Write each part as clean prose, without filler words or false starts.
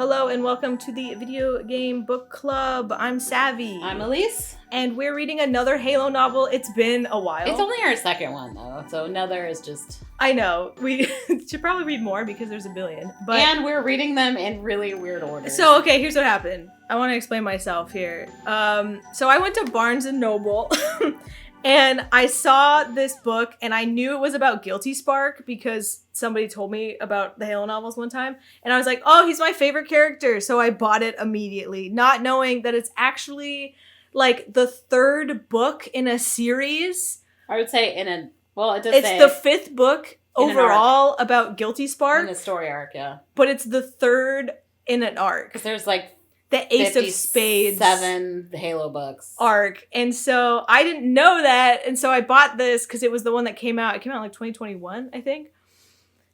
Hello and welcome to the Video Game Book Club. I'm Savvy. I'm Elise. And we're reading another Halo novel. It's been a while. It's only our second one, though, so another is just... I know. We should probably read more because there's a billion. And we're reading them in really weird order. So, okay, here's what happened. I want to explain myself here. So I went to Barnes & Noble and I saw this book and I knew it was about Guilty Spark because somebody told me about the Halo novels one time. And I was like, oh, he's my favorite character. So I bought it immediately, not knowing that it's actually like the third book in a series. I would say it's the fifth book overall about Guilty Spark. In the story arc, yeah. But it's the third in an arc. Because there's like the Ace of Spades 7 Halo books arc. And so I didn't know that. And so I bought this because it was the one that came out. It came out in like 2021, I think.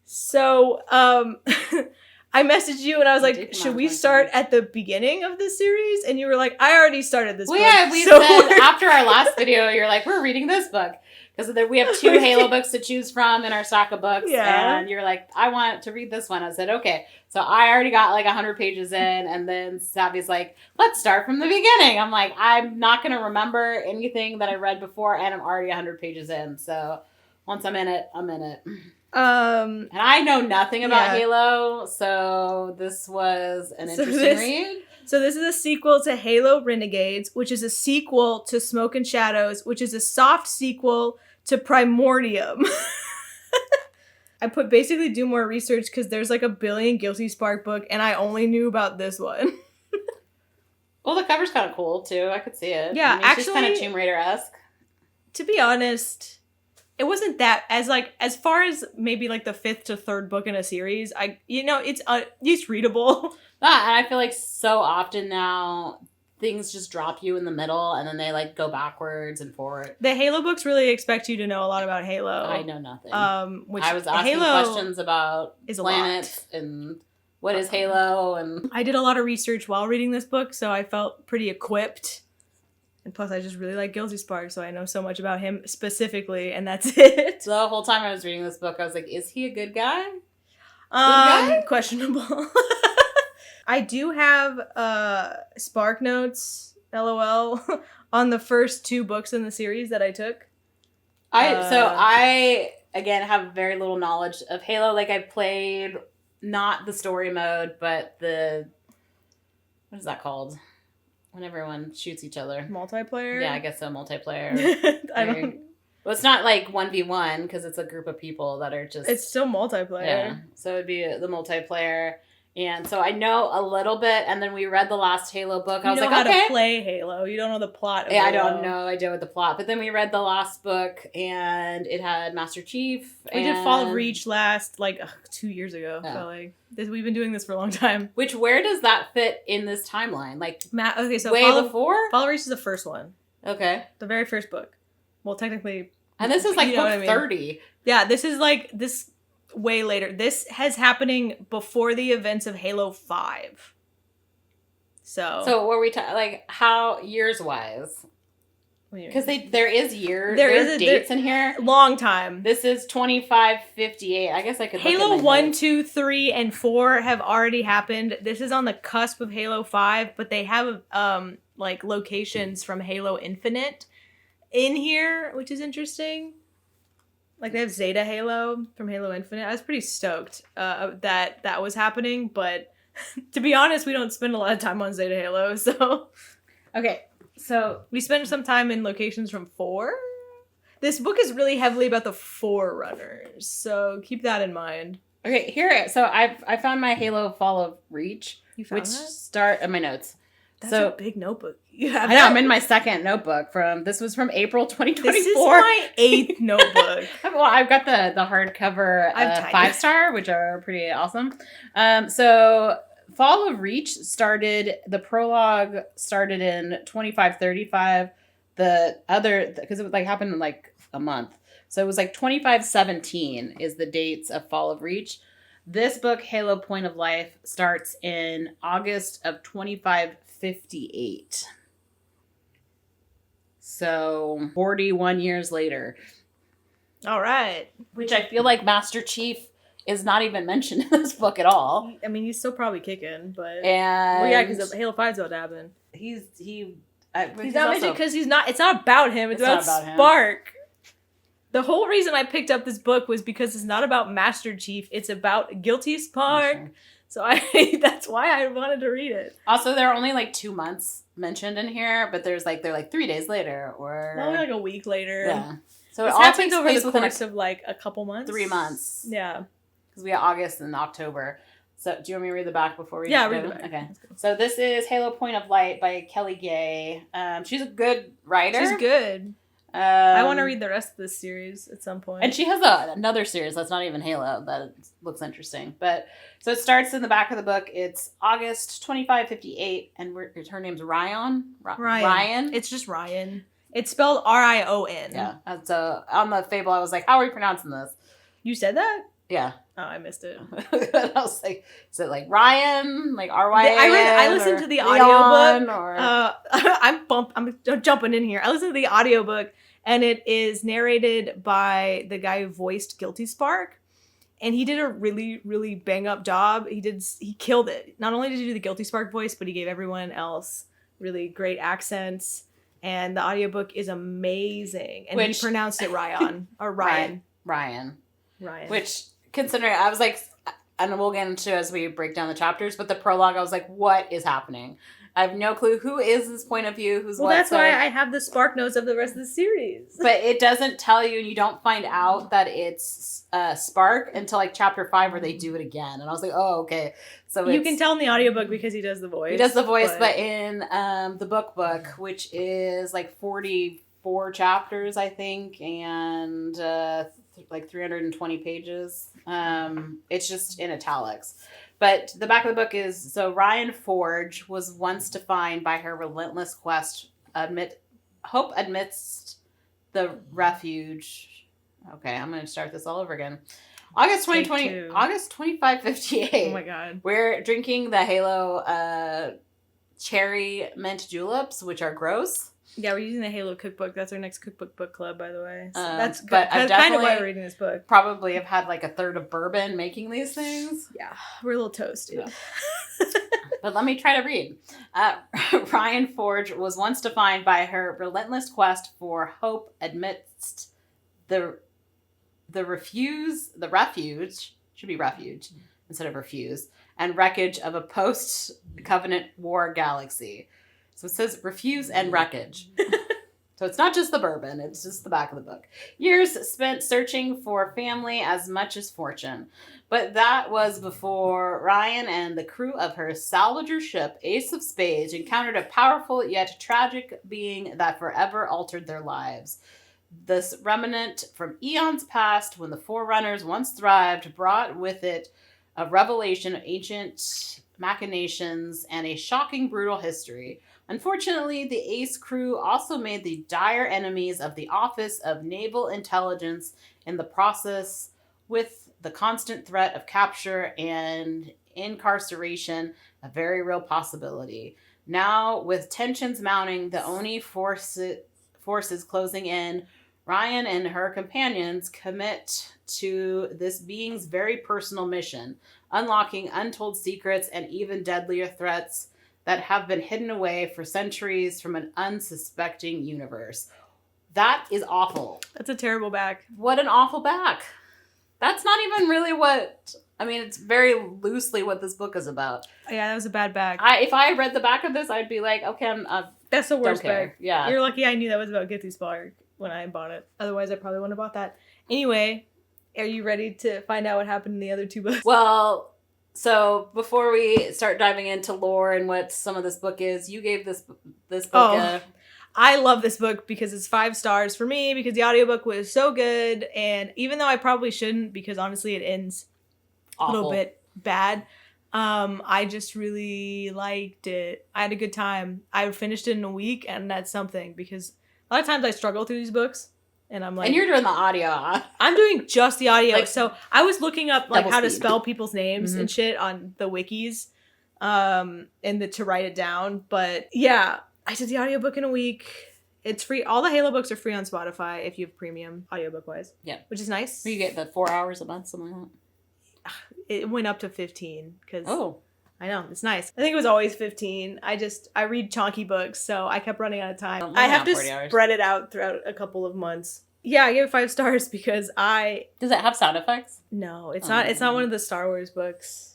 So I messaged you and I was like, should we start at the beginning of this series? And you were like, I already started this book. Yeah, we said after our last video, you're like, we're reading this book. Because we have 2 Halo books to choose from in our stack of books. Yeah. And you're like, I want to read this one. I said, okay. So I already got like 100 pages in. And then Savvy's like, let's start from the beginning. I'm like, I'm not going to remember anything that I read before. And I'm already 100 pages in. So once I'm in it, I'm in it. And I know nothing about Halo. So this was an interesting read. So this is a sequel to Halo Renegades, which is a sequel to Smoke and Shadows, which is a soft sequel to Primordium. I put basically do more research because there's like a billion Guilty Spark book and I only knew about this one. Well, the cover's kind of cool too. I could see it. Yeah, actually, it's kind of Tomb Raider-esque. To be honest, it wasn't that as far as maybe like the 5th to 3rd book in a series. It's readable. And I feel like so often now things just drop you in the middle and then they like go backwards and forward. The Halo books really expect you to know a lot about Halo. I know nothing. Which I was asking questions about planets and what is Halo, and I did a lot of research while reading this book, so I felt pretty equipped. And plus, I just really like Guilty Spark, so I know so much about him specifically, and that's it. So the whole time I was reading this book, I was like, is he a good guy? Questionable. I do have Spark Notes, LOL, on the first 2 books in the series that I took. I again have very little knowledge of Halo. Like I played not the story mode, but what is that called? When everyone shoots each other. Multiplayer? Yeah, I guess so. Multiplayer. Well, it's not like 1v1 because it's a group of people that are just... It's still multiplayer. Yeah. So it'd be the multiplayer. And so I know a little bit. And then we read the last Halo book. I was like, okay. You know how to play Halo. You don't know the plot of Halo. I don't know idea with the plot. But then we read the last book and it had Master Chief. We did Fall of Reach last 2 years ago. Yeah. So we've been doing this for a long time. Where does that fit in this timeline? So before? Fall of Reach is the first one. Okay. The very first book. Well, technically. And this is book 30. Yeah, this is this way later. This has happening before the events of Halo 5. So were we how years wise? Because there is dates in here. Long time. This is 2558. I guess I could. Halo 1, 2, 3, and 4 have already happened. This is on the cusp of Halo 5, but they have locations from Halo Infinite in here, which is interesting. They have Zeta Halo from Halo Infinite. I was pretty stoked that was happening, but to be honest, we don't spend a lot of time on Zeta Halo, so... Okay, so we spend some time in locations from 4. This book is really heavily about the Forerunners, so keep that in mind. Okay, so I found my Halo Fall of Reach, start in my notes. That's a big notebook. I know, I'm in my second notebook this was from April 2024. This is my 8th notebook. Well, I've got the hardcover 5-star, which are pretty awesome. So Fall of Reach the prologue started in 2535. The other, because it happened in a month. So it was 2517 is the dates of Fall of Reach. This book, Halo Point of Life, starts in August of 2558. So 41 years later. All right. Which I feel like Master Chief is not even mentioned in this book at all. I mean, he's still probably kicking, but And well, yeah, because Halo 5's about to happen. He's not mentioned because he's not. It's not about him. It's about Spark. The whole reason I picked up this book was because it's not about Master Chief. It's about Guilty Spark. Sure. So that's why I wanted to read it. Also, there are only like 2 months mentioned in here, but they're like 3 days later or only like a week later. Yeah. So it all happens over the course of like a couple months. 3 months. Yeah. Because we have August and October. So do you want me to read the back before we read the back. Okay. So this is Halo Point of Light by Kelly Gay. She's a good writer. She's good. I want to read the rest of this series at some point. And she has another series that's not even Halo that looks interesting. But so it starts in the back of the book. It's August 2558, and her name's Rion. Ryan. It's just Ryan. It's spelled Rion. Yeah. And so on the Fable, I was like, "How are we pronouncing this?" You said that? Yeah. Oh, I missed it. I was like, is it like Ryan? Like R-Y-A-N? I listened to the audiobook. I'm jumping in here. I listened to the audiobook, and it is narrated by the guy who voiced Guilty Spark. And he did a really, really bang-up job. He killed it. Not only did he do the Guilty Spark voice, but he gave everyone else really great accents. And the audiobook is amazing. And he pronounced it Ryan. Or Ryan. Ryan. Which... Considering, I was like, and we'll get into as we break down the chapters, but the prologue, I was like, what is happening? I have no clue. Who is this point of view? That's why I have the spark notes of the rest of the series. But it doesn't tell you, and you don't find out that it's Spark until like chapter 5 where they do it again. And I was like, oh, okay. So you can tell in the audiobook because he does the voice. He does the voice, but in the book, which is like 44 chapters, I think, and like 320 pages. It's just in italics. But the back of the book is, so Rion Forge was once defined by her relentless quest, hope amidst the refuge. Okay, I'm going to start this all over again. August 2020, August 2558. Oh my God. We're drinking the Halo cherry mint juleps, which are gross. Yeah, we're using the Halo cookbook. That's our next cookbook book club, by the way. So that's kind of why we're reading this book. Probably have had like a third of bourbon making these things. Yeah, we're a little toasted. Yeah. But let me try to read. Rion Forge was once defined by her relentless quest for hope amidst the refuge, should be refuge instead of refuse, and wreckage of a post-Covenant War galaxy. So it says refuse and wreckage. So it's not just the bourbon, it's just the back of the book. Years spent searching for family as much as fortune. But that was before Rion and the crew of her salvager ship, Ace of Spades, encountered a powerful yet tragic being that forever altered their lives. This remnant from eons past, when the Forerunners once thrived, brought with it a revelation of ancient machinations and a shocking, brutal history. Unfortunately, the Ace crew also made the dire enemies of the Office of Naval Intelligence in the process, with the constant threat of capture and incarceration a very real possibility. Now, with tensions mounting, the Oni forces closing in, Rion and her companions commit to this being's very personal mission, unlocking untold secrets and even deadlier threats that have been hidden away for centuries from an unsuspecting universe. That is awful. That's a terrible back. What an awful back. That's not even really it's very loosely what this book is about. Yeah, that was a bad back. If I read the back of this, I'd be like, okay, that's the worst back. Yeah. You're lucky I knew that was about Guilty Spark when I bought it. Otherwise, I probably wouldn't have bought that. Anyway, are you ready to find out what happened in the other two books? Well, so before we start diving into lore and what some of this book is, you gave this book I love this book because it's 5 stars for me, because the audiobook was so good, and even though I probably shouldn't, because honestly it ends a little bit bad, I just really liked it. I had a good time. I finished it in a week, and that's something, because a lot of times I struggle through these books. And I'm like, and you're doing the audio. I'm doing just the audio. So I was looking up how to spell people's names and shit on the wikis, to write it down. But yeah, I did the audiobook in a week. It's free. All the Halo books are free on Spotify if you have premium audiobook wise. Yeah, which is nice. You get the 4 hours a month, something like it went up to 15 because Oh. I know, it's nice. I think it was always 15. I read chonky books, so I kept running out of time. I have to spread it out throughout a couple of months. Yeah, I gave it 5 stars because Does it have sound effects? No, it's not. It's not one of the Star Wars books.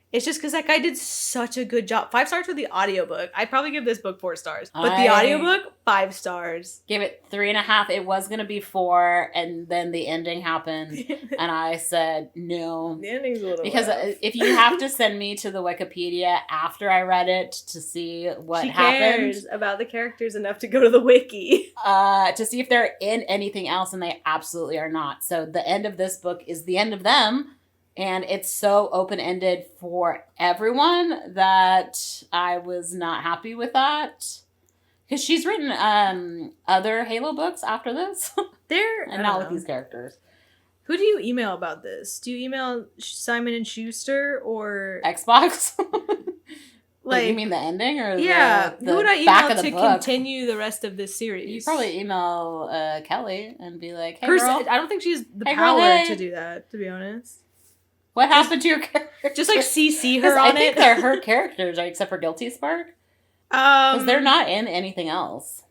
It's just because that guy did such a good job. 5 stars for the audiobook. I'd probably give this book 4 stars. But the audiobook, 5 stars. Give it 3.5. It was going to be 4, and then the ending happened. And I said, no. The ending's a little because rough. If you have to send me to the Wikipedia after I read it to see what she happened. Cares about the characters enough to go to the wiki. To see if they're in anything else, and they absolutely are not. So the end of this book is the end of them. And it's so open-ended for everyone that I was not happy with that. Because she's written other Halo books after this. And not with these characters. Who do you email about this? Do you email Simon & Schuster or... Xbox? You mean the ending? Or yeah. the who would I email to continue the rest of this series? You probably email Kelly and be like, hey, girl. I don't think she has the power to do that, to be honest. What happened to your character? Just like CC her on it. I think they're her characters, right? Except for Guilty Spark. Because they're not in anything else.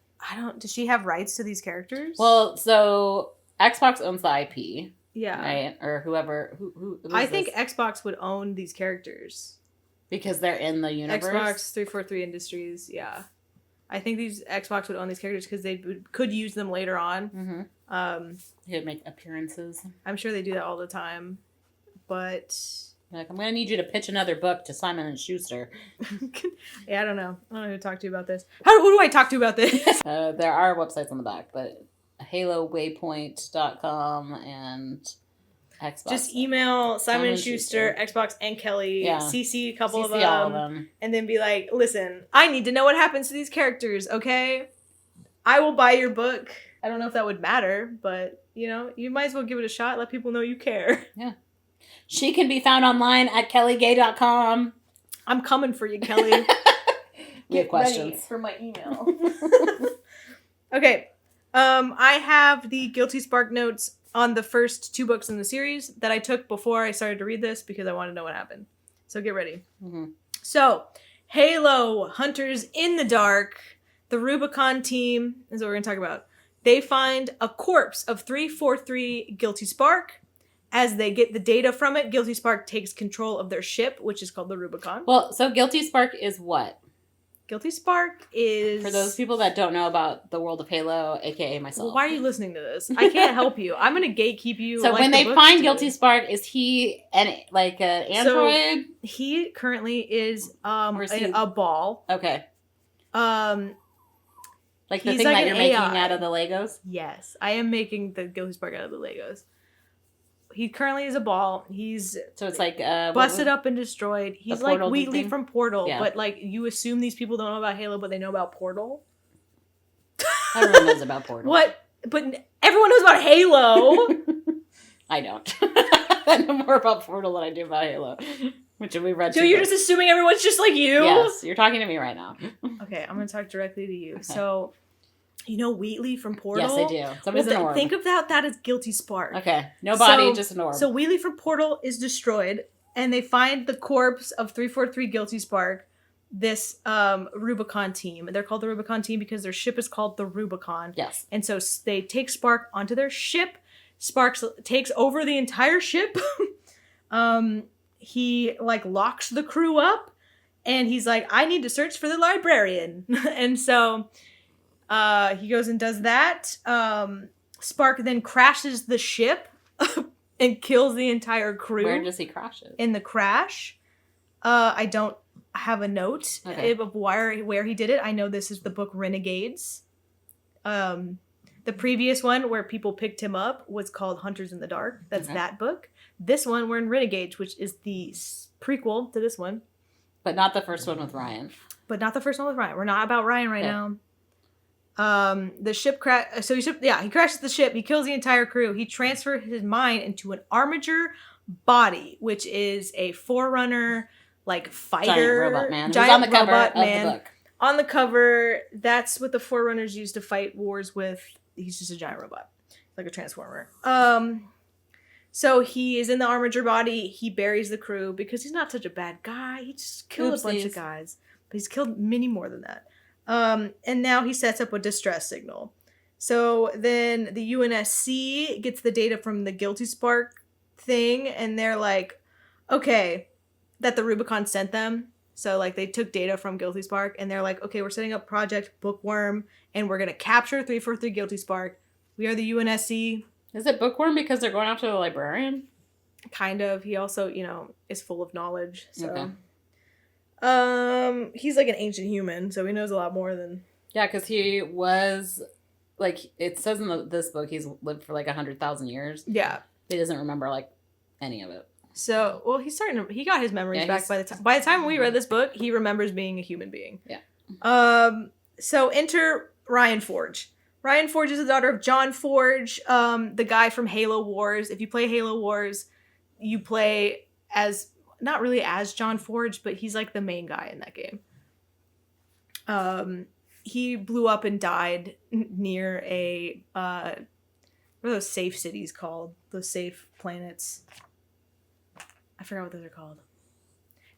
Does she have rights to these characters? Well, so Xbox owns the IP. Yeah. Right? Or whoever. Who I think Xbox would own these characters. Because they're in the universe? Xbox 343 Industries, yeah. I think Xbox would own these characters because they could use them later on. Mm-hmm. They would make appearances. I'm sure they do that all the time. But like, I'm gonna need you to pitch another book to Simon & Schuster. Yeah, I don't know who to talk to about this. Who do I talk to about this? There are websites on the back, but HaloWaypoint.com and Xbox. Just email Simon & Schuster, Xbox, and Kelly. Yeah. CC a couple of them, and then be like, "Listen, I need to know what happens to these characters. Okay, I will buy your book. I don't know if that would matter, but you might as well give it a shot. Let people know you care." Yeah. She can be found online at kellygay.com. I'm coming for you, Kelly. Get questions for my email. Okay. I have the Guilty Spark notes on the first 2 books in the series that I took before I started to read this because I wanted to know what happened. So get ready. Mm-hmm. So, Halo, Hunters in the Dark, the Rubicon team is what we're going to talk about. They find a corpse of 343 Guilty Spark. As they get the data from it, Guilty Spark takes control of their ship, which is called the Rubicon. Well, so Guilty Spark is what? Guilty Spark is... For those people that don't know about the world of Halo, a.k.a. myself. Well, why are you listening to this? I can't help you. I'm going to gatekeep you. So when they find Guilty Spark, is he an android? So he currently is a ball. Okay. Like the thing like that you're making out of the Legos? Yes. I am making the Guilty Spark out of the Legos. He currently is a ball. So it's like busted up and destroyed. He's like Wheatley from Portal, yeah. But like you assume these people don't know about Halo, but they know about Portal. Everyone knows about Portal. What? But everyone knows about Halo. I don't. I know more about Portal than I do about Halo. Which we read. So you're just assuming everyone's just like you? Yes, you're talking to me right now. Okay, I'm gonna talk directly to you. Okay. So. You know Wheatley from Portal? Yes, I do. Somebody's an orb. Think of that as Guilty Spark. Okay. No body, just an orb. So Wheatley from Portal is destroyed, and they find the corpse of 343 Guilty Spark, this Rubicon team. They're called the Rubicon team because their ship is called the Rubicon. Yes. And so they take Spark onto their ship. Spark takes over the entire ship. He, locks the crew up, and he's like, I need to search for the librarian. And so... he goes and does that. Spark then crashes the ship and kills the entire crew. Where does he crash it? In the crash. I don't have a note of where he did it. I know this is the book Renegades. The previous one where people picked him up was called Hunters in the Dark. That's that book. This one, we're in Renegades, which is the prequel to this one. But not the first one with Rion. We're not about Rion right now. The ship he crashes the ship, he kills the entire crew, he transfers his mind into an armature body, which is a Forerunner, fighter. Giant robot man. Who's on the cover of the book. On the cover, that's what the Forerunners use to fight wars with. He's just a giant robot. Like a transformer. So he is in the armature body. He buries the crew because he's not such a bad guy. He just killed a bunch of guys. But he's killed many more than that. And now he sets up a distress signal. So then the UNSC gets the data from the Guilty Spark thing. And they're like, okay, that the Rubicon sent them. So like they took data from Guilty Spark. And they're like, okay, we're setting up Project Bookworm. And we're going to capture 343 Guilty Spark. We are the UNSC. Is it Bookworm because they're going after the librarian? Kind of. He also, is full of knowledge. So, okay. He's like an ancient human, so he knows a lot more than. Yeah, because he was, like, it says in this book he's lived for like 100,000 years. Yeah. He doesn't remember like any of it. So, well, he got his memories back by the time we read this book. He remembers being a human being. Yeah. So enter Rion Forge. Rion Forge is the daughter of John Forge, the guy from Halo Wars. If you play Halo Wars, you play as, not really as John Forge, but he's like the main guy in that game. He blew up and died near a, what are those safe cities called? Those safe planets. I forgot what those are called.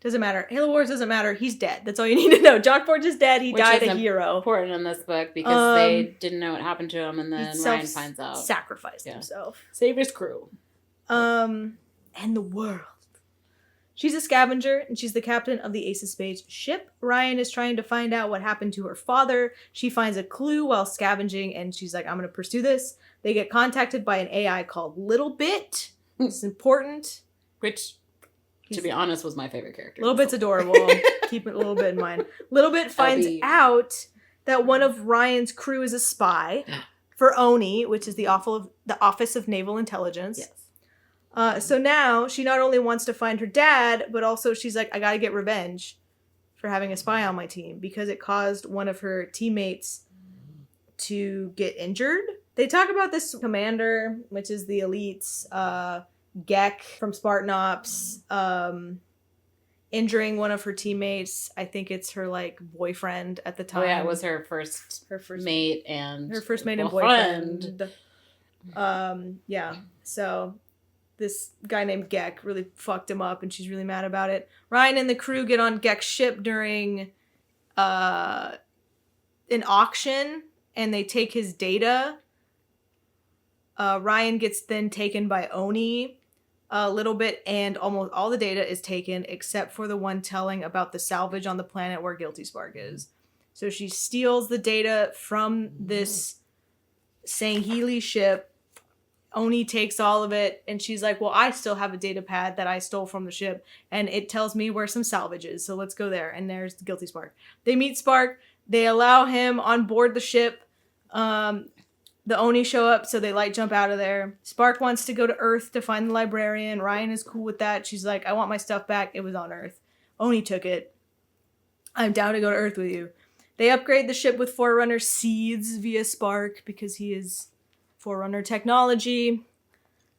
Doesn't matter. Halo Wars doesn't matter. He's dead. That's all you need to know. John Forge is dead. He died a hero. Important in this book because they didn't know what happened to him, and then Rion finds out. Sacrificed himself. Saved his crew. And the world. She's a scavenger, and she's the captain of the Ace of Spades ship. Rion is trying to find out what happened to her father. She finds a clue while scavenging, and she's like, I'm going to pursue this. They get contacted by an AI called Little Bit. It's important. Which, to be honest, was my favorite character. Little Bit's adorable. Keep it a little bit in mind. Little Bit finds out that one of Rion's crew is a spy for Oni, which is the Office of Naval Intelligence. Yes. So now she not only wants to find her dad, but also she's like, I gotta get revenge for having a spy on my team because it caused one of her teammates to get injured. They talk about this commander, which is the elites, Gek from Spartan Ops, injuring one of her teammates. I think it's her like boyfriend at the time. Oh yeah, it was her first mate and boyfriend. Yeah. So this guy named Gek really fucked him up, and she's really mad about it. Rion and the crew get on Gek's ship during an auction, and they take his data. Rion gets then taken by Oni a little bit, and almost all the data is taken except for the one telling about the salvage on the planet where Guilty Spark is. So she steals the data from this Sangheili ship. Oni takes all of it, and she's like, well, I still have a data pad that I stole from the ship, and it tells me where some salvage is, so let's go there. And there's the Guilty Spark. They meet Spark. They allow him on board the ship. The Oni show up, so they light jump out of there. Spark wants to go to Earth to find the librarian. Rion is cool with that. She's like, I want my stuff back. It was on Earth. Oni took it. I'm down to go to Earth with you. They upgrade the ship with Forerunner seeds via Spark because he is Forerunner technology.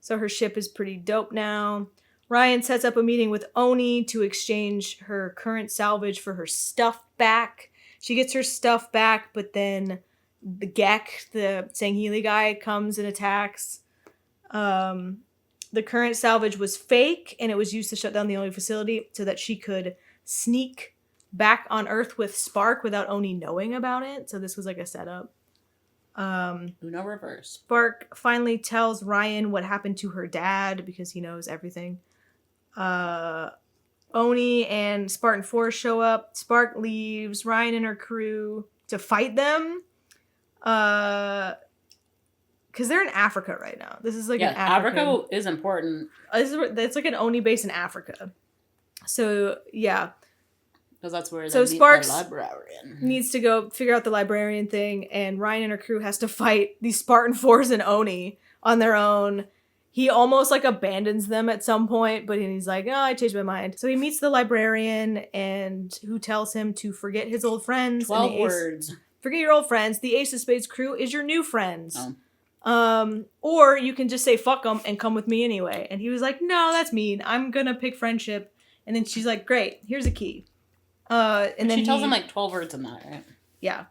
So her ship is pretty dope now. Rion sets up a meeting with Oni to exchange her current salvage for her stuff back. She gets her stuff back, but then the Gek, the Sangheili guy, comes and attacks. The current salvage was fake, and it was used to shut down the Oni facility so that she could sneak back on Earth with Spark without Oni knowing about it. So this was like a setup. Uno reverse. Spark finally tells Rion what happened to her dad because he knows everything. Oni and Spartan Force show up. Spark leaves Rion and her crew to fight them. Because they're in Africa right now. This is like an African... Africa is important. It's like an Oni base in Africa. So, yeah. Because that's where so they Sparks meet the librarian. Needs to go figure out the librarian thing, and Rion and her crew has to fight these Spartan Force and Oni on their own. He almost like abandons them at some point, but he's like, oh, I changed my mind. So he meets the librarian, and who tells him to forget his old friends. 12 words. Forget your old friends. The Ace of Spades crew is your new friends. Oh. Or you can just say fuck them and come with me anyway. And he was like, no, that's mean. I'm gonna pick friendship. And then she's like, great, here's a key. And then she tells him like 12 words in that, right? Yeah.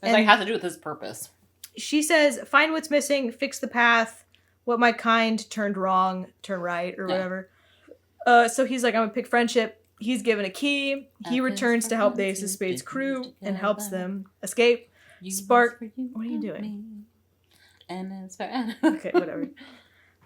It like has to do with his purpose. She says, find what's missing, fix the path, what my kind turned wrong, turn right, or whatever. So he's like, I'm gonna pick friendship. He's given a key. He returns to help the Ace of Spades crew and helps them escape. Spark, what are you doing? Okay, whatever.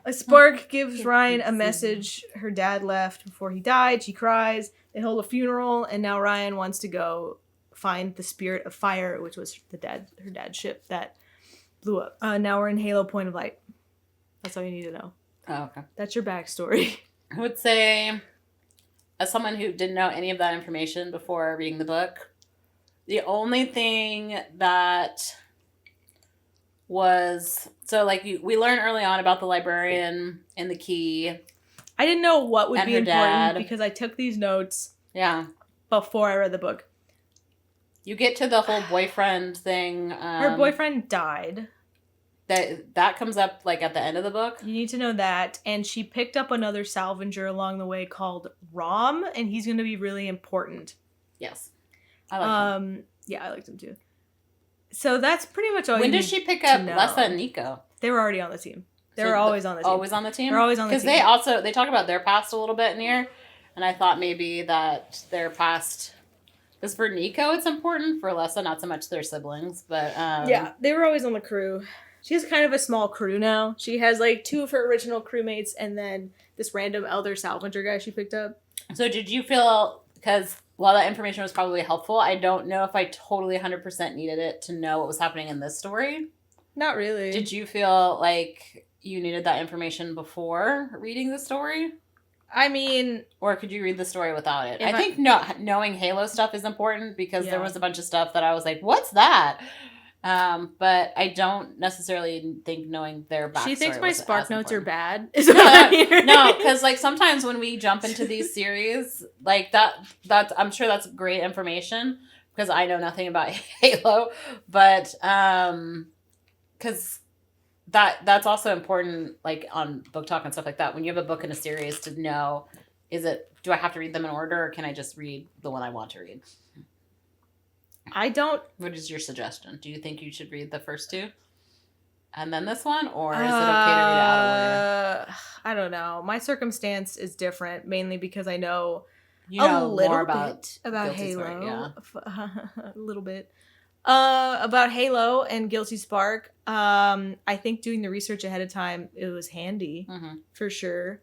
A Spark gives Rion a message. Her dad left before he died. She cries. They hold a funeral, and now Rion wants to go find the Spirit of Fire, which was her dad's ship that blew up. Now we're in Halo Point of Light. That's all you need to know. Oh, okay. That's your backstory. I would say, as someone who didn't know any of that information before reading the book, the only thing that was... So, like, we learn early on about the librarian and the key. I didn't know what would be important dad. because I took these notes before I read the book. You get to the whole boyfriend thing. Her boyfriend died. That comes up, like, at the end of the book. You need to know that. And she picked up another salvager along the way called Rom, and he's going to be really important. Yes. I like him. Yeah, I liked him too. So that's pretty much all When did she pick up Lessa and Nico? They were already on the team. They were always on the team. Always on the team? They're always on the team. Because they talk about their past a little bit in here, and I thought maybe that their past... Because for Nico, it's important. For Lessa, not so much their siblings, but... yeah, they were always on the crew. She has kind of a small crew now. She has, like, 2 of her original crewmates and then this random elder salvager guy she picked up. So did you feel... Because while that information was probably helpful, I don't know if I totally 100% needed it to know what was happening in this story. Not really. Did you feel like you needed that information before reading the story? I mean... Or could you read the story without it? I think knowing Halo stuff is important because there was a bunch of stuff that I was like, what's that? But I don't necessarily think knowing their backstory. She thinks my Spark notes are bad. No, because like sometimes when we jump into these series, like that's I'm sure that's great information because I know nothing about Halo, but because that's also important, like on Book Talk and stuff like that. When you have a book in a series, to know do I have to read them in order, or can I just read the one I want to read? I don't... What is your suggestion? Do you think you should read the first 2? And then this one? Or is it okay to read it out of order? I don't know. My circumstance is different, mainly because I know, a little more about Halo. A little bit. About Halo and Guilty Spark. I think doing the research ahead of time, it was handy, for sure.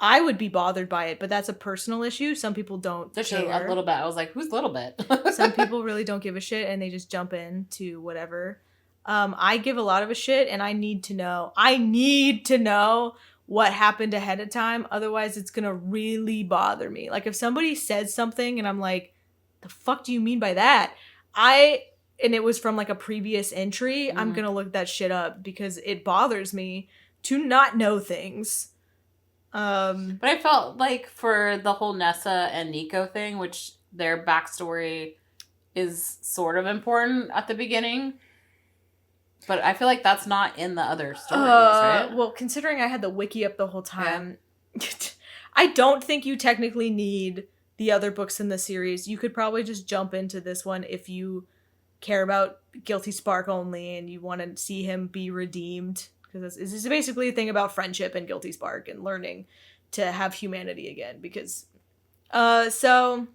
I would be bothered by it, but that's a personal issue. Some people don't care. A little bit. I was like, who's little bit? Some people really don't give a shit, and they just jump into whatever. I give a lot of a shit, and I need to know. I need to know what happened ahead of time. Otherwise, it's going to really bother me. Like, if somebody says something, and I'm like, the fuck do you mean by that? And it was from, like, a previous entry, I'm going to look that shit up, because it bothers me to not know things. But I felt like for the whole Nessa and Nico thing, which their backstory is sort of important at the beginning, but I feel like that's not in the other stories, right? Well, considering I had the wiki up the whole time, I don't think you technically need the other books in the series. You could probably just jump into this one if you care about Guilty Spark only and you want to see him be redeemed. Because this is basically a thing about friendship and Guilty Spark and learning to have humanity again. Because, so,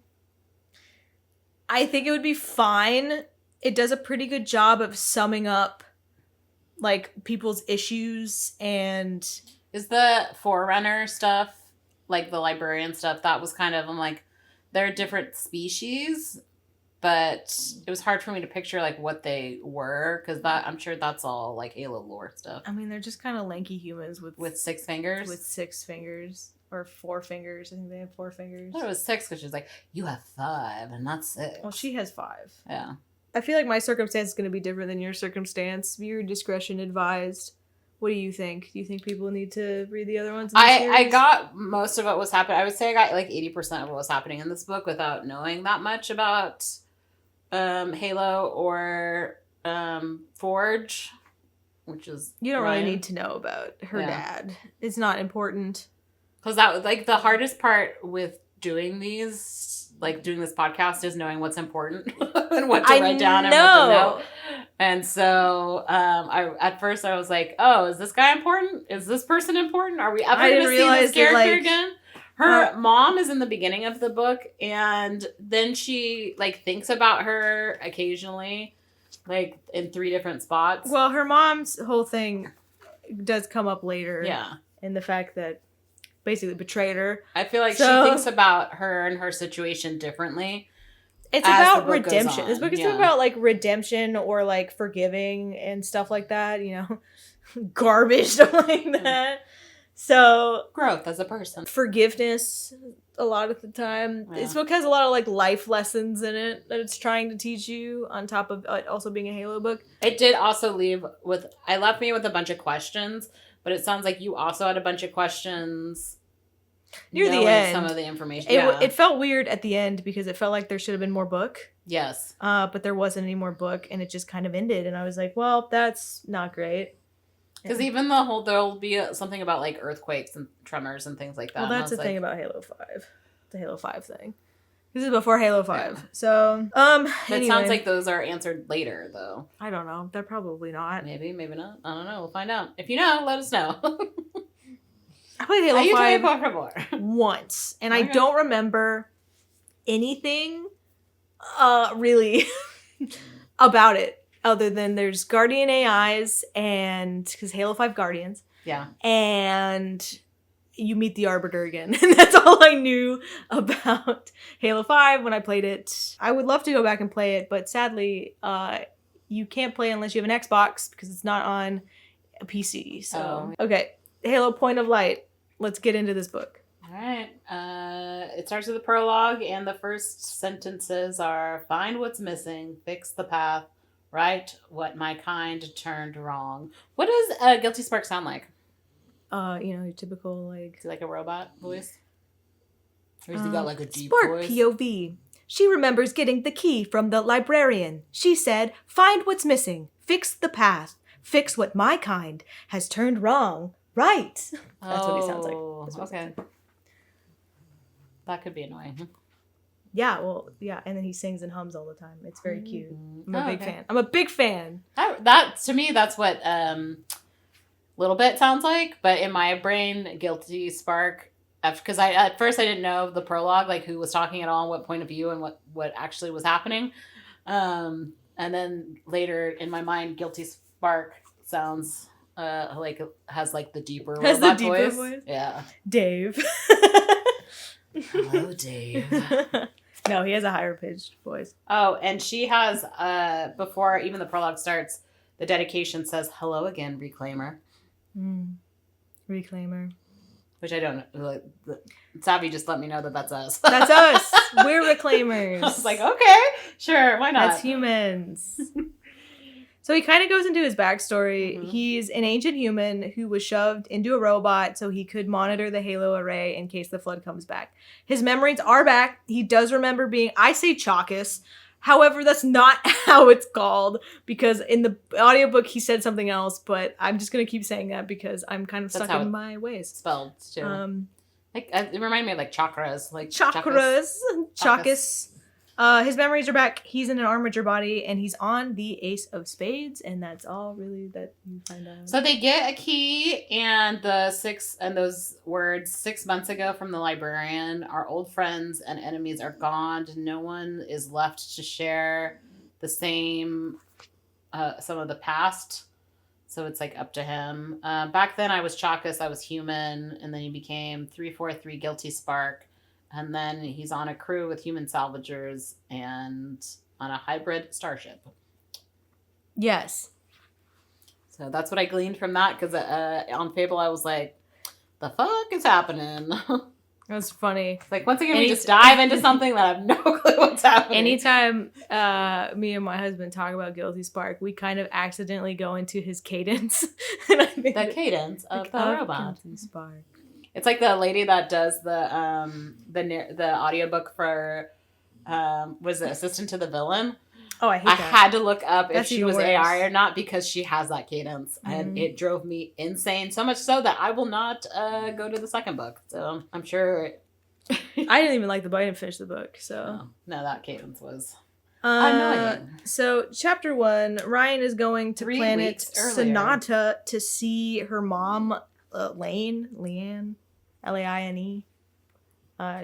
I think it would be fine. It does a pretty good job of summing up, like, people's issues and... Is the Forerunner stuff, like the librarian stuff, that was kind of, I'm like, they're different species... But it was hard for me to picture, like, what they were, because I'm sure that's all, like, Halo lore stuff. I mean, they're just kind of lanky humans with 6 fingers? With 6 fingers. Or 4 fingers. I think they have 4 fingers. I thought it was 6, because she's like, you have 5, and not 6. Well, she has 5. Yeah. I feel like my circumstance is going to be different than your circumstance. Viewer discretion advised. What do you think? Do you think people need to read the other ones in the series? I got most of what was happening. I would say I got, like, 80% of what was happening in this book without knowing that much about... Halo or Forge, which is you don't really need to know about her dad. It's not important. Because that was like the hardest part with doing these, like doing this podcast, is knowing what's important and what to write down and what to know. And so at first I was like, oh, is this guy important? Is this person important? Are we ever going to see this character again? Her mom is in the beginning of the book, and then she like thinks about her occasionally, like in 3 different spots. Well, her mom's whole thing does come up later. Yeah. In the fact that basically betrayed her. I feel like she thinks about her and her situation differently. It's about redemption. This book is about like redemption or like forgiving and stuff like that, you know, garbage, stuff like that. So growth as a person, forgiveness a lot of the time. Yeah. This book has a lot of like life lessons in it that it's trying to teach you on top of also being a Halo book. It did also left me with a bunch of questions, but it sounds like you also had a bunch of questions near the end. Some of the information. It felt weird at the end because it felt like there should have been more book. Yes. But there wasn't any more book, and it just kind of ended, and I was like, well, that's not great. Because even there'll be something about like earthquakes and tremors and things like that. Well, that's the thing about Halo 5. The Halo 5 thing. This is before Halo 5. Yeah. So, It sounds like those are answered later, though. I don't know. They're probably not. Maybe not. I don't know. We'll find out. If you know, let us know. I played Halo 5 once, and okay. I don't remember anything really about it. Other than there's Guardian AIs and because Halo 5 Guardians. Yeah. And you meet the Arbiter again. And that's all I knew about Halo 5 when I played it. I would love to go back and play it, but sadly, you can't play unless you have an Xbox because it's not on a PC. So, Okay. Halo Point of Light. Let's get into this book. All right. It starts with the prologue, and the first sentences are, find what's missing, fix the path, right what my kind turned wrong. What does a Guilty Spark sound like? Your typical like... Is it like a robot voice? Or has he got like a deep Spark voice? POV. She remembers getting the key from the librarian. She said, find what's missing, fix the path, fix what my kind has turned wrong. Right. That's what he sounds like. Okay. That could be annoying. Yeah, well, yeah, and then he sings and hums all the time. It's very cute. I'm a big fan. I'm a big fan. That to me, that's what Little Bit sounds like. But in my brain, Guilty Spark, because at first I didn't know the prologue, like who was talking at all, what point of view, and what actually was happening. And then later in my mind, Guilty Spark sounds like has like the deeper robot voice. Yeah, Dave. Hello, Dave. No, he has a higher pitched voice. Oh, and she has, before even the prologue starts, the dedication says, hello again, Reclaimer. Reclaimer. Which I don't know. Savvy just let me know that that's us. That's us. We're Reclaimers. I was like, okay, sure, why not? That's humans. So he kind of goes into his backstory. Mm-hmm. He's an ancient human who was shoved into a robot so he could monitor the Halo array in case the flood comes back. His memories are back. He does remember being, I say Chalkus. However, that's not how it's called because in the audiobook he said something else, but I'm just going to keep saying that because I'm kind of stuck in my ways. Spelled too. It reminded me of like chakras. Like Chakras. Chalkus. His memories are back. He's in an armature body, and he's on the Ace of Spades, and that's all really that you find out. So they get a key and those words 6 months ago from the librarian. Our old friends and enemies are gone. No one is left to share the same some of the past. So it's like up to him. Back then I was Chalkus, I was human, and then he became 343 Guilty Spark. And then he's on a crew with human salvagers and on a hybrid starship. Yes. So that's what I gleaned from that, because on Fable I was like, the fuck is happening? That's funny. It's like, once again, we just dive into something that I have no clue what's happening. Anytime me and my husband talk about Guilty Spark, we kind of accidentally go into his cadence. And I think the cadence of the robot. Guilty Spark. It's like the lady that does the audiobook for was it Assistant to the Villain? Oh, I hate that. I had to look up if she was AI or not because she has that cadence, and it drove me insane. So much so that I will not go to the second book. So I'm sure I didn't even like the book. I didn't finish the book, so. No, that cadence was annoying. So, chapter 1, Rion is going to 3 planet weeks earlier. Sonata to see her mom, Leanne, Laine.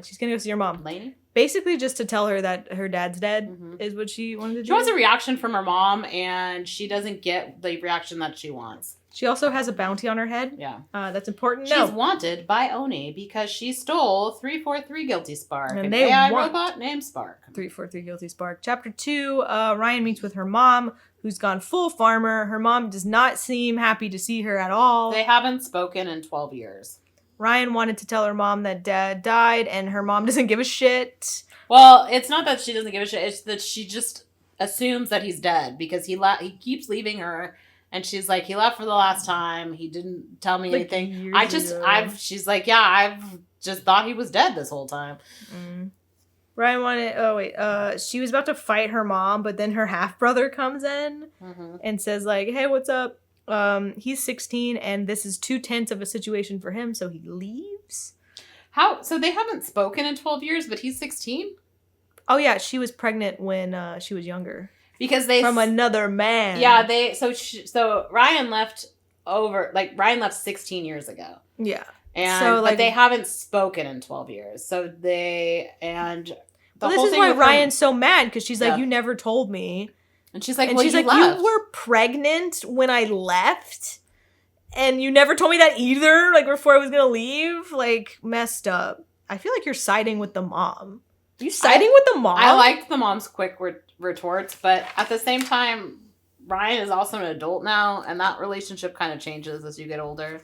She's going to go see her mom. Lainey? Basically, just to tell her that her dad's dead is what she wanted to do. She wants a reaction from her mom, and she doesn't get the reaction that she wants. She also has a bounty on her head. Yeah. That's important. She's wanted by Oni because she stole 343 Guilty Spark, And an they AI want- robot named Spark. 343 Guilty Spark. Chapter 2, Rion meets with her mom, who's gone full farmer. Her mom does not seem happy to see her at all. They haven't spoken in 12 years. Rion wanted to tell her mom that dad died, and her mom doesn't give a shit. Well, it's not that she doesn't give a shit. It's that she just assumes that he's dead because he keeps leaving her. And she's like, he left for the last time. He didn't tell me anything. She's like, yeah, I've just thought he was dead this whole time. Rion wanted, she was about to fight her mom, but then her half-brother comes in and says like, hey, what's up? He's 16 and this is 2/10 of a situation for him, so he leaves. How? So they haven't spoken in 12 years, but he's 16? Oh yeah, she was pregnant when she was younger. Because they from another man. Yeah, so Rion left 16 years ago. Yeah. And but they haven't spoken in 12 years. So this is why Ryan's so mad because she's like, you never told me. And she's like, you were pregnant when I left, and you never told me that either. Like before I was gonna leave, like messed up. I feel like you're siding with the mom. Are you siding with the mom? I liked the mom's quick retorts, but at the same time, Rion is also an adult now, and that relationship kind of changes as you get older.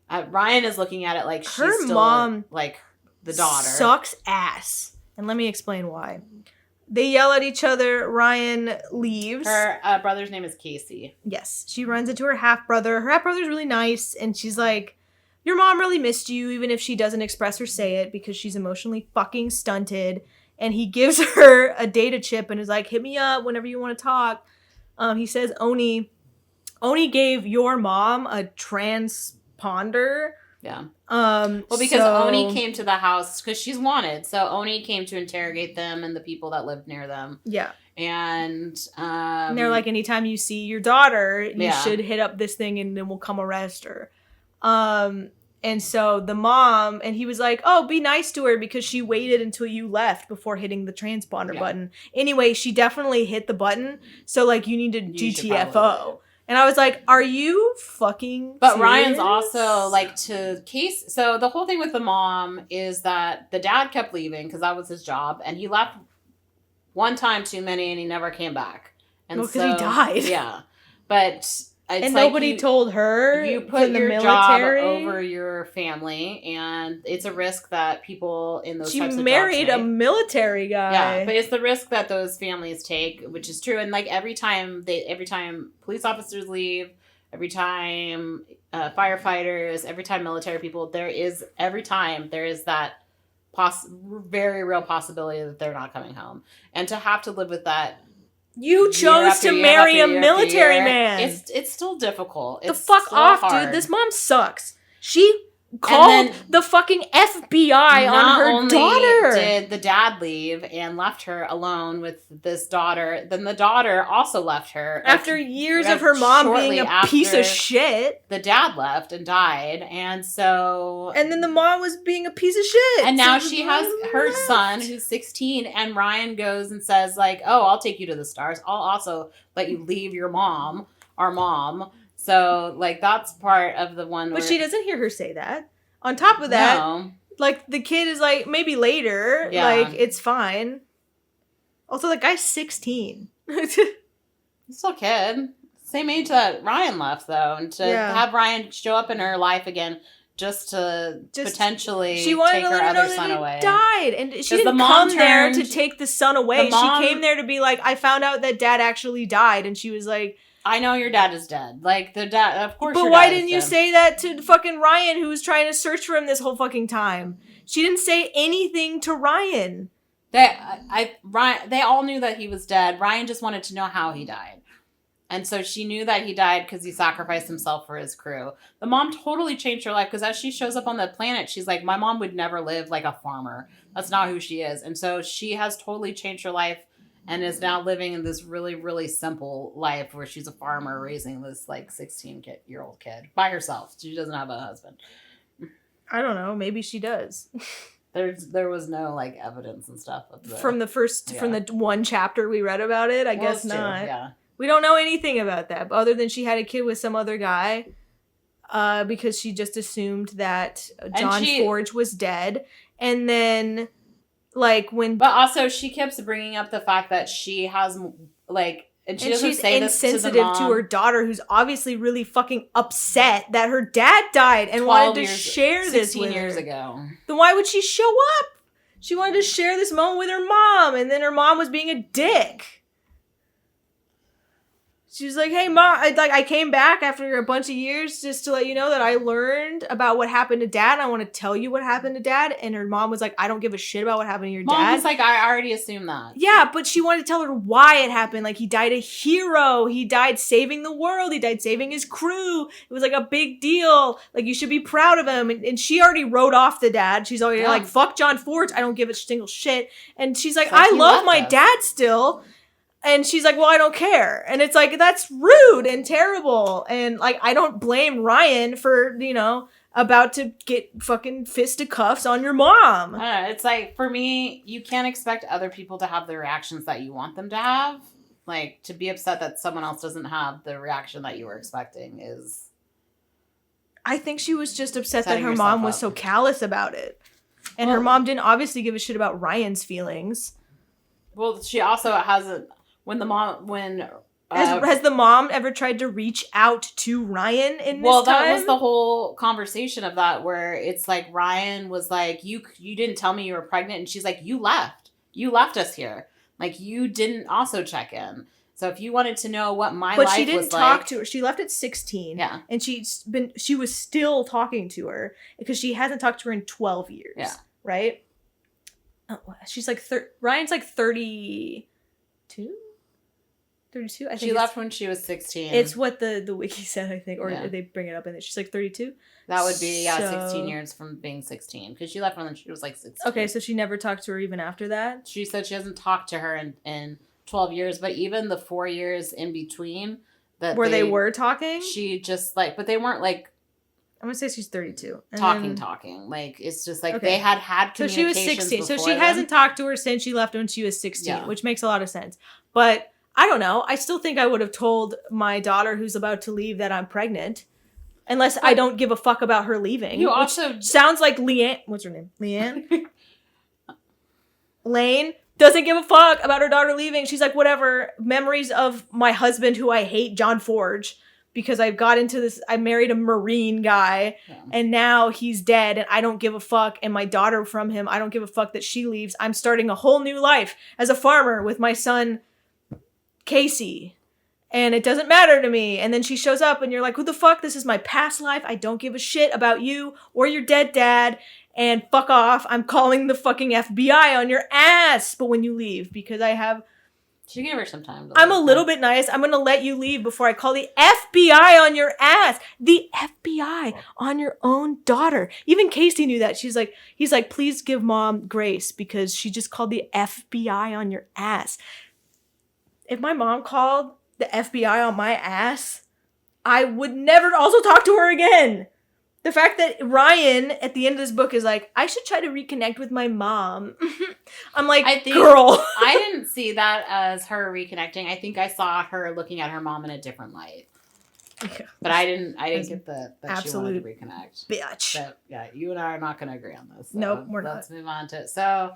Rion is looking at it like she's her still mom like the daughter. Sucks ass, and let me explain why. They yell at each other. Rion leaves. Her brother's name is Casey. Yes, she runs into her half brother. Her half brother's really nice, and she's like, your mom really missed you, even if she doesn't express or say it, because she's emotionally fucking stunted. And he gives her a data chip and is like, hit me up whenever you want to talk. He says Oni gave your mom a transponder. Yeah. Because Oni came to the house because she's wanted. So Oni came to interrogate them and the people that lived near them. Yeah. And they're like, anytime you see your daughter, you should hit up this thing and then we'll come arrest her. And so the mom, and he was like, oh, be nice to her because she waited until you left before hitting the transponder button. Anyway, she definitely hit the button. So, like, you need to GTFO. And I was like, are you fucking But serious? Ryan's also, like, so the whole thing with the mom is that the dad kept leaving because that was his job. And he left one time too many and he never came back. And because he died. Yeah. But... and nobody told her. You put your military job over your family, and it's a risk that people in those types of jobs She married a military guy. Yeah, but it's the risk that those families take, which is true. And like every time police officers leave, every time firefighters, every time military people, there is that very real possibility that they're not coming home, and to have to live with that. You chose to marry a military man. It's still difficult. The fuck off, dude. This mom sucks. She called the fucking FBI on her daughter. Did the dad leave and left her alone with this daughter? Then the daughter also left her after years of her mom being a piece of shit. The dad left and died, and then the mom was being a piece of shit. And now she has her son who's 16, and Rion goes and says like, "Oh, I'll take you to the stars. I'll also let you leave our mom." So, like, that's part of the one But she doesn't hear her say that. On top of that, like, the kid is like, maybe later. Yeah. Like, it's fine. Also, the guy's 16. He's still a kid. Same age that Rion left, though. And to have Rion show up in her life again just to potentially take her other son away. Died. And she didn't come there to take the son away. She came there to be like, I found out that dad actually died. And she was like... I know your dad is dead. Like, the dad, of course. But why didn't you say that to fucking Rion, who was trying to search for him this whole fucking time? She didn't say anything to Rion. They all knew that he was dead. Rion just wanted to know how he died. And so she knew that he died because he sacrificed himself for his crew. The mom totally changed her life because as she shows up on the planet, she's like, my mom would never live like a farmer. That's not who she is. And so she has totally changed her life and is now living in this really, really simple life where she's a farmer raising this like 16-year-old kid by herself. She doesn't have a husband. I don't know. Maybe she does. There was no like evidence and stuff of from the one chapter we read about it. I guess not. True, yeah. We don't know anything about that, other than she had a kid with some other guy, because she just assumed that John Forge was dead, and then like when. But also, she keeps bringing up the fact that she has like, and she's insensitive to her daughter, who's obviously really fucking upset that her dad died and wanted to share this with her. 16 years ago. Then why would she show up? She wanted to share this moment with her mom, and then her mom was being a dick. She was like, hey, Mom, I came back after a bunch of years just to let you know that I learned about what happened to Dad. I want to tell you what happened to Dad. And her mom was like, I don't give a shit about what happened to your dad. Mom was like, I already assumed that. Yeah, but she wanted to tell her why it happened. Like, he died a hero. He died saving the world. He died saving his crew. It was like a big deal. Like, you should be proud of him. And she already wrote off the dad. She's already like, fuck John Forge. I don't give a single shit. And she's like, I love my dad still. And she's like, well, I don't care. And it's like, that's rude and terrible. And like, I don't blame Rion for, about to get fucking fisticuffs on your mom. It's like, for me, you can't expect other people to have the reactions that you want them to have. Like, to be upset that someone else doesn't have the reaction that you were expecting is... I think she was just upset that her mom was so callous about it. And her mom didn't obviously give a shit about Ryan's feelings. Well, she also hasn't... Has the mom ever tried to reach out to Rion in this time? That was the whole conversation of that, where it's like Rion was like, you didn't tell me you were pregnant, and she's like, you left us here, like you didn't also check in. So if you wanted to know what my life was like, but she didn't talk to her. She left at 16, yeah, and she was still talking to her because she hasn't talked to her in 12 years, yeah, right? Oh, she's like Ryan's like 32. 32? I think she left when she was 16. It's what the wiki said, I think. Or they bring it up in it. She's like 32? That would be, 16 years from being 16. Because she left when she was like 16. Okay, so she never talked to her even after that? She said she hasn't talked to her in 12 years. But even the 4 years in between... Where they were talking? She just like... But they weren't like... I'm going to say she's 32. Talking. Like, it's just like they had communications. So she was 16. So she hasn't talked to her since she left when she was 16, which makes a lot of sense. But... I don't know. I still think I would have told my daughter who's about to leave that I'm pregnant. Unless I don't give a fuck about her leaving. You also... Sounds like Leanne... What's her name? Leanne? Lane doesn't give a fuck about her daughter leaving. She's like, whatever. Memories of my husband who I hate, John Forge. Because I got into this... I married a Marine guy. Yeah. And now he's dead. And I don't give a fuck. And my daughter from him, I don't give a fuck that she leaves. I'm starting a whole new life as a farmer with my son... Casey, and it doesn't matter to me. And then she shows up and you're like, who the fuck? This is my past life. I don't give a shit about you or your dead dad, and fuck off. I'm calling the fucking FBI on your ass. But when you leave, because she gave her some time. I'm a little bit nice. I'm going to let you leave before I call the FBI on your ass. The FBI on your own daughter. Even Casey knew that. He's like, please give mom grace because she just called the FBI on your ass. If my mom called the FBI on my ass, I would never also talk to her again. The fact that Rion at the end of this book is like, I should try to reconnect with my mom. I'm like, girl. I didn't see that as her reconnecting. I think I saw her looking at her mom in a different light. Yeah. But I didn't get that she wanted to reconnect. Bitch. But yeah, you and I are not going to agree on this. So nope, we're not. Let's move on to it. So,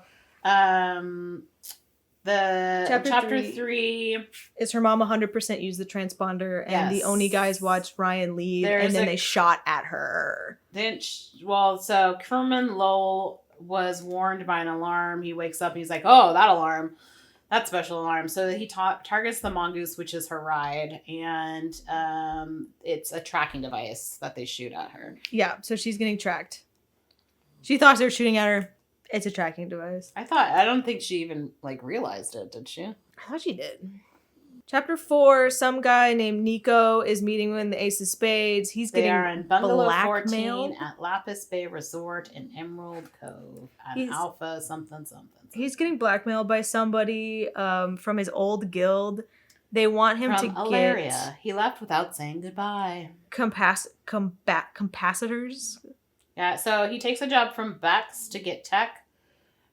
Chapter 3 is her mom 100% used the transponder, and the Oni guys watched Rion leave, and then they shot at her. So Kerman Lowell was warned by an alarm. He wakes up and he's like, oh, that alarm. That special alarm. So he targets the mongoose, which is her ride, and it's a tracking device that they shoot at her. Yeah, so she's getting tracked. She thought they were shooting at her. It's a tracking device. I don't think she even, realized it, did she? I thought she did. Chapter 4, some guy named Nico is meeting with the Ace of Spades. They are in Bungalow 14 blackmailed. at Lapis Bay Resort in Emerald Cove at Alpha something. He's getting blackmailed by somebody from his old guild. They want him to Ilaria. get... He left without saying goodbye. Capacitors? Yeah, so he takes a job from Bex to get tech.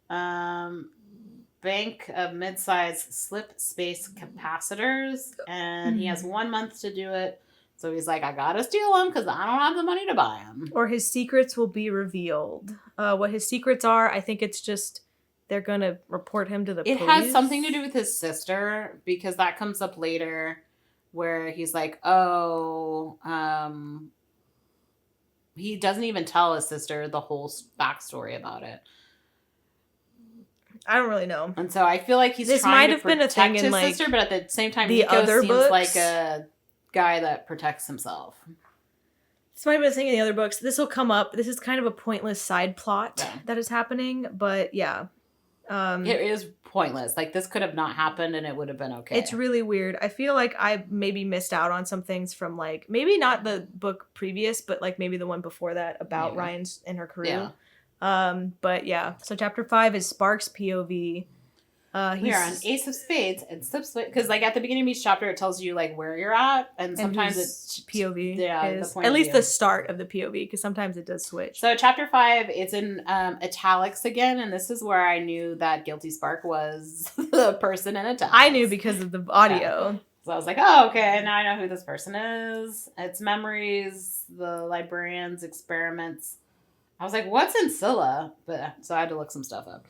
Bank of mid-size slip space capacitors, and he has 1 month to do it. So he's like, I gotta steal them because I don't have the money to buy them. Or his secrets will be revealed. What his secrets are, I think it's just they're gonna report him to the police. It has something to do with his sister, because that comes up later where he's like, he doesn't even tell his sister the whole backstory about it. I don't really know. And so I feel like he's trying to protect his sister, but at the same time, Nico seems like a guy that protects himself. This might have been a thing in the other books. This will come up. This is kind of a pointless side plot that is happening, but yeah. It is pointless. Like, this could have not happened and it would have been okay. It's really weird. I feel like I maybe missed out on some things from, like, maybe not the book previous, but like maybe the one before that about Ryan's and her crew. Yeah. But yeah. So chapter 5 is Spark's POV. We are on Ace of Spades and because like at the beginning of each chapter it tells you like where you're at, and sometimes it's POV. Yeah, is, at least the start of the POV, because sometimes it does switch. So chapter 5, it's in italics again, and this is where I knew that Guilty Spark was the person in italics. I knew because of the audio. Yeah. So I was like, oh, okay, now I know who this person is. It's memories, the librarian's experiments. I was like, what's in Scylla? So I had to look some stuff up.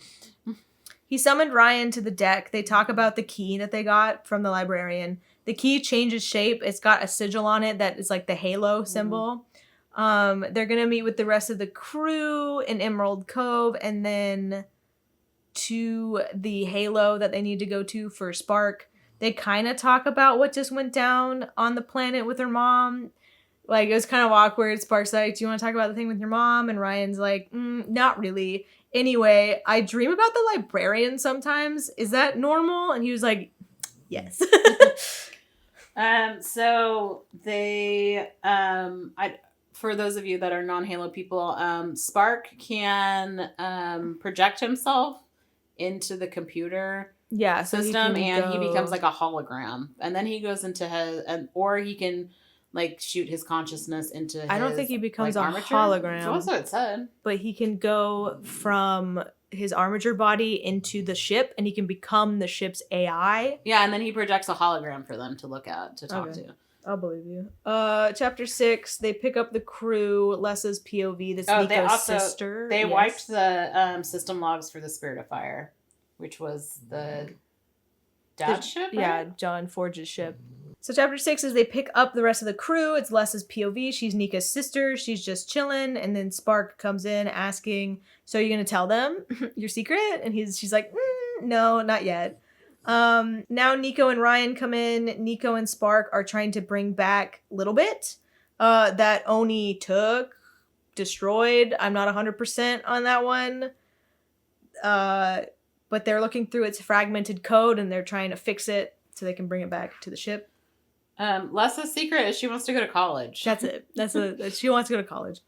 He summoned Rion to the deck. They talk about the key that they got from the librarian. The key changes shape. It's got a sigil on it that is like the halo symbol. They're going to meet with the rest of the crew in Emerald Cove, and then to the halo that they need to go to for Spark. They kind of talk about what just went down on the planet with her mom. Like, it was kind of awkward. Spark's like, do you want to talk about the thing with your mom? And Ryan's like, not really. Anyway, I dream about the librarian sometimes. Is that normal? And he was like, yes. So they, for those of you that are non-Halo people, Spark can project himself into the computer system, and he becomes like a hologram. And then he goes into or he can like shoot his consciousness into his, I don't think he becomes like, a armature. hologram. So that's what it said. But he can go from his armature body into the ship, and he can become the ship's AI. Yeah, and then he projects a hologram for them to look at, to talk to. I'll believe you. Chapter 6, they pick up the crew, Lessa's POV, this Nico's sister. They wiped the system logs for the Spirit of Fire, which was the dad's ship, right? Yeah, Rion Forge's ship. So chapter 6 is they pick up the rest of the crew. It's Lessa's POV. She's Nika's sister. She's just chilling. And then Spark comes in asking, so are you going to tell them your secret? And she's like, no, not yet. Now Nico and Rion come in. Nico and Spark are trying to bring back Little Bit that Oni took, destroyed. I'm not 100% on that one. But they're looking through its fragmented code, and they're trying to fix it so they can bring it back to the ship. Lessa's secret is she wants to go to college. That's it. She wants to go to college.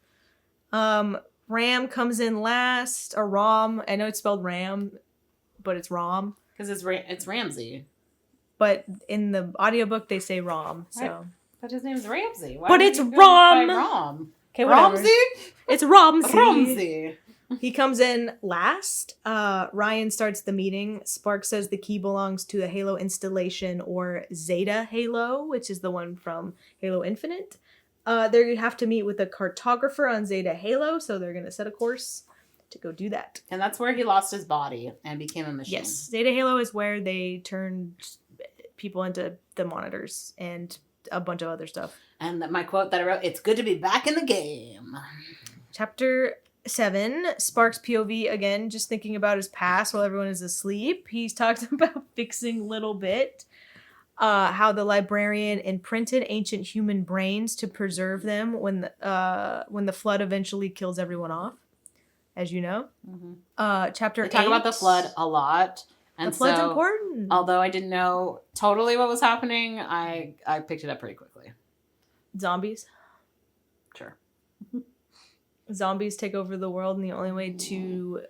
Ram comes in last, or Rom. I know it's spelled Ram, but it's Rom. Because it's Ramsey. But in the audiobook, they say Rom. So. But his name's Ramsey. But it's Rom. Rom. Okay, Ramsey? It's Ramsey. Ramsey. He comes in last. Rion starts the meeting. Spark says the key belongs to the Halo installation, or Zeta Halo, which is the one from Halo Infinite. They have to meet with a cartographer on Zeta Halo, so they're going to set a course to go do that. And that's where he lost his body and became a machine. Yes, Zeta Halo is where they turned people into the monitors and a bunch of other stuff. And my quote that I wrote, it's good to be back in the game. Chapter 7, Spark's POV again, just thinking about his past while everyone is asleep. He's talked about fixing Little Bit, how the librarian imprinted ancient human brains to preserve them when the flood eventually kills everyone off, as you know. Mm-hmm. Chapter 8. They talk about the flood a lot. And the flood's so, important. although I didn't know totally what was happening, I picked it up pretty quickly. Zombies. Sure. Zombies take over the world, and the only way to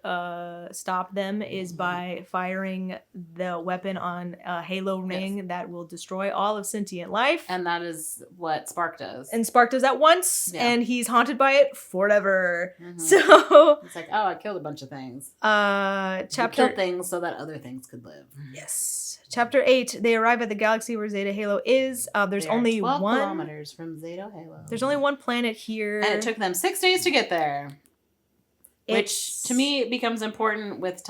stop them is by firing the weapon on a halo ring that will destroy all of sentient life. And that is what Spark does. And Spark does that once, and he's haunted by it forever. Mm-hmm. So it's like, oh, I killed a bunch of things. Killed things so that other things could live. Yes. Chapter 8, they arrive at the galaxy where Zeta Halo is. There's only 12 one kilometers from Zeta Halo. There's only one planet here. And it took them 6 days to get there. Which to me becomes important with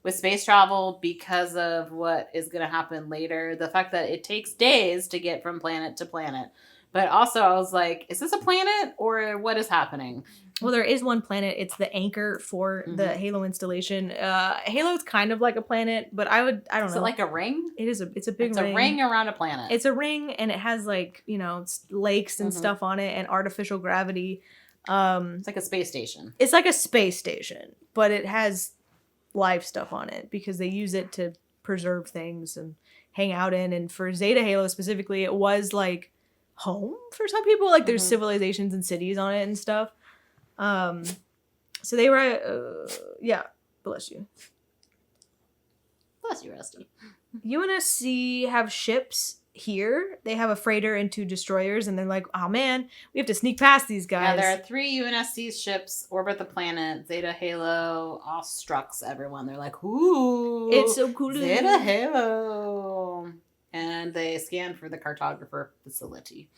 with space travel because of what is going to happen later. The fact that it takes days to get from planet to planet. But also I was like, is this a planet or what is happening? Well, there is one planet. It's the anchor for the Halo installation. Halo is kind of like a planet, but I don't know. Is it like a ring? It's a big ring. It's a ring around a planet. It's a ring, and it has like, lakes and stuff on it and artificial gravity. It's like a space station. It's like a space station, but it has live stuff on it because they use it to preserve things and hang out in. And for Zeta Halo specifically, it was like home for some people. Like there's civilizations and cities on it and stuff. So they were, bless you. Bless you, Rusty. UNSC have ships here. They have a freighter and 2 destroyers, and they're like, oh man, we have to sneak past these guys. Yeah, there are 3 UNSC ships orbit the planet. Zeta Halo awestrucks everyone. They're like, ooh, it's so cool. Zeta Halo. And they scan for the cartographer facility.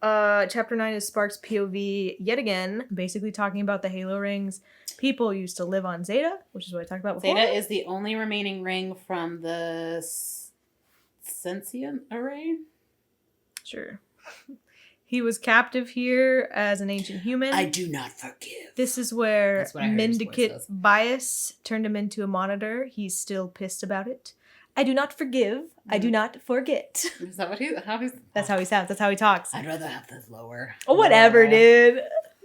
Chapter 9 is Spark's POV yet again, basically talking about the Halo rings. People used to live on Zeta, which is what I talked about before. Zeta is the only remaining ring from the sentient array. Sure. He was captive here as an ancient human. I do not forgive. This is where Mendicant bias turned him into a monitor. He's still pissed about it. I do not forgive. I do not forget. Is that what That's how he sounds. That's how he talks. I'd rather have this lower. Oh, whatever, dude.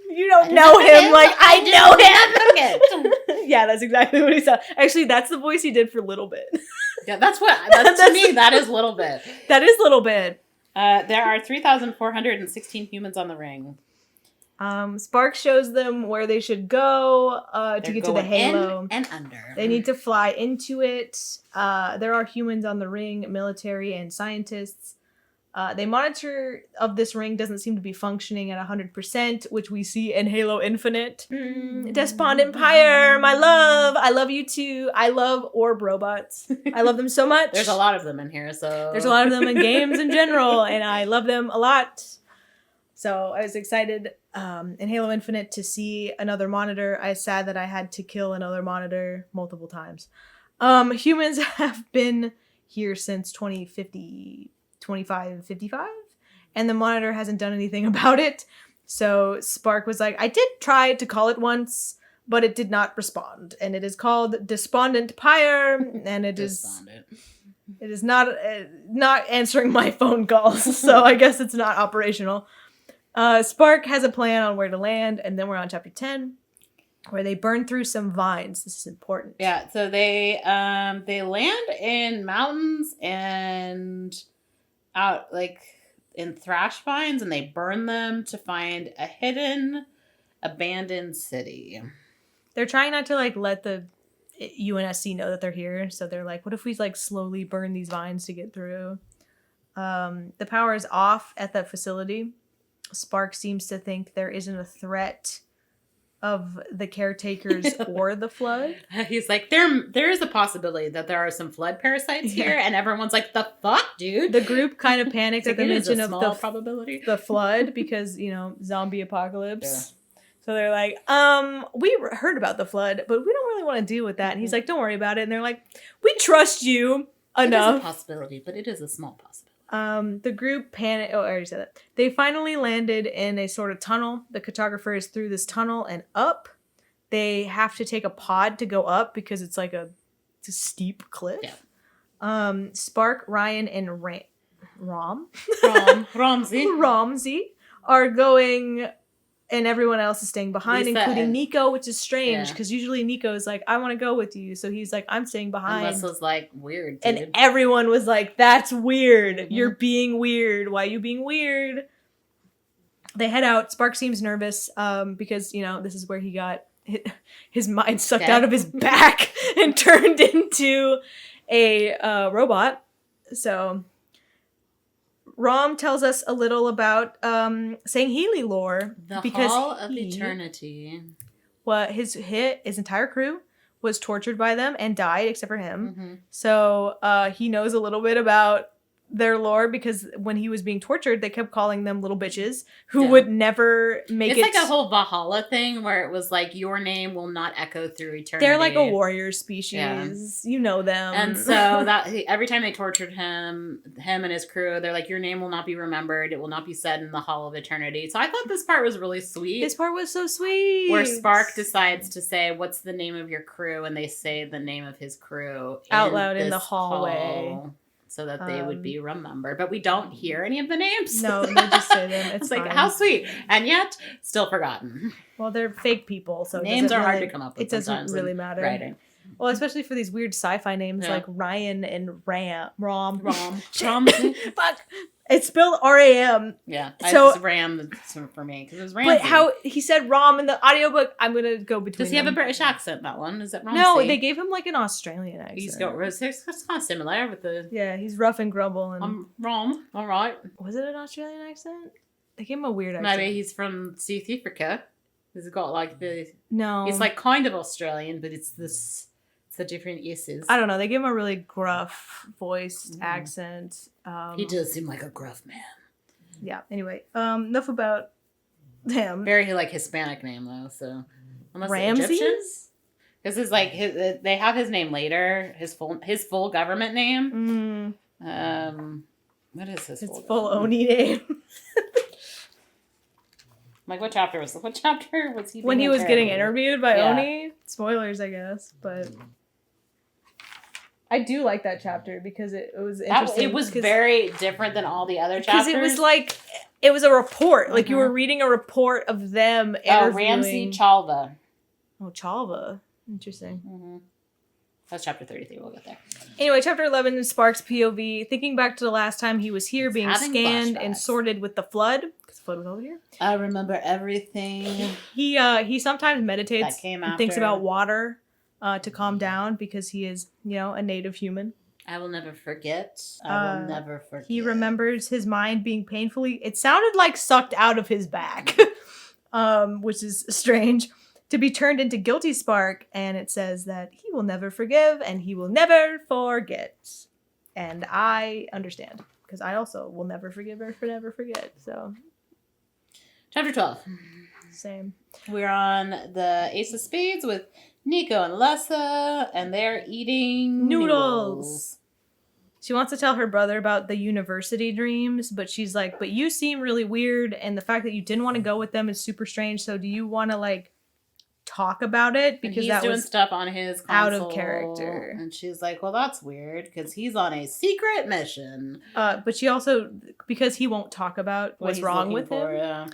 You don't know him like I know him. Yeah, that's exactly what he sounds. Actually, that's the voice he did for Little Bit. Yeah, that's to me, that is Little Bit. That is Little Bit. There are 3,416 humans on the ring. Spark shows them where they should go to get to the Halo. In and under. They need to fly into it. There are humans on the ring, military and scientists. The monitor of this ring doesn't seem to be functioning at 100%, which we see in Halo Infinite. Despondent Pyre, my love. I love you too. I love orb robots. I love them so much. There's a lot of them in here, so... There's a lot of them in games in general, and I love them a lot. So I was excited in Halo Infinite to see another monitor. I was sad that I had to kill another monitor multiple times. Humans have been here since 2555, and the monitor hasn't done anything about it. So Spark was like, I did try to call it once, but it did not respond. And it is called Despondent Pyre, and it is not answering my phone calls, so I guess it's not operational. Spark has a plan on where to land, and then we're on chapter 10, where they burn through some vines. This is important. Yeah, so they land in mountains and out like in thrash vines, and they burn them to find a hidden, abandoned city. They're trying not to like let the UNSC know that they're here, so they're like, what if we like slowly burn these vines to get through? The power is off at that facility. Spark seems to think there isn't a threat of the caretakers or the flood. He's like, there is a possibility that there are some flood parasites here, and everyone's like, the fuck, dude? The group kind of panicked at the mention of the flood because, zombie apocalypse. Yeah. So they're like, we heard about the flood, but we don't really want to deal with that. And he's like, don't worry about it. And they're like, we trust you enough. It is a possibility, but it is a small possibility. The group panicked. Oh, I already said that. They finally landed in a sort of tunnel. The cartographer is through this tunnel and up. They have to take a pod to go up because it's like it's a steep cliff. Yeah. Spark, Rion, and Ramsey are going And everyone else is staying behind, Lisa including and- Nico, which is strange Yeah. because usually Nico is like, I want to go with you. So he's like, I'm staying And behind. Lesla's like, weird, dude. And everyone was like, that's weird. Mhm. You're being weird. Why are you being weird? They head out. Spark seems nervous because, you know, this is where he got his mind sucked Okay. out of his back and turned into a robot. So Rom tells us a little about Sangheili lore. The because Hall of he- Eternity. his entire crew was tortured by them and died except for him. Mhm. So he knows a little bit about their lore because when he was being tortured, they kept calling them little bitches who Yeah. would never make It's it. like a whole Valhalla thing where it was like, your name will not echo through eternity. They're like a warrior species. You know them. And so that every time they tortured him and his crew, they're like, your name will not be remembered. It will not be said in the Hall of Eternity. So I thought this part was really sweet. This part was so sweet. Where Spark decides to say, what's the name of your crew? And they say the name of his crew Out loud in the this hallway. hall so that they would be remembered. But we don't hear any of the names. No, they just say them. It's It's like, fine. how sweet. And yet, still forgotten. Well, they're fake people, so it Names doesn't are hard really- to come up with It doesn't sometimes really in matter. writing. Well, especially for these weird sci-fi names Yeah. like Ryan and Rom. Rom. Fuck. It's spelled R-A-M. Yeah. So- It's Ram for me. Because it was Ramsey. But how he said Rom in the audiobook, I'm going to go between Does he have a them. British accent, that one? Is that Ramsey? No, they gave him like an Australian accent. He's got, it's kind of similar with the... Yeah, he's rough and grumble. And Rom. All right. was it an Australian accent? They gave him a weird accent. Maybe he's from South Africa. He's got like the... No. It's like kind of Australian, but it's this... It's the different S's. I don't know. They gave him a really gruff voiced Mm. accent. He does seem like a gruff man. Yeah. Anyway, enough about him. Very like Hispanic name though, so unless they're Ramses? Egyptians. This is like they have his name later, his full government name. What is his It's full full government? Oni name. Like what chapter was he? When he being was getting interrogated? interviewed by Yeah. Oni. Spoilers, I guess, but I do like that chapter because it was interesting. It was very different than all the other because chapters. it was like it was a report. Like you Mhm. were reading a report of them Ramsey interviewing. Chalva. Oh, Chalva. Interesting. Mm-hmm. That's chapter 33. We'll get there. Anyway, chapter 11 is Sparks' POV. Thinking back to the last time he was here, being having scanned and flashbacks. sorted with the flood. Because the flood was over here. I remember everything. He sometimes meditates That came and thinks after. about water to calm down because he is, a native human. I will never forget. I will never forget. He remembers his mind being painfully, it sounded like sucked out of his back, which is strange, to be turned into guilty Spark. And it says that he will never forgive and he will never forget. And I understand because I also will never forgive or never forget. So, Chapter 12. same. We're on the Ace of Spades with Nico and Lessa, and they're eating Noodles. She wants to tell her brother about the university dreams, but she's like, but you seem really weird, and the fact that you didn't want to go with them is super strange, so do you want to, like, talk about it? And Because he's that doing was stuff on his console. out of character. And she's like, well, that's weird, because he's on a secret mission. but she also, because he won't talk about What what's he's wrong looking with for, him. yeah.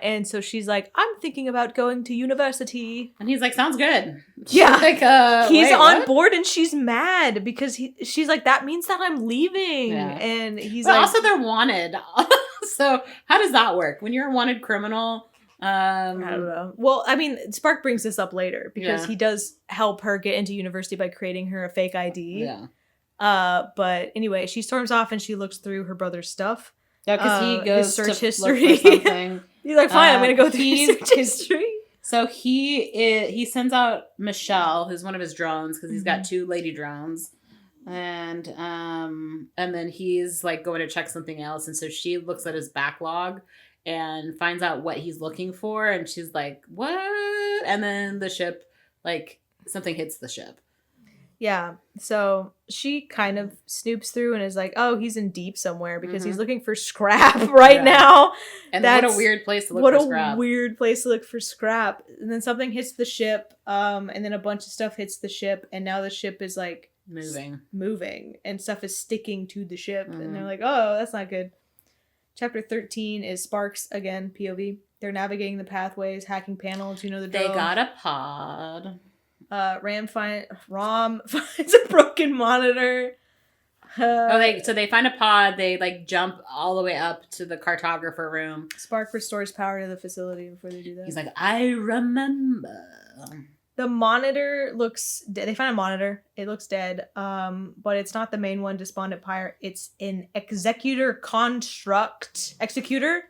And so she's like, I'm thinking about going to university. And he's like, sounds good. Yeah. Like, He's wait, on what? board and she's mad because she's like, that means that I'm leaving. Yeah. And he's But like, also they're wanted. So how does that work? When you're a wanted criminal, I don't know. Well, I mean, Spark brings this up later because Yeah. he does help her get into university by creating her a fake ID. yeah. But anyway, she storms off and she looks through her brother's stuff. Yeah, because he his goes search to history. look for something. He's like, fine, I'm going to go through his he's- search history. So he sends out Michelle, who's one of his drones, because he's Mm-hmm. got 2 lady drones, and then he's like going to check something else, and so she looks at his backlog and finds out what he's looking for, and she's like, "What?" And then the ship, like something hits the ship. Yeah. So she kind of snoops through and is like, oh, he's in deep somewhere because he's looking for scrap right Yeah. now. And what That's- a weird place to look What for a scrap. weird place to look for scrap. And then something hits the ship, and then a bunch of stuff hits the ship, and now the ship is like moving, and stuff is sticking to the ship, and they're like, oh, that's not good. Chapter 13 is Sparks again, POV. They're navigating the pathways, hacking panels. You know the They drill. got a pod. Rom finds a broken monitor. They find a pod. They like jump all the way up to the cartographer room. Spark restores power to the facility before they do that. He's like, I remember. The monitor looks dead. They find a monitor. It looks dead. But it's not the main one, Despondent Pyre. It's an executor construct. Executor?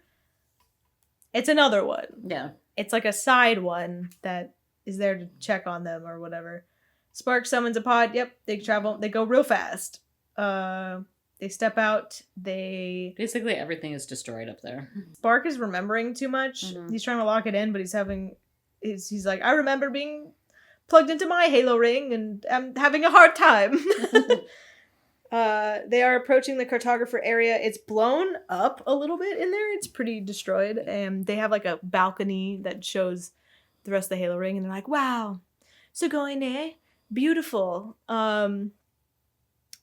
It's another one. Yeah. It's like a side one that is there to check on them or whatever. Spark summons a pod. Yep, they travel. They go real fast. They step out. Basically everything is destroyed up there. Spark is remembering too much. Mm-hmm. He's trying to lock it in, but he's like, I remember being plugged into my Halo ring and I'm having a hard time. They are approaching the cartographer area. It's blown up a little bit in there. It's pretty destroyed. And they have like a balcony that shows the rest of the Halo ring. And they're like, wow, Sigourney, beautiful.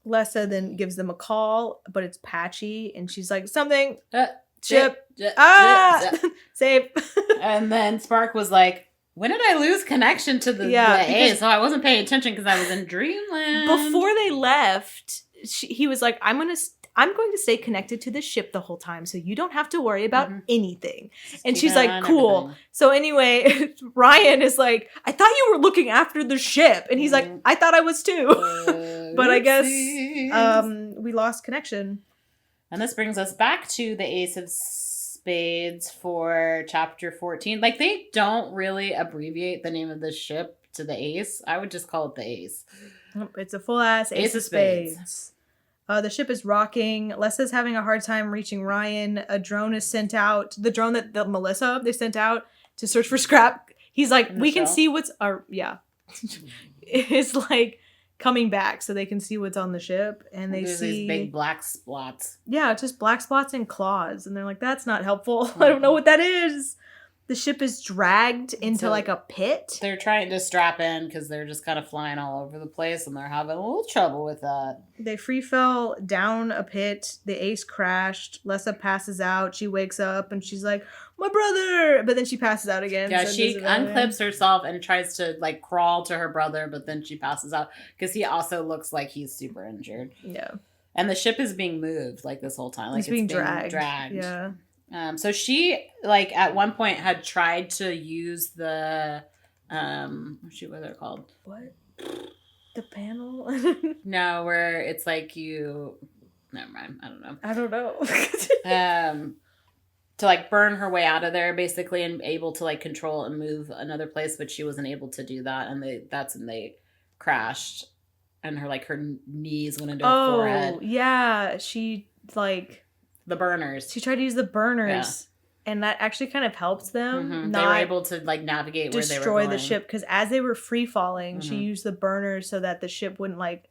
Lessa then gives them a call, but it's patchy. And she's like, something, ship, save. And then Spark was like, when did I lose connection to the Ace? So I wasn't paying attention because I was in dreamland. Before they left, he was like, I'm going to stay connected to the ship the whole time, so you don't have to worry about anything. And she's like, cool. Everything. So anyway, Rion is like, I thought you were looking after the ship. And he's like, I thought I was too. But I guess we lost connection. And this brings us back to the Ace of Spades for chapter 14. Like, they don't really abbreviate the name of the ship to the Ace. I would just call it the Ace. It's a full-ass Ace of Spades. The ship is rocking. Lessa's having a hard time reaching Rion. A drone is sent out. The drone that Melissa, they sent out to search for scrap. He's like, we can see what's... It's like coming back so they can see what's on the ship. And they see... these big black spots. Yeah, just black spots and claws. And they're like, that's not helpful. I don't know what that is. The ship is dragged into like a pit. They're trying to strap in because they're just kind of flying all over the place and they're having a little trouble with that. They free fell down a pit. The Ace crashed. Lessa passes out. She wakes up and she's like, my brother! But then she passes out again. Yeah, so she unclips herself and tries to like crawl to her brother, but then she passes out because he also looks like he's super injured. Yeah. And the ship is being moved like this whole time. Like it's being dragged. Yeah. So she, like, at one point had tried to use the, what are they called? What? The panel? No, where it's like never mind, I don't know. To, like, burn her way out of there, basically, and able to, like, control and move another place, but she wasn't able to do that, and that's when they crashed, and her knees went into her forehead. Oh, yeah, she, like... The burners. She tried to use the burners, and that actually kind of helps them. They were able to like navigate where they were destroy going. the ship because as they were free falling, she used the burners so that the ship wouldn't like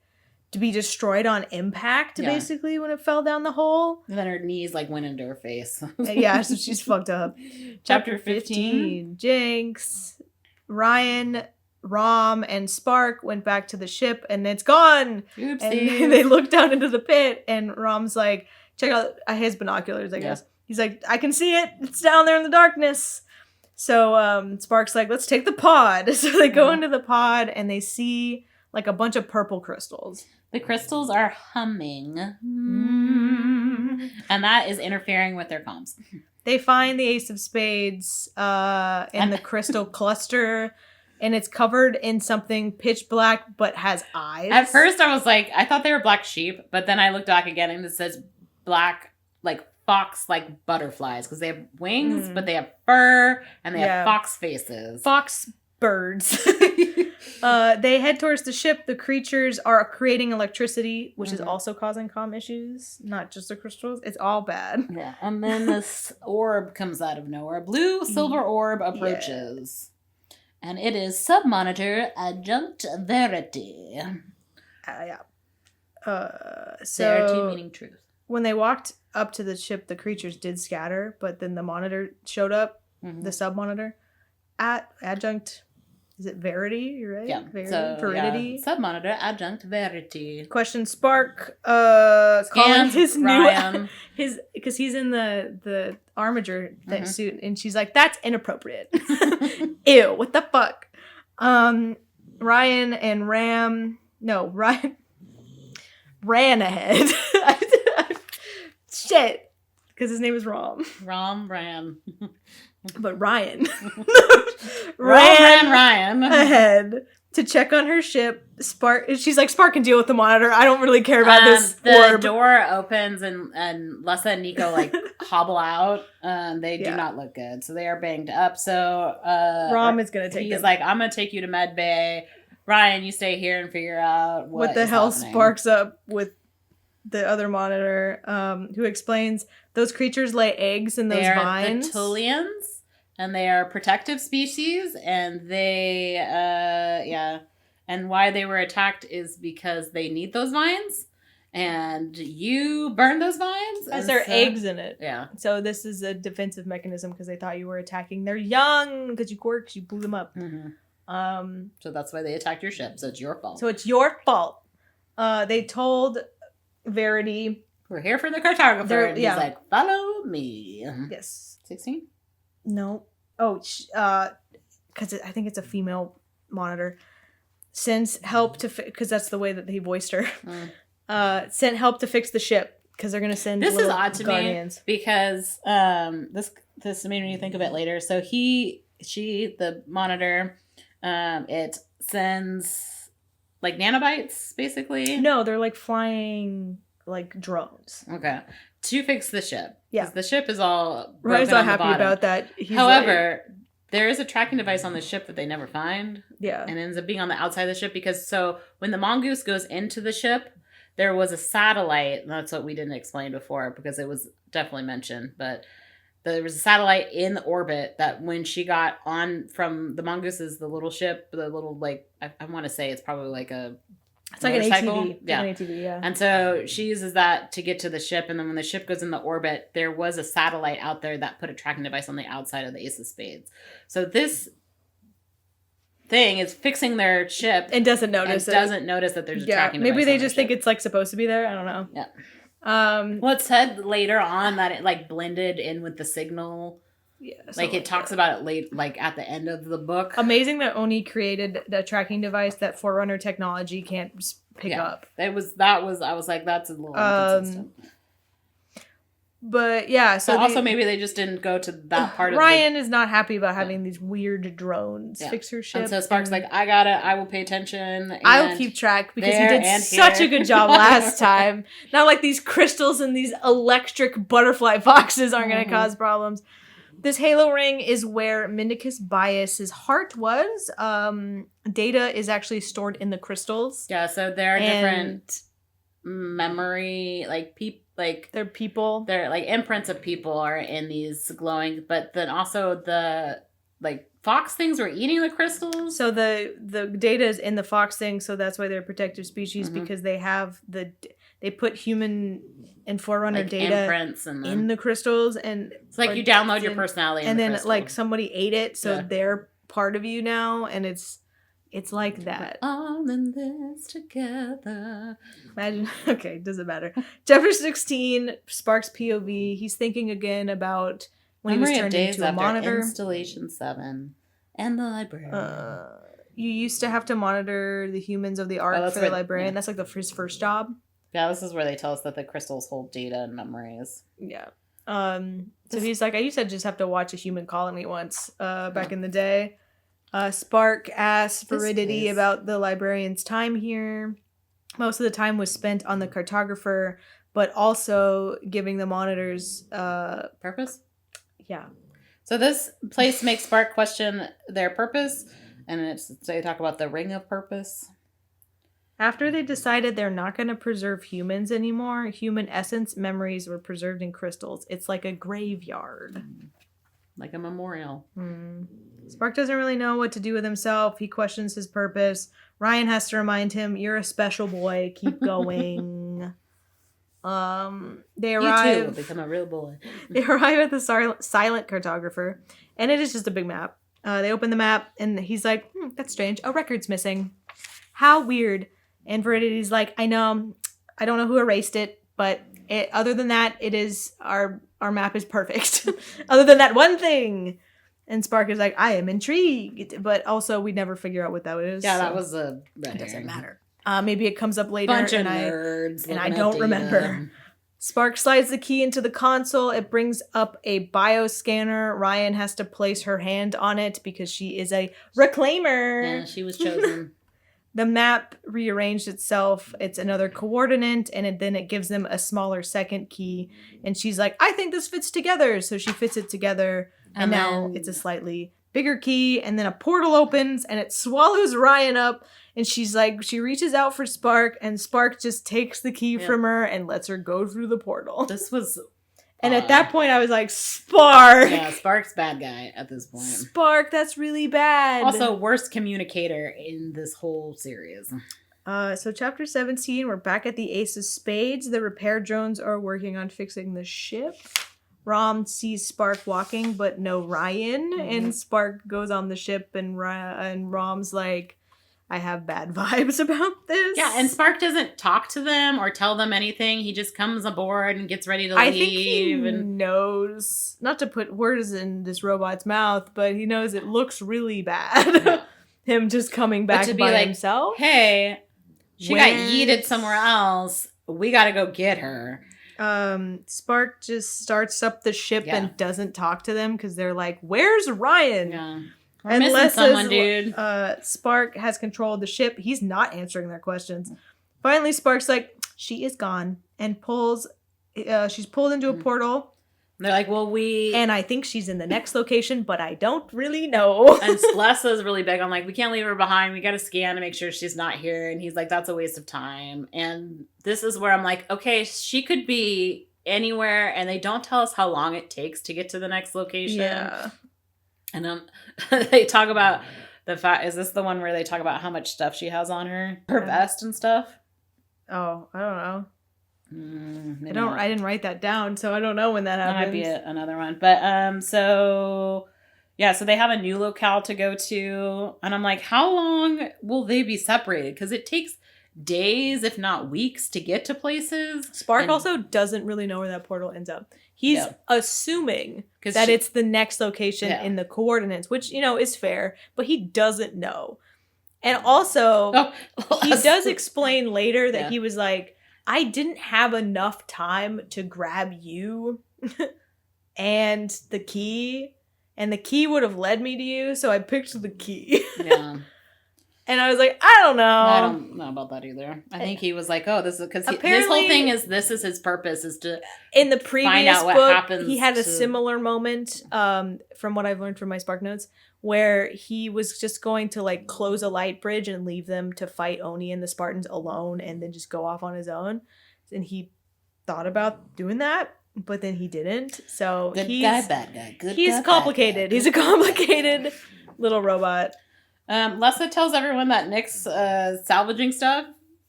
to be destroyed on impact. Basically, when it fell down the hole, and then her knees like went into her face. Yeah, so she's fucked up. Chapter 15. Jinx, Rion, Rom, and Spark went back to the ship, and it's gone. Oopsies. And they look down into the pit, and Rom's like, check out his binoculars, I guess. He's like, I can see it. It's down there in the darkness. So Spark's like, let's take the pod. So they go into the pod and they see like a bunch of purple crystals. The crystals are humming. And that is interfering with their comms. They find the Ace of Spades in the crystal cluster. And it's covered in something pitch black but has eyes. At first I was like, I thought they were black sheep. But then I looked back again and it says black, like fox, like butterflies, because they have wings, but they have fur and they have fox faces. Fox birds. They head towards the ship. The creatures are creating electricity, which is also causing comm issues. Not just the crystals. It's all bad. Yeah. And then this orb comes out of nowhere. A blue silver orb approaches. Yeah. And it is submonitor adjunct verity. Verity meaning truth. When they walked up to the ship, the creatures did scatter, but then the monitor showed up, the sub-monitor. Adjunct Is it Verity? You're right. Yeah. Verity. So Veridity. Submonitor adjunct Verity. Question Spark. Calling his Ryan. his because he's in the armature that suit, and she's like, "That's inappropriate." Ew. What the fuck? Ryan and Ram. No, Ryan ran ahead. Shit. Because his name is Rom. Rom ran. But Ryan Ryan ahead to check on her ship. Spark. She's like, Spark can deal with the monitor. I don't really care about this the orb. door opens and Lessa and Nico like hobble out. They do not look good. So they are banged up. So Rom is going to take He's them. like, I'm going to take you to Med Bay. Ryan, you stay here and figure out what the hell happening. Sparks up with the other monitor, who explains those creatures lay eggs in those vines. They are the Tullians. And they are protective species, and they, and why they were attacked is because they need those vines, and you burn those vines. As there are eggs in it. Yeah. So this is a defensive mechanism because they thought you were attacking their young, because you blew them up. Mm-hmm. So that's why they attacked your ship, so it's your fault. So it's your fault. They told Verity. We're here for the cartographer, and he's like, follow me. Yes. 16? No. Oh, because I think it's a female monitor. Sends help to because that's the way that he voiced her. Sent help to fix the ship because they're gonna send. This is odd to guardians. me because this made me think of it later. So the monitor, it sends like nanobites basically. No, they're like flying like drones. Okay. To fix the ship. Yeah. The ship is all broken. Ryan's not on the happy bottom. about that. However, there is a tracking device on the ship that they never find. Yeah. And it ends up being on the outside of the ship because when the mongoose goes into the ship, there was a satellite. And that's what we didn't explain before because it was definitely mentioned. But there was a satellite in orbit that when she got on from the mongoose is the little ship, the little like, I want to say it's probably like a... It's like an ATV. Yeah. Like an ATV, yeah. And so she uses that to get to the ship. And then when the ship goes in the orbit, there was a satellite out there that put a tracking device on the outside of the Ace of Spades. So this thing is fixing their ship. And doesn't notice doesn't notice that there's a tracking device. Maybe they just think it's like supposed to be there. I don't know. Yeah. Well, it said later on that it like blended in with the signal. Yeah, like it talks about it late, like at the end of the book. Amazing that Oni created the tracking device that Forerunner technology can't pick up. I was like, that's a little inconsistent. But yeah, so also maybe they just didn't go to that part of Ryan is not happy about having these weird drones fix her ship. And so Spark's like, I will pay attention. And I will keep track because he did such a good job last time. Not like these crystals and these electric butterfly foxes aren't going to cause problems. This halo ring is where Mendicus Bias's heart was. Data is actually stored in the crystals. Yeah, so there are different memory, they're people. They're like imprints of people are in these glowing, but then also the like fox things were eating the crystals. So the data is in the fox thing, so that's why they're a protective species because they have they put human and Forerunner like data imprints in the crystals, and it's like you download your personality, and then crystal. like somebody ate it, so they're part of you now, and it's like that. We're all in this together. Imagine. Okay, doesn't matter. Chapter 16, Spark's POV. He's thinking again about when he was turned into a monitor. Installation 7 and the librarian. You used to have to monitor the humans of the Ark for the librarian. That's like his first job. Yeah, this is where they tell us that the crystals hold data and memories. Yeah. So he's like, I used to just have to watch a human colony once back in the day. Spark asks Veridity about the librarian's time here. Most of the time was spent on the cartographer, but also giving the monitors purpose. Yeah. So this place makes Spark question their purpose, and they talk about the ring of purpose. After they decided they're not going to preserve humans anymore, human essence memories were preserved in crystals. It's like a graveyard. Like a memorial. Spark doesn't really know what to do with himself. He questions his purpose. Ryan has to remind him, you're a special boy. Keep going. They arrive. You too will become a real boy. They arrive at the silent cartographer, and it is just a big map. They open the map, and he's like, that's strange. A record's missing. How weird. And Veridity's like, I know. I don't know who erased it, but other than that, it is our map is perfect. Other than that one thing. And Spark is like, I am intrigued. But also, we never figure out what that is. Yeah, that was a red It doesn't herring. matter. Maybe it comes up later. Bunch of nerds. And I don't remember. Spark slides the key into the console. It brings up a bioscanner. Rion has to place her hand on it because she is a reclaimer. Yeah, she was chosen. The map rearranged itself. It's another coordinate, and then it gives them a smaller second key. And she's like, I think this fits together. So she fits it together. And now it's a slightly bigger key. And then a portal opens, and it swallows Rion up. And she's like, she reaches out for Spark, and Spark just takes the key from her and lets her go through the portal. This was... And at that point, I was like, Spark! Yeah, Spark's bad guy at this point. Spark, that's really bad. Also, worst communicator in this whole series. So chapter 17, we're back at the Ace of Spades. The repair drones are working on fixing the ship. Rom sees Spark walking, but no Rion. Mm-hmm. And Spark goes on the ship, and Rom's like, I have bad vibes about this. Yeah, and Spark doesn't talk to them or tell them anything. He just comes aboard and gets ready to leave. I think he knows, not to put words in this robot's mouth, but he knows it looks really bad. Yeah. Him just coming back by himself. Hey, she got yeeted somewhere else. We gotta go get her. Spark just starts up the ship and doesn't talk to them because they're like, where's Rion? Yeah. We're missing someone, dude. Spark has control of the ship. He's not answering their questions. Finally, Spark's like, she is gone, and she's pulled into a portal. They're like, well, and I think she's in the next location, but I don't really know. And Lesa's really big on like, we can't leave her behind. We got to scan to make sure she's not here. And he's like, that's a waste of time. And this is where I'm like, okay, she could be anywhere, and they don't tell us how long it takes to get to the next location. Yeah. And they talk about the fact, is this the one where they talk about how much stuff she has on her vest and stuff? Oh, I don't know. I didn't write that down, so I don't know when that happens. That might be another one. But so they have a new locale to go to, and I'm like, how long will they be separated? Because it takes days, if not weeks, to get to places. Spark also doesn't really know where that portal ends up. He's assuming that it's the next location in the coordinates, which, is fair, but he doesn't know. And also, he does explain later that he was like, I didn't have enough time to grab you and the key would have led me to you, so I picked the key. Yeah. And I was like, I don't know. I don't know about that either. I think he was like, oh, this is because his whole thing is this is his purpose is to in the previous find out what book, happens. He had a similar moment, from what I've learned from my Spark notes, where he was just going to like close a light bridge and leave them to fight Oni and the Spartans alone, and then just go off on his own. And he thought about doing that, but then he didn't. So bad guy. He's complicated. He's a complicated little robot. Lessa tells everyone that Nick's salvaging stuff.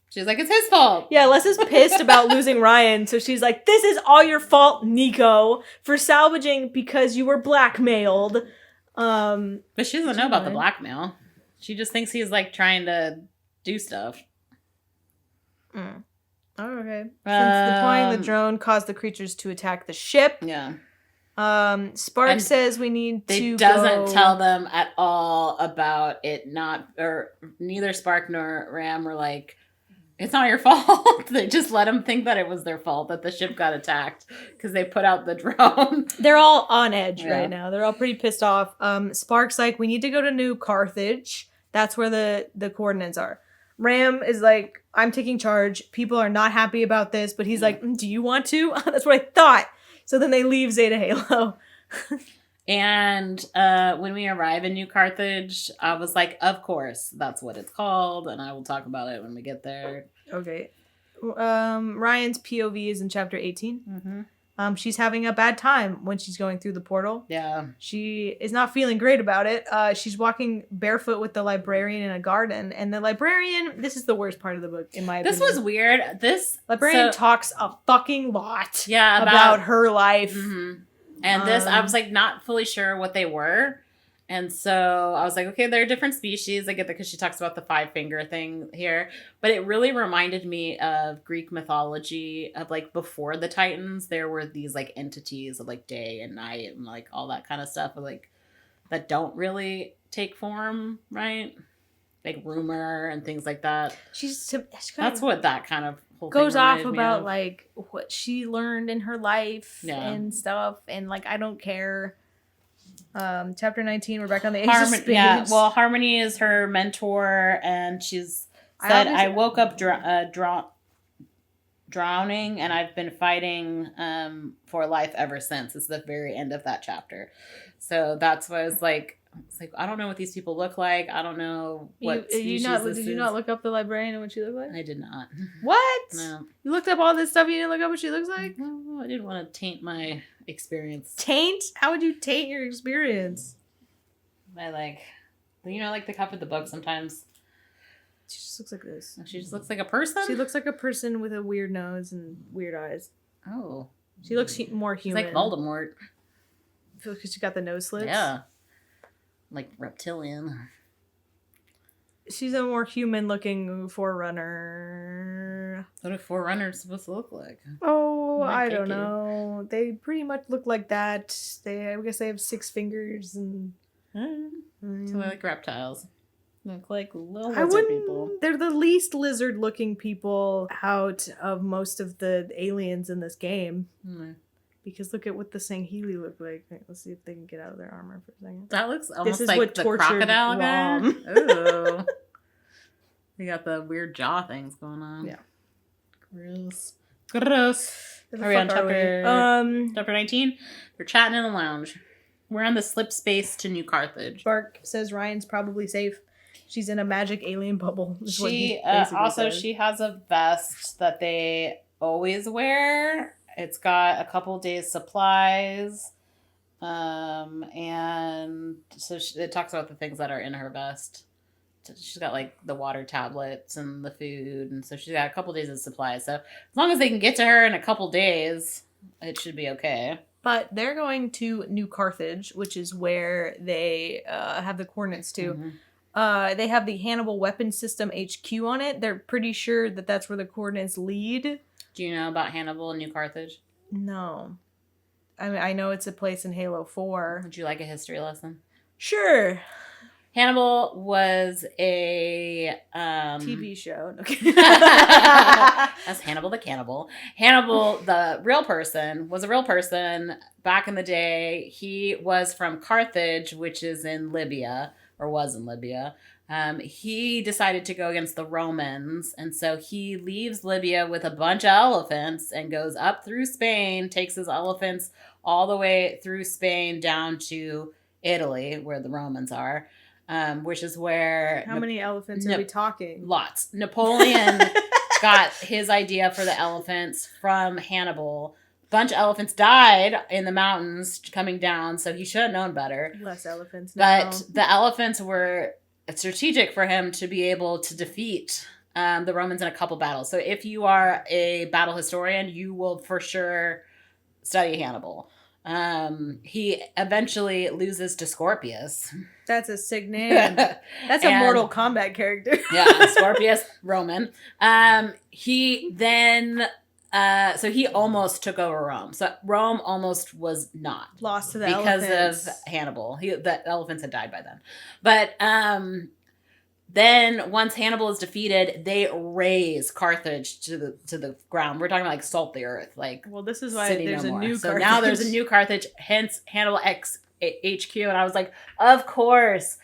She's like, it's his fault. Yeah, Lessa's pissed about losing Rion, so she's like, this is all your fault, Nico, for salvaging because you were blackmailed. But she doesn't know about the blackmail. She just thinks he's like trying to do stuff. Oh, okay. Since deploying the drone caused the creatures to attack the ship. Yeah. Spark says we need to It doesn't tell them at all about it neither Spark nor Ram were like, it's not your fault. They just let them think that it was their fault that the ship got attacked because they put out the drone. They're all on edge right now. They're all pretty pissed off. Spark's like, we need to go to New Carthage. That's where the coordinates are. Ram is like, I'm taking charge. People are not happy about this, but he's like, do you want to? That's what I thought. So then they leave Zeta Halo. And when we arrive in New Carthage, I was like, of course, that's what it's called. And I will talk about it when we get there. Okay. Ryan's POV is in chapter 18. Mm-hmm. She's having a bad time when she's going through the portal. Yeah. She is not feeling great about it. She's walking barefoot with the librarian in a garden. And the librarian, this is the worst part of the book, in my opinion. This was weird. This librarian talks a fucking lot about her life. Mm-hmm. And this, I was like not fully sure what they were. And so I was like, okay, they're different species. I get that because she talks about the 5-finger thing here. But it really reminded me of Greek mythology of like before the Titans, there were these like entities of like day and night and like all that kind of stuff like that don't really take form, right? Like rumor and things like that. That's what that kind of whole goes thing off reminded me about of. like what she learned in her life Yeah. and stuff, and like I don't care. Chapter 19, we're back on the Ace of Spades. Yeah, well, Harmony is her mentor, and she's said, I woke up drowning, and I've been fighting for life ever since. It's the very end of that chapter. So that's why I was like, I don't know what these people look like. I don't know what species Did you not look up the librarian and what she looked like? I did not. What? No. You looked up all this stuff, you didn't look up what she looks like? No, I didn't want to taint my experience. Taint? How would you taint your experience? I like the cover of the book sometimes. She just looks like this. She just looks like a person? She looks like a person with a weird nose and weird eyes. Oh. She looks more human. She's like Voldemort. Because she got the nose slits? Yeah. Like reptilian. She's a more human-looking Forerunner. What are Forerunners supposed to look like? Oh, I don't know. They pretty much look like that. I guess they have 6 fingers and... So they're like reptiles. Look like little lizard people. They're the least lizard-looking people out of most of the aliens in this game. Mm. Because look at what the Sangheili look like. Let's see if they can get out of their armor for a second. That looks almost like the crocodile guy. Ooh. They got the weird jaw things going on. Yeah. Gross. Are we on chapter 19? We're chatting in the lounge. We're on the slip space to New Carthage. Bark says Ryan's probably safe. She's in a magic alien bubble. She has a vest that they always wear. It's got a couple days supplies. And so it talks about the things that are in her vest. She's got like the water tablets and the food. And so she's got a couple days of supplies. So as long as they can get to her in a couple days, it should be okay. But they're going to New Carthage, which is where they have the coordinates to. Mm-hmm. They have the Hannibal Weapon System HQ on it. They're pretty sure that that's where the coordinates lead. Do you know about Hannibal and New Carthage? No. I mean, I know it's a place in Halo 4. Would you like a history lesson? Sure. Hannibal was a TV show. Okay. That's Hannibal the Cannibal. Hannibal, the real person, was a real person back in the day. He was from Carthage, which is in Libya, or was in Libya. He decided to go against the Romans, and so he leaves Libya with a bunch of elephants and goes up through Spain, takes his elephants all the way through Spain down to Italy, where the Romans are. Which is where... How many elephants are we talking? Lots. Napoleon got his idea for the elephants from Hannibal. A bunch of elephants died in the mountains coming down, so he should have known better. Less elephants now. But the elephants were strategic for him to be able to defeat the Romans in a couple battles. So if you are a battle historian, you will for sure study Hannibal. He eventually loses to Scorpius. That's a sick name. That's a Mortal Kombat character. Yeah, Scorpius, Roman. He then, so he almost took over Rome. So Rome almost was not. Lost to the because elephants. of Hannibal. The elephants had died by then. But then once Hannibal is defeated, they raise Carthage to the ground. We're talking about like salt the earth, like. Well, this is why there's a new Carthage. So now there's a new Carthage, hence Hannibal HQ, and I was like, of course,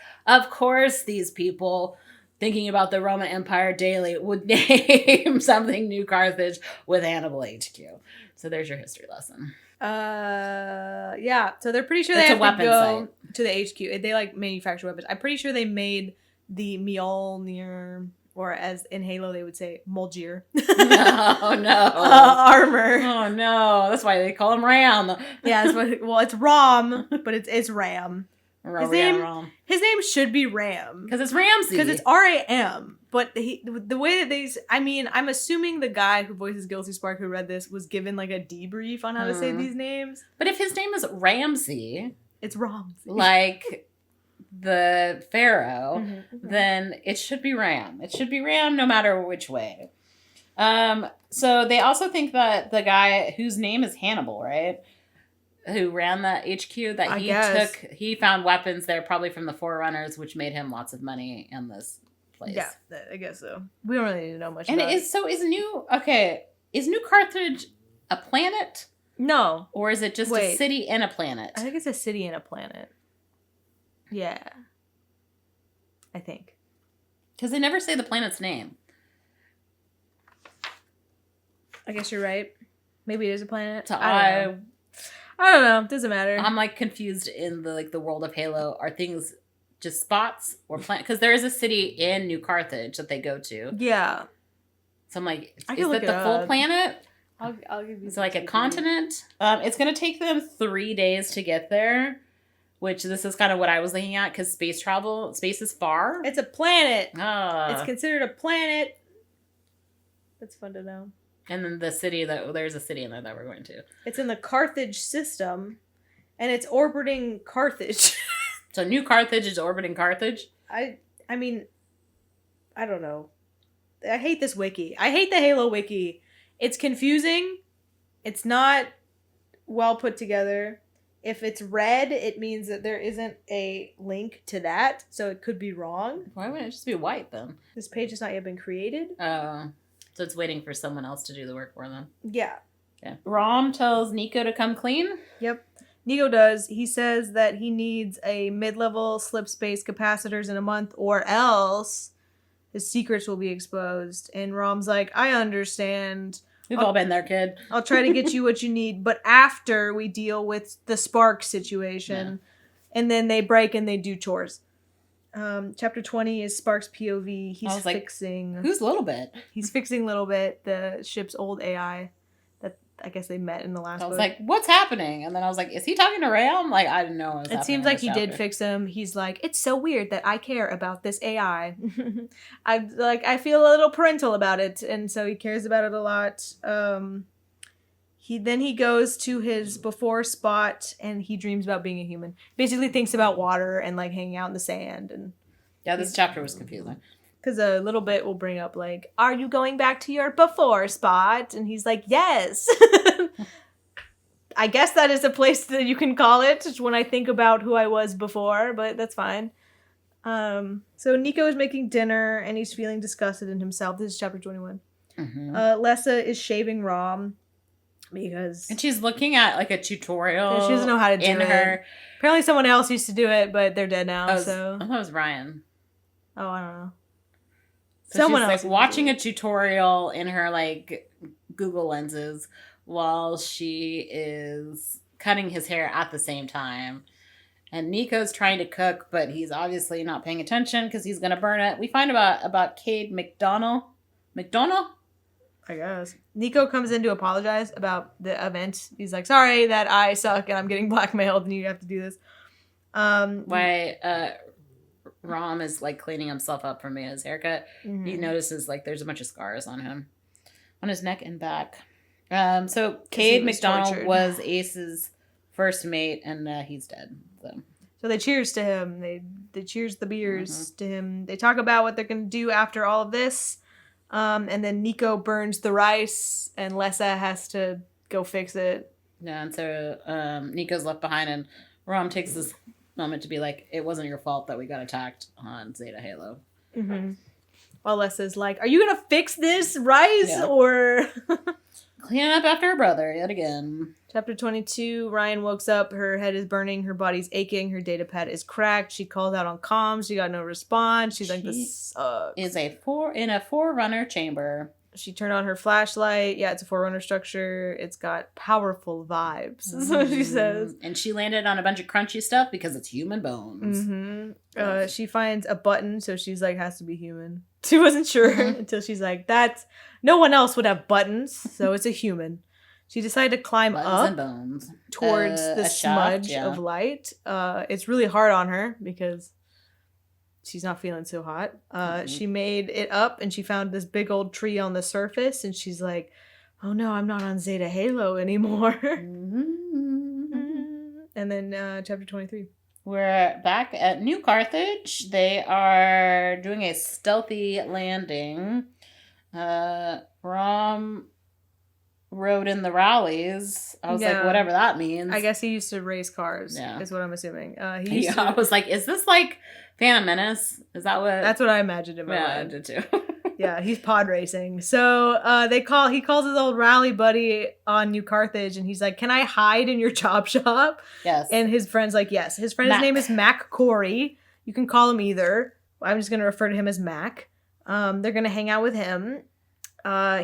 these people thinking about the Roman Empire daily would name something New Carthage with Hannibal HQ. So there's your history lesson. Yeah. So they're pretty sure they have to go to the HQ. They like manufacture weapons. I'm pretty sure they made the Mjolnir, or as in Halo they would say, Mjolnir. Oh no. Armor. Oh no. That's why they call him Ram. Yeah, it's Rom, but it's Ram. Ram. His name should be Ram. Because it's Ramsey. Because it's RAM. But the way that I'm assuming the guy who voices Guilty Spark who read this was given like a debrief on how to say these names. But if his name is Ramsey, it's Ramsey. like the pharaoh, Mm-hmm. then it should be Ram. It should be Ram no matter which way. So they also think that the guy whose name is Hannibal, right? Who ran the HQ, that he found weapons there probably from the Forerunners, which made him lots of money in this place. Yeah, I guess so. We don't really need to know much and about it. Is New Carthage a planet? No. Or is it just a city and a planet? I think it's a city and a planet. Yeah. I think. Because they never say the planet's name. I guess you're right. Maybe it is a planet. So I don't know. Doesn't matter. I'm like confused in the world of Halo. Are things just spots or planet? Because there is a city in New Carthage that they go to. Yeah. So I'm like, is that the full planet? I'll give you. It's like a continent. It's gonna take them 3 days to get there, which this is kind of what I was looking at because space is far. It's a planet. It's considered a planet. That's fun to know. And then there's a city in there that we're going to. It's in the Carthage system, and it's orbiting Carthage. So New Carthage is orbiting Carthage? I mean, I don't know. I hate this wiki. I hate the Halo wiki. It's confusing. It's not well put together. If it's red, it means that there isn't a link to that, so it could be wrong. Why wouldn't it just be white then? This page has not yet been created. So it's waiting for someone else to do the work for them. Yeah. Rom tells Nico to come clean. Yep. Nico does. He says that he needs a mid-level slip space capacitors in a month or else his secrets will be exposed. And Rom's like, I understand. We've all been there, kid. I'll try to get you what you need, but after we deal with the spark situation. Yeah. And then they break and they do chores. Chapter 20 is Spark's POV. He's fixing... Who's Little Bit? He's fixing Little Bit, the ship's old AI that I guess they met in the last book. I was like, what's happening? And then I was like, is he talking to Ram? Like, I didn't know what was happening. It seems like he did fix him. He's like, it's so weird that I care about this AI. I feel a little parental about it, and so he cares about it a lot. He goes to his before spot and he dreams about being a human. Basically thinks about water and like hanging out in the sand. And yeah, this chapter was confusing. Because a little bit will bring up like, are you going back to your before spot? And he's like, yes. I guess that is a place that you can call it when I think about who I was before, but that's fine. So Nico is making dinner and he's feeling disgusted in himself. This is chapter 21. Mm-hmm. Lessa is shaving Rom. And she's looking at like a tutorial. She doesn't know how to do it. Apparently someone else used to do it, but they're dead now. I thought it was Ryan. Oh, I don't know. So someone else like watching a tutorial in her like Google lenses while she is cutting his hair at the same time. And Nico's trying to cook, but he's obviously not paying attention because he's gonna burn it. We find about Cade McDonald. I guess. Nico comes in to apologize about the event. He's like, sorry that I suck and I'm getting blackmailed and you have to do this. Rom is like cleaning himself up from his haircut. Mm-hmm. He notices like there's a bunch of scars on him. On his neck and back. So Cade McDonald was Ace's first mate and he's dead. So they cheers to him. They cheers the beers to him. They talk about what they're going to do after all of this. And then Nico burns the rice, and Lessa has to go fix it. Yeah, and so Nico's left behind, and Rom takes this moment to be like, it wasn't your fault that we got attacked on Zeta Halo. Mm-hmm. While Lessa's like, are you going to fix this rice, or... Clean up after her brother, yet again. Chapter 22, Ryan wakes up, her head is burning, her body's aching, her data pad is cracked, she calls out on comms, she got no response, she's like, this sucks. Is in a Forerunner chamber. She turned on her flashlight, it's a Forerunner structure, it's got powerful vibes, that's what she says. And she landed on a bunch of crunchy stuff because it's human bones. Mm-hmm. She finds a button, so she's like, has to be human. She wasn't sure until she's like, no one else would have buttons, so it's a human. She decided to climb up towards the smudge of light. It's really hard on her because she's not feeling so hot. She made it up and she found this big old tree on the surface and she's like, oh no, I'm not on Zeta Halo anymore. And then chapter 23. We're back at New Carthage. They are doing a stealthy landing. Rom rode in the rallies. I was like, whatever that means. I guess he used to race cars, is what I'm assuming. I was like, is this like Phantom Menace? Is that what? That's what I imagined in my mind. I did too. Yeah, he's pod racing. So he calls his old rally buddy on New Carthage, and he's like, "Can I hide in your chop shop?" Yes. And his friend's like, "Yes." His friend's name is Mac Corey. You can call him either. I'm just gonna refer to him as Mac. They're gonna hang out with him.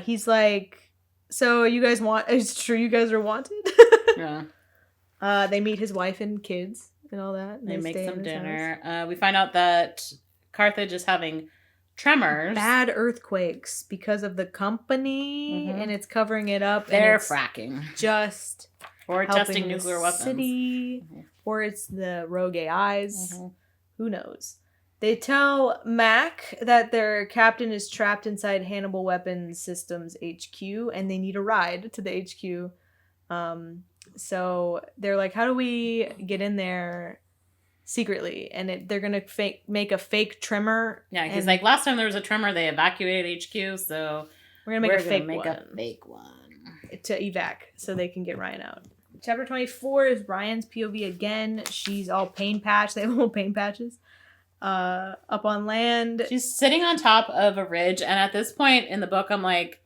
He's like, "So you guys it's true you guys are wanted?" Yeah. They meet his wife and kids and all that. And they make some dinner. We find out that Carthage is having tremors. Bad earthquakes because of the company, and it's covering it up. They're fracking. Just or testing nuclear weapons. City, or it's the rogue AIs. Who knows? They tell Mac that their captain is trapped inside Hannibal Weapons Systems HQ, and they need a ride to the HQ. So they're like, how do we get in there secretly? And they're going to make a fake tremor. Yeah, he's like, last time there was a tremor, they evacuated HQ, so we're going to make a fake one. To evac, so they can get Rion out. Chapter 24 is Rion's POV again. She's all pain patched. They have little pain patches. Up on land. She's sitting on top of a ridge, and at this point in the book, I'm like,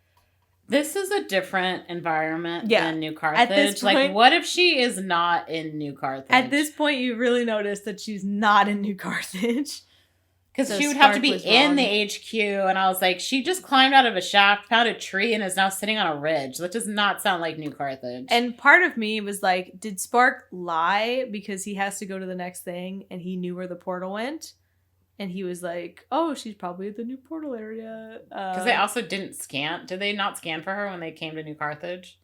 this is a different environment than New Carthage. At this point, like, what if she is not in New Carthage? At this point, you really notice that she's not in New Carthage. Because she would have to be in the HQ, and I was like, she just climbed out of a shaft, found a tree, and is now sitting on a ridge. That does not sound like New Carthage. And part of me was like, did Spark lie because he has to go to the next thing, and he knew where the portal went? And he was like, oh, she's probably at the new portal area. Because they also didn't scan. Did they not scan for her when they came to New Carthage?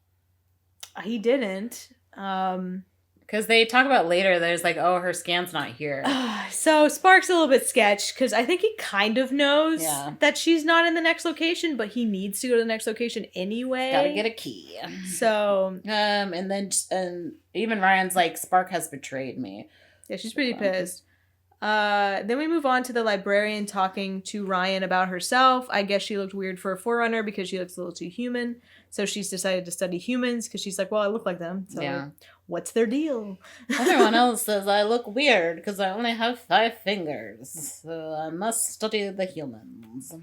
He didn't. Because they talk about later, there's like, oh, her scan's not here. So Spark's a little bit sketch, because I think he kind of knows that she's not in the next location, but he needs to go to the next location anyway. Gotta get a key. So... and then even Ryan's like, Spark has betrayed me. Yeah, she's pretty pissed. Then we move on to the librarian talking to Rion about herself. I guess she looked weird for a Forerunner because she looks a little too human. So she's decided to study humans because she's like, well, I look like them. So what's their deal? Everyone else says I look weird because I only have 5 fingers. So I must study the humans.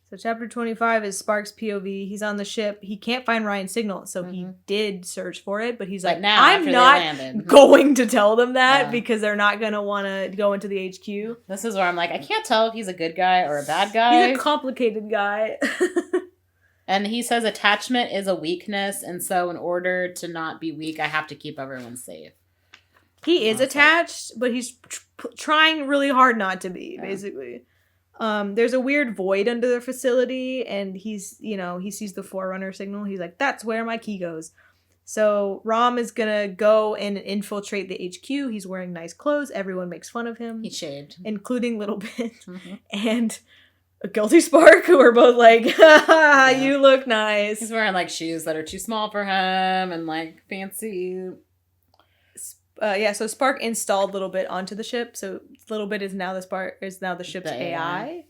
So chapter 25 is Spark's POV. He's on the ship. He can't find Ryan's signal, so he did search for it, but he's like, now, I'm not going to tell them that because they're not going to want to go into the HQ. This is where I'm like, I can't tell if he's a good guy or a bad guy. He's a complicated guy. And he says attachment is a weakness, and so in order to not be weak, I have to keep everyone safe. He is attached, but he's trying really hard not to be, basically. There's a weird void under the facility, and he sees the Forerunner signal. He's like, that's where my key goes. So Rom is gonna go and infiltrate the HQ. He's wearing nice clothes. Everyone makes fun of him. He's shaved. Including Little Bit. And a guilty Spark, who are both like, you look nice. He's wearing like shoes that are too small for him and like fancy. So Spark installed Little Bit onto the ship. So Little Bit is now the ship's AI.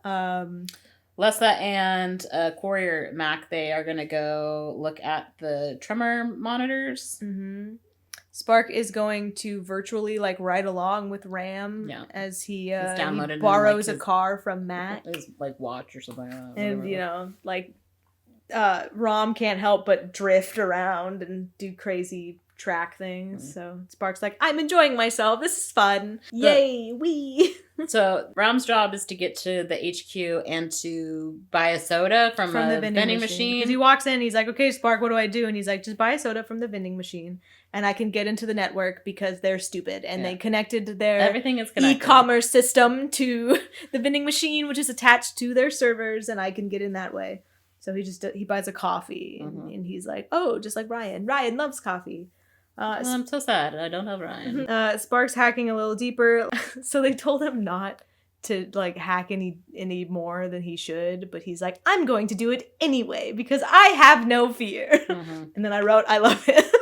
Lessa and Courier Mac, they are going to go look at the tremor monitors. Mm-hmm. Spark is going to virtually like ride along with Ram as he borrows a car from Mac. His like watch or something. And Rom can't help but drift around and do crazy track things. So Spark's like, I'm enjoying myself. This is fun. Yay, wee. So Rom's job is to get to the HQ and to buy a soda from the vending machine. Because he walks in, he's like, okay, Spark, what do I do? And he's like, just buy a soda from the vending machine and I can get into the network because they're stupid. And they connected their e-commerce system to the vending machine, which is attached to their servers, and I can get in that way. So he buys a coffee and he's like, oh, just like Rion. Rion loves coffee. I'm so sad. I don't have Rion. Spark's hacking a little deeper. So they told him not to like hack any more than he should, but he's like, I'm going to do it anyway because I have no fear. And then I wrote, I love it.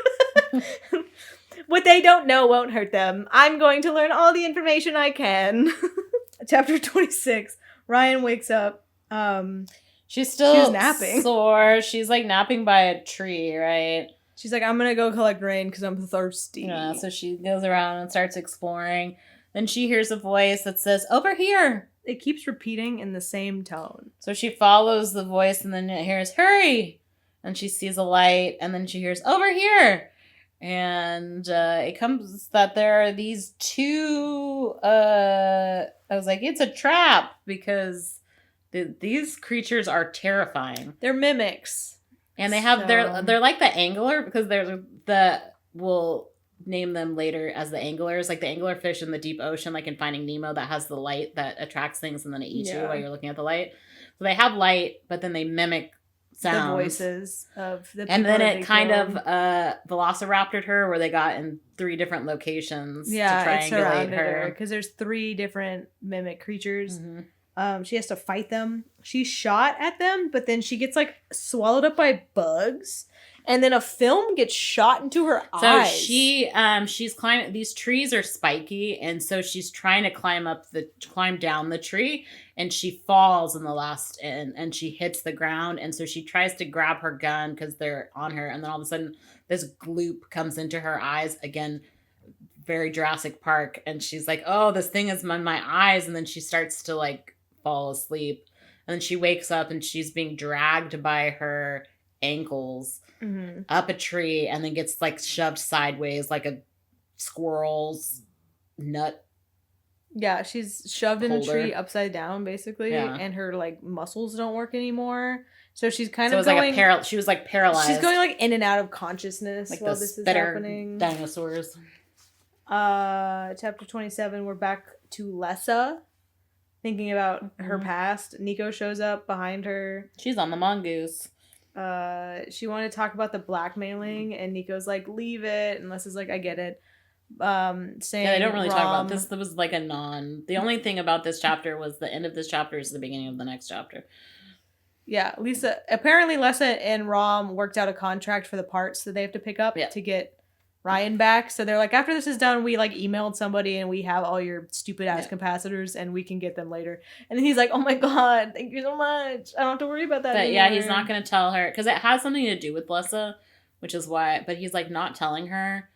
What they don't know won't hurt them. I'm going to learn all the information I can. Chapter 26. Rion wakes up. She's still napping. Sore. She's like napping by a tree, right? She's like, I'm gonna go collect rain because I'm thirsty. Yeah, so she goes around and starts exploring. Then she hears a voice that says, over here. It keeps repeating in the same tone. So she follows the voice and then it hears, hurry. And she sees a light and then she hears, over here. And it comes that there are these two, I was like, it's a trap because these creatures are terrifying. They're mimics. And they have, they're like the angler because we'll name them later as the anglers, like the anglerfish in the deep ocean, like in Finding Nemo, that has the light that attracts things and then it eats you while you're looking at the light. So they have light, but then they mimic sounds. The voices of the people. And then it kind of velociraptored her where they got in 3 different locations to triangulate her. Because there's 3 different mimic creatures. She has to fight them. She shot at them, but then she gets like swallowed up by bugs. And then a film gets shot into her eyes. So she's climbing. These trees are spiky, and so she's trying to climb down the tree, and she falls in the last, and she hits the ground, and so she tries to grab her gun because they're on her, and then all of a sudden this gloop comes into her eyes again, very Jurassic Park, and she's like, "Oh, this thing is in my eyes," and then she starts to like fall asleep, and then she wakes up and she's being dragged by her ankles up a tree and then gets like shoved sideways like a squirrel's nut. Yeah, she's shoved in a tree upside down basically, and her like muscles don't work anymore. So she's kind of going like she was like paralyzed. She's going like in and out of consciousness like while this is happening. Dinosaurs. Chapter 27, we're back to Lessa thinking about her past. Nico shows up behind her. She's on the mongoose. She wanted to talk about the blackmailing, and Nico's like, leave it. And Les is like, I get it. Saying they don't really talk about this. There was like the only thing about this chapter was the end of this chapter is the beginning of the next chapter. Yeah, apparently Lessa and Rom worked out a contract for the parts that they have to pick up to get Rion back. So they're like, after this is done, we like emailed somebody and we have all your stupid ass capacitors and we can get them later. And then he's like, oh my god, thank you so much. I don't have to worry about that anymore. Yeah, he's not going to tell her because it has something to do with Lessa, which is why, but he's like not telling her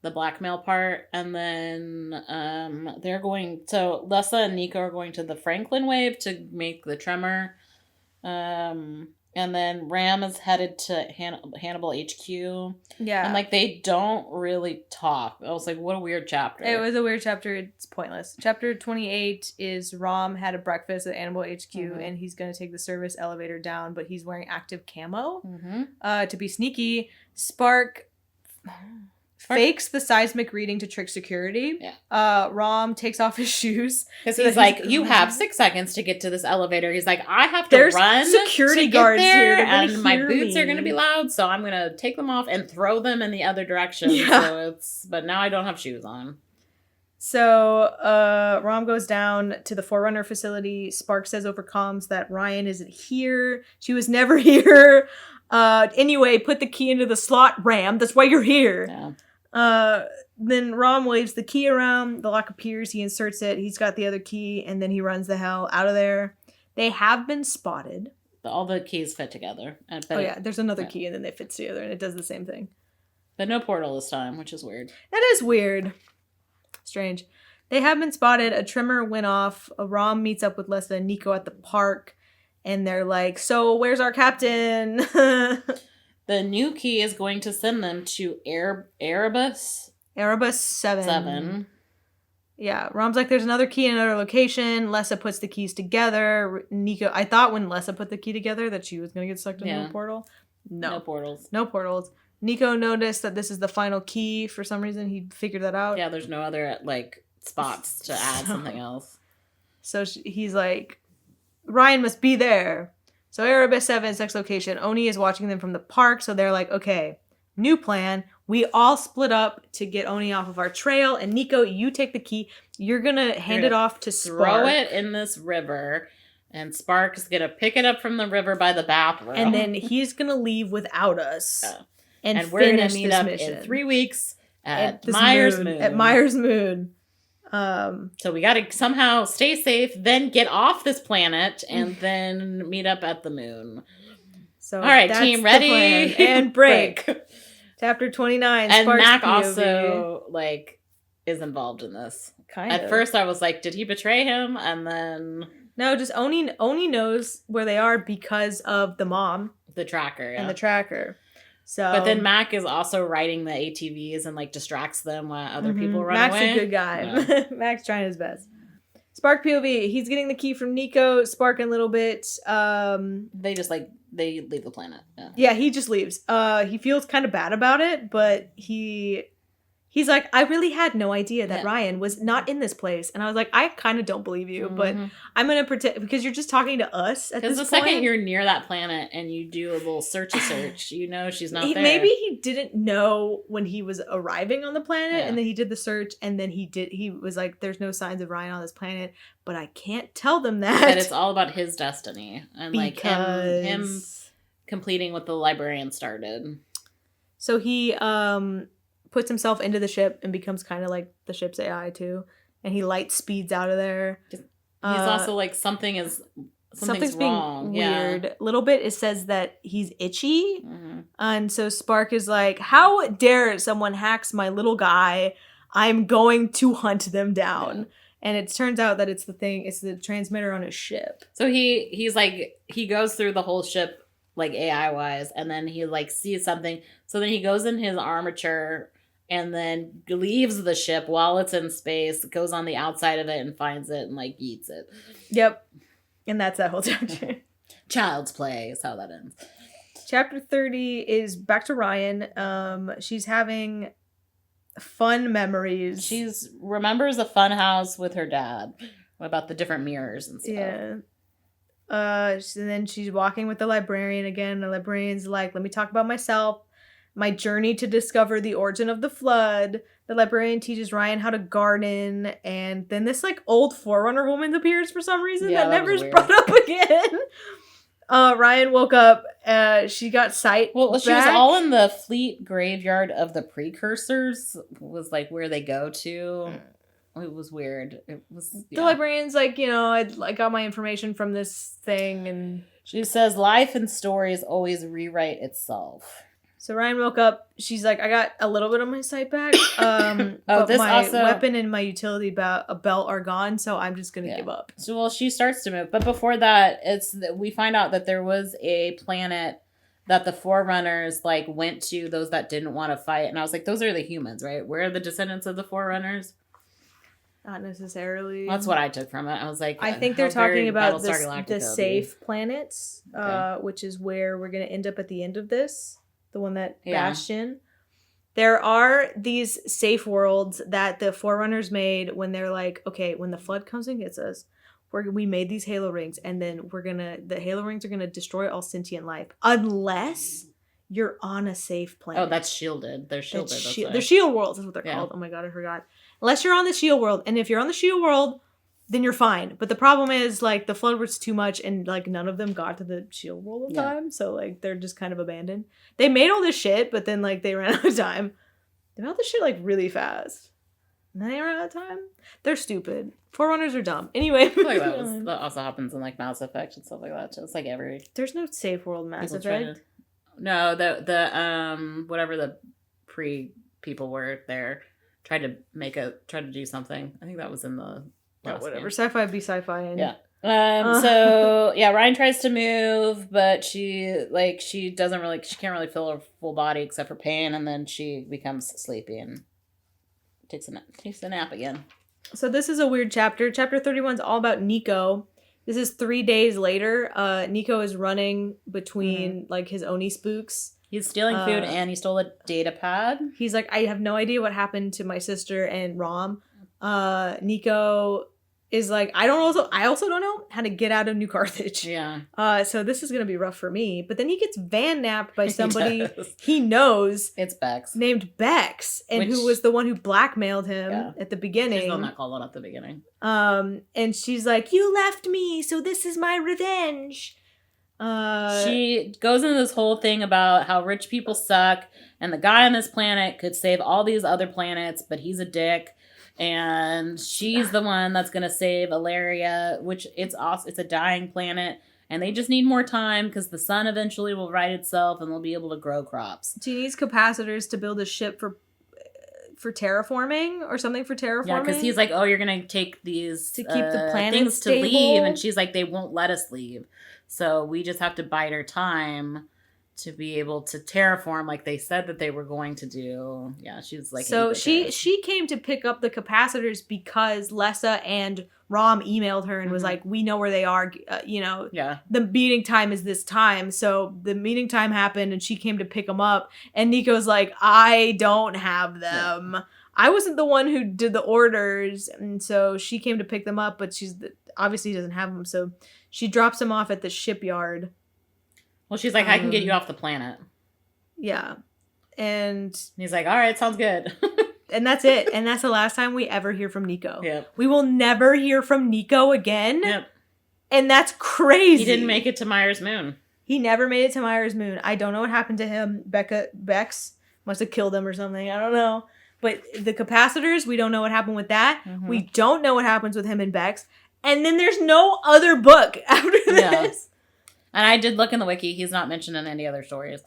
the blackmail part. And then Lessa and Nico are going to the Franklin wave to make the tremor. And then Ram is headed to Hannibal HQ. Yeah. And, like, they don't really talk. I was like, what a weird chapter. It was a weird chapter. It's pointless. Chapter 28 is Ram had a breakfast at Hannibal HQ, and he's going to take the service elevator down, but he's wearing active camo to be sneaky. Spark fakes the seismic reading to trick security. Yeah. Rom takes off his shoes. Because he's like, you have 6 seconds to get to this elevator. He's like, I have to run security guards there, here and my boots are going to be loud, so I'm going to take them off and throw them in the other direction. Yeah. But now I don't have shoes on. So Rom goes down to the Forerunner facility. Spark says over comms that Rion isn't here. She was never here. Anyway, put the key into the slot, Ram. That's why you're here. Yeah. Then Rom waves the key around, the lock appears, he inserts it, he's got the other key, and then he runs the hell out of there. They have been spotted. All the keys fit together. There's another key and then they fit together and it does the same thing. But no portal this time, which is weird. That is weird. Strange. They have been spotted, a tremor went off, Rom meets up with Lessa and Nico at the park, and they're like, so where's our captain? The new key is going to send them to Erebus VII. Yeah, Rom's like, there's another key in another location. Lessa puts the keys together. Nico, I thought when Lessa put the key together that she was going to get sucked into a portal. No portals. Nico noticed that this is the final key. For some reason, he figured that out. Yeah, there's no other, like, spots to add something else. So he's like, Rion must be there. So Erebus VII's next location. Oni is watching them from the park, so they're like, okay, new plan. We all split up to get Oni off of our trail, and Nico, you take the key. You're going to hand it off to Spark. Throw it in this river, and Spark's going to pick it up from the river by the bathroom. And then he's going to leave without us and we're going to meet up mission. In 3 weeks at Myers Moon. At Myers Moon. So we got to somehow stay safe, then get off this planet, and then meet up at the moon. So all right, team, ready and break. Chapter 29. And Sparks Mac POV. also like is involved in this. Kind At first, I was like, did he betray him? And then no, just Oni knows where they are because of the mom, the tracker, and the tracker. So, but then Mac is also riding the ATVs and like distracts them while other people run Mac's away. Mac's a good guy. Yeah. Mac's trying his best. Spark POV. He's getting the key from Nico. Spark in little bit. They just they leave the planet. Yeah, he just leaves. He feels kind of bad about it, but he's like, I really had no idea that Rion was not in this place. And I was like, I kind of don't believe you, but I'm going to pretend, because you're just talking to us at this point. Because the second you're near that planet and you do a little search, you know she's not there. Maybe he didn't know when he was arriving on the planet, and then he did the search, and then he was like, there's no signs of Rion on this planet, but I can't tell them that. But it's all about his destiny. And like him completing what the librarian started. So he, puts himself into the ship and becomes kind of like the ship's AI too, and he light speeds out of there. He's also like something's wrong. Being weird. Little bit it says that he's itchy, and so Spark is like, "How dare someone hacks my little guy? I'm going to hunt them down." Yeah. And it turns out that it's the transmitter on his ship. So he's like he goes through the whole ship like AI wise, and then he like sees something. So then he goes in his armature. And then leaves the ship while it's in space, goes on the outside of it and finds it and, like, eats it. Yep. And that's that whole chapter. Child's play is how that ends. Chapter 30 is back to Rion. She's having fun memories. She remembers a fun house with her dad about the different mirrors and stuff. Yeah. And then she's walking with the librarian again. The librarian's like, let me talk about myself. My journey to discover the origin of the flood. The librarian teaches Rion how to garden, and then this like old Forerunner woman appears for some reason that never is brought up again. Rion woke up. She got sight. Well, she was all in the fleet graveyard of the precursors. Was like where they go to. It was weird. It was the librarian's like, I got my information from this thing, and she says life and stories always rewrite itself. So Rion woke up. She's like, I got a little bit of my sight back. But my weapon and my utility belt are gone, so I'm just going to give up. So, she starts to move. But before that, we find out that there was a planet that the Forerunners, like, went to, those that didn't want to fight. And I was like, those are the humans, right? Where are the descendants of the Forerunners? Not necessarily. That's what I took from it. I was like, I think they're talking about the safe planets, which is where we're going to end up at the end of this. The one that Bastion. There are these safe worlds that the Forerunners made when they're like, okay, when the flood comes and gets us, we made these Halo rings, and then the Halo rings are gonna destroy all sentient life unless you're on a safe planet. Oh, that's shielded. They're shielded. They're shield worlds. That's what they're called. Oh my god, I forgot. Unless you're on the shield world, and if you're on the shield world, then you're fine. But the problem is, like, the flood was too much, and, like, none of them got to the shield world in time. So, like, they're just kind of abandoned. They made all this shit, but then, like, they ran out of time. They made all this shit, like, really fast. And then they ran out of time. They're stupid. Forerunners are dumb. Anyway. That also happens in, like, Mass Effect and stuff like that. Just, like, There's no safe world Mass Effect. No, the whatever the pre-people were there tried to do something. I think that was in the... whatever. Sci-fi be sci-fi. And... Yeah. So Rion tries to move, but she can't really feel her full body except for pain, and then she becomes sleepy and takes a nap again. So this is a weird chapter. Chapter 31 is all about Nico. This is 3 days later. Nico is running between like his Oni spooks. He's stealing food, and he stole a data pad. He's like, I have no idea what happened to my sister and Rom. Nico is like, I also don't know how to get out of New Carthage. Yeah. So this is gonna be rough for me. But then he gets van napped by somebody he knows. It's Bex. Named Bex, and who was the one who blackmailed him at the beginning. She's the one that called it at the beginning. And she's like, you left me, so this is my revenge. She goes into this whole thing about how rich people suck, and the guy on this planet could save all these other planets, but he's a dick. And she's the one that's going to save Ilaria, which it's a dying planet. And they just need more time because the sun eventually will right itself and they'll be able to grow crops. She needs capacitors to build a ship for terraforming or something for terraforming. Yeah, because he's like, oh, you're going to take these to keep the planet things stable. to leave. And she's like, they won't let us leave. So we just have to bide our time to be able to terraform like they said that they were going to do. Yeah, she's like... So she came to pick up the capacitors because Lessa and Rom emailed her and was like, we know where they are, Yeah. The meeting time is this time. So the meeting time happened and she came to pick them up. And Nico's like, I don't have them. Yeah. I wasn't the one who did the orders. And so she came to pick them up, but obviously doesn't have them. So she drops them off at the shipyard. Well, she's like, I can get you off the planet. Yeah. And he's like, all right, sounds good. And that's it. And that's the last time we ever hear from Nico. Yep. We will never hear from Nico again. Yep. And that's crazy. He didn't make it to Myers Moon. He never made it to Myers Moon. I don't know what happened to him. Bex must have killed him or something. I don't know. But the capacitors, we don't know what happened with that. Mm-hmm. We don't know what happens with him and Bex. And then there's no other book after this. Yeah. And I did look in the wiki. He's not mentioned in any other stories.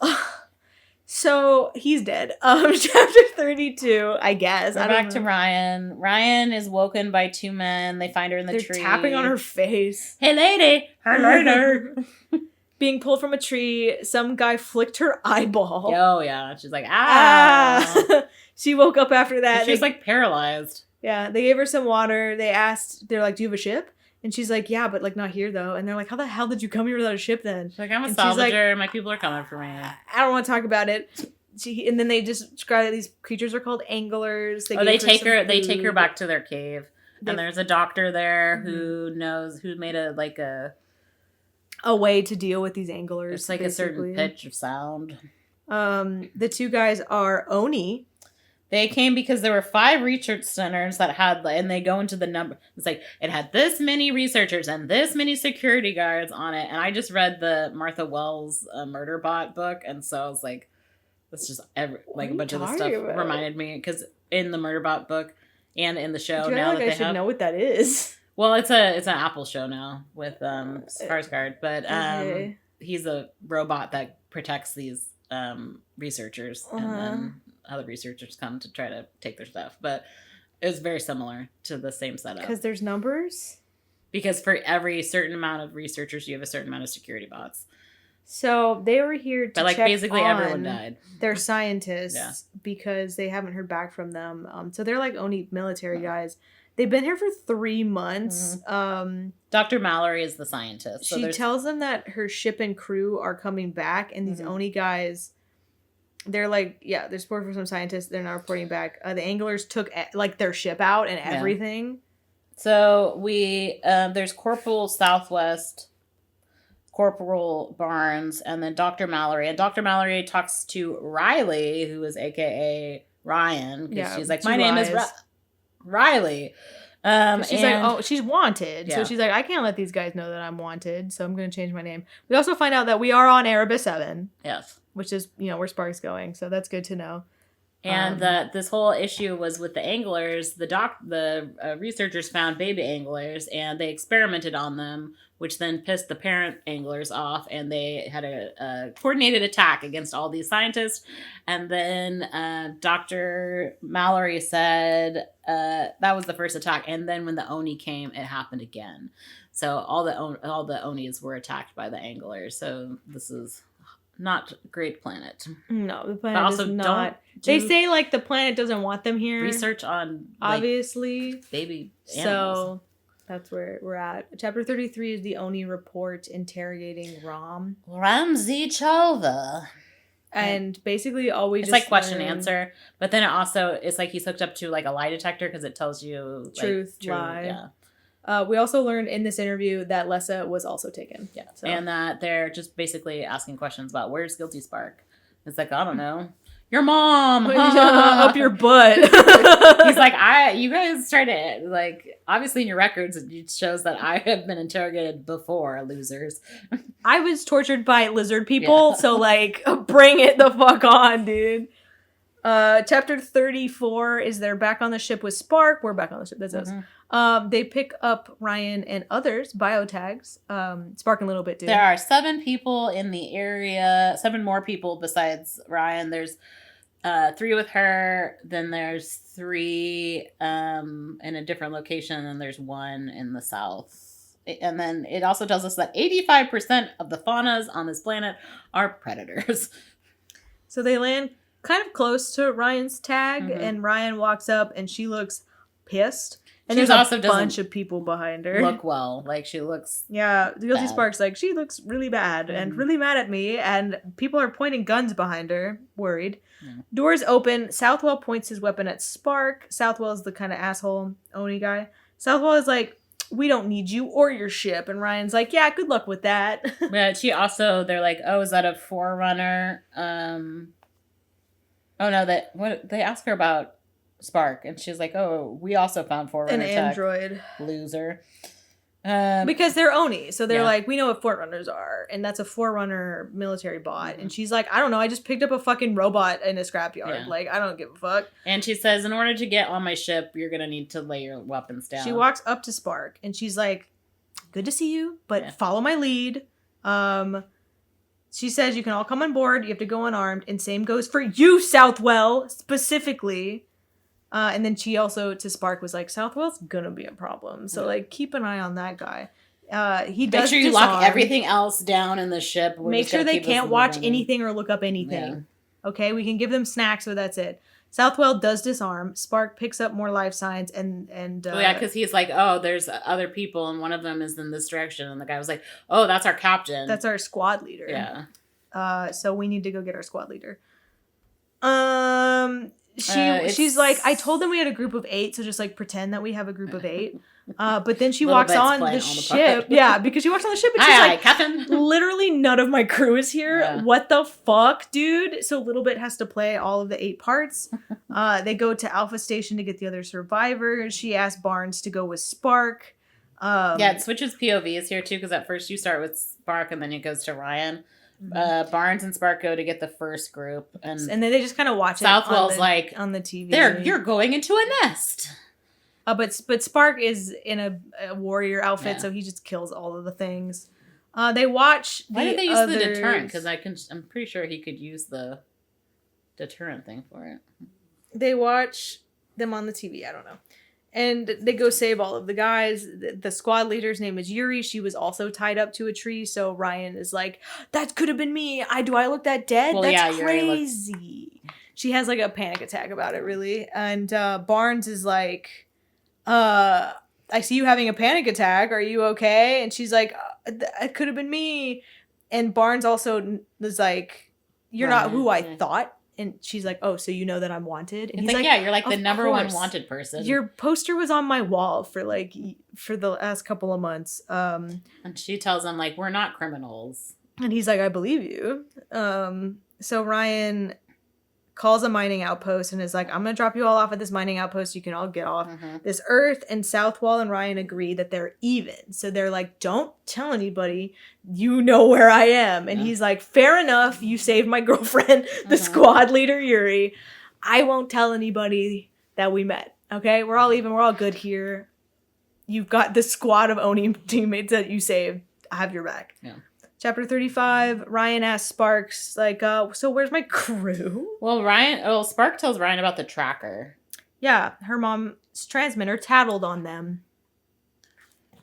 So he's dead. Chapter 32, I guess. We're back to Rion. Rion is woken by two men. They find her in the tree. They're tapping on her face. Hey, lady. Hey, lady. Being pulled from a tree. Some guy flicked her eyeball. Oh, yeah. She's like, ah. She woke up after that. She was like paralyzed. Yeah. They gave her some water. They're like, do you have a ship? And she's like, yeah, but like not here though. And they're like, how the hell did you come here without a ship then? She's like, I'm a salvager. Like, my people are coming for me. I don't want to talk about it. And then they just describe that these creatures are called anglers. They take her back to their cave. And there's a doctor there who made a way to deal with these anglers. It's like basically a certain pitch of sound. The two guys are Oni. They came because there were 5 research centers that had, and they go into the number. It's like, it had this many researchers and this many security guards on it. And I just read the Martha Wells murder bot book. And so I was like, that's just a bunch of the stuff reminded me. Because in the murder bot book and in the show now that I should know what that is. Well, it's an Apple show now with Skarsgård. But he's a robot that protects these researchers. And then other researchers come to try to take their stuff, but it was very similar to the same setup. Because there's numbers? Because for every certain amount of researchers, you have a certain amount of security bots. So they were here to check basically on everyone died. Their scientists because they haven't heard back from them. So they're like only military guys. They've been here for 3 months. Mm-hmm. Dr. Mallory is the scientist. So she tells them that her ship and crew are coming back, and these Oni guys... They're like, they're support for some scientists. They're not reporting back. The anglers took their ship out and everything. So there's Corporal Southwest, Corporal Barnes, and then Dr. Mallory. And Dr. Mallory talks to Riley, who is AKA Rion. Because she's like, my name is Riley. She's like, she's wanted. Yeah. So she's like, I can't let these guys know that I'm wanted. So I'm going to change my name. We also find out that we are on Erebus VII. Yes. Which is, where Spark's going. So that's good to know. And this whole issue was with the anglers. The researchers found baby anglers, and they experimented on them, which then pissed the parent anglers off, and they had a coordinated attack against all these scientists. And then Dr. Mallory said that was the first attack, and then when the Oni came, it happened again. So all the Onis were attacked by the anglers. So this is... not a great planet. No, the planet is not. They say the planet doesn't want them here. Research on obviously baby animals. So that's where we're at. Chapter 33 is the Oni report interrogating Rom. Ramsey Chalva. And basically it's like question and answer, but then it's like he's hooked up to a lie detector because it tells you truth, lie. Yeah. We also learned in this interview that Lessa was also taken. Yeah. So. And that they're just basically asking questions about where's Guilty Spark. It's like, I don't know. your mom. Up your butt. He's like, you guys tried to, like, obviously in your records, it shows that I have been interrogated before, losers. I was tortured by lizard people, so, like, bring it the fuck on, dude. Chapter 34 is they're back on the ship with Spark. We're back on the ship. That's us. They pick up Rion and others, biotags. Spark and Little Bit, dude. There are 7 people in the area, 7 more people besides Rion. There's 3 with her, then there's 3 in a different location, and there's 1 in the south. And then it also tells us that 85% of the faunas on this planet are predators. So they land kind of close to Ryan's tag, and Rion walks up, and she looks pissed. And there's also a bunch of people behind her. Look well. Like, she looks Yeah, the Guilty Spark's like, she looks really bad and really mad at me, and people are pointing guns behind her, worried. Doors open. Southwell points his weapon at Spark. Southwell's the kind of asshole Oni guy. Southwell is like, we don't need you or your ship. And Ryan's like, yeah, good luck with that. But she also, they're like, oh, is that a Forerunner? Oh, no, they ask her about Spark, and she's like, oh, we also found Forerunner An android. Loser. Because they're Oni, so they're like, we know what Forerunners are, and that's a Forerunner military bot. And she's like, I don't know, I just picked up a fucking robot in a scrapyard. Like, I don't give a fuck. And she says, in order to get on my ship, you're gonna need to lay your weapons down. She walks up to Spark, and she's like, good to see you, but follow my lead. She says, you can all come on board, you have to go unarmed, and same goes for you, Southwell, specifically. And then she also, to Spark, was like, Southwell's gonna be a problem. So, like, keep an eye on that guy. He does Make sure you lock everything else down in the ship. Make sure they can't watch anything or look up anything. Yeah. Okay? We can give them snacks, but that's it. Southwell does disarm. Spark picks up more life signs and because he's like, oh, there's other people, and one of them is in this direction. And the guy was like, oh, that's our captain. That's our squad leader. Yeah. So we need to go get our squad leader. She's like, I told them we had a group of 8, so just like pretend that we have a group of 8. But then she walks on the ship. Yeah, because she walks on the ship and she's like, Captain. Literally none of my crew is here. Yeah. What the fuck, dude? So Little Bit has to play all of the 8 parts. They go to Alpha Station to get the other survivors. She asks Barnes to go with Spark. It switches POVs here too, because at first you start with Spark and then it goes to Rion. Barnes and Spark go to get the first group, and then they just kind of watch Southwell's it on the TV. You're going into a nest. But Spark is in a warrior outfit, so he just kills all of the things. They watch. Why did they use the deterrent? Because I'm pretty sure he could use the deterrent thing for it. They watch them on the TV. I don't know. And they go save all of the guys. The squad leader's name is Yuri. She was also tied up to a tree. So Rion is like, that could have been me. Do I look that dead? That's crazy. She has like a panic attack about it, really. And Barnes is like, I see you having a panic attack. Are you okay? And she's like, it could have been me. And Barnes also was like, you're not who I thought. And she's like, oh, so you know that I'm wanted? And he's like, yeah, you're like the number one wanted person. Your poster was on my wall for the last couple of months. And she tells him, like, we're not criminals. And he's like, I believe you. So Rion calls a mining outpost and is like, I'm going to drop you all off at this mining outpost. You can all get off this earth. And Southwell and Rion agree that they're even. So they're like, don't tell anybody. You know where I am. And he's like, fair enough. You saved my girlfriend, the squad leader, Yuri. I won't tell anybody that we met. Okay? We're all even. We're all good here. You've got this squad of Oni teammates that you saved. I have your back. Yeah. Chapter 35, Rion asks Sparks, like, so where's my crew? Well, Spark tells Rion about the tracker. Yeah, her mom's transmitter tattled on them.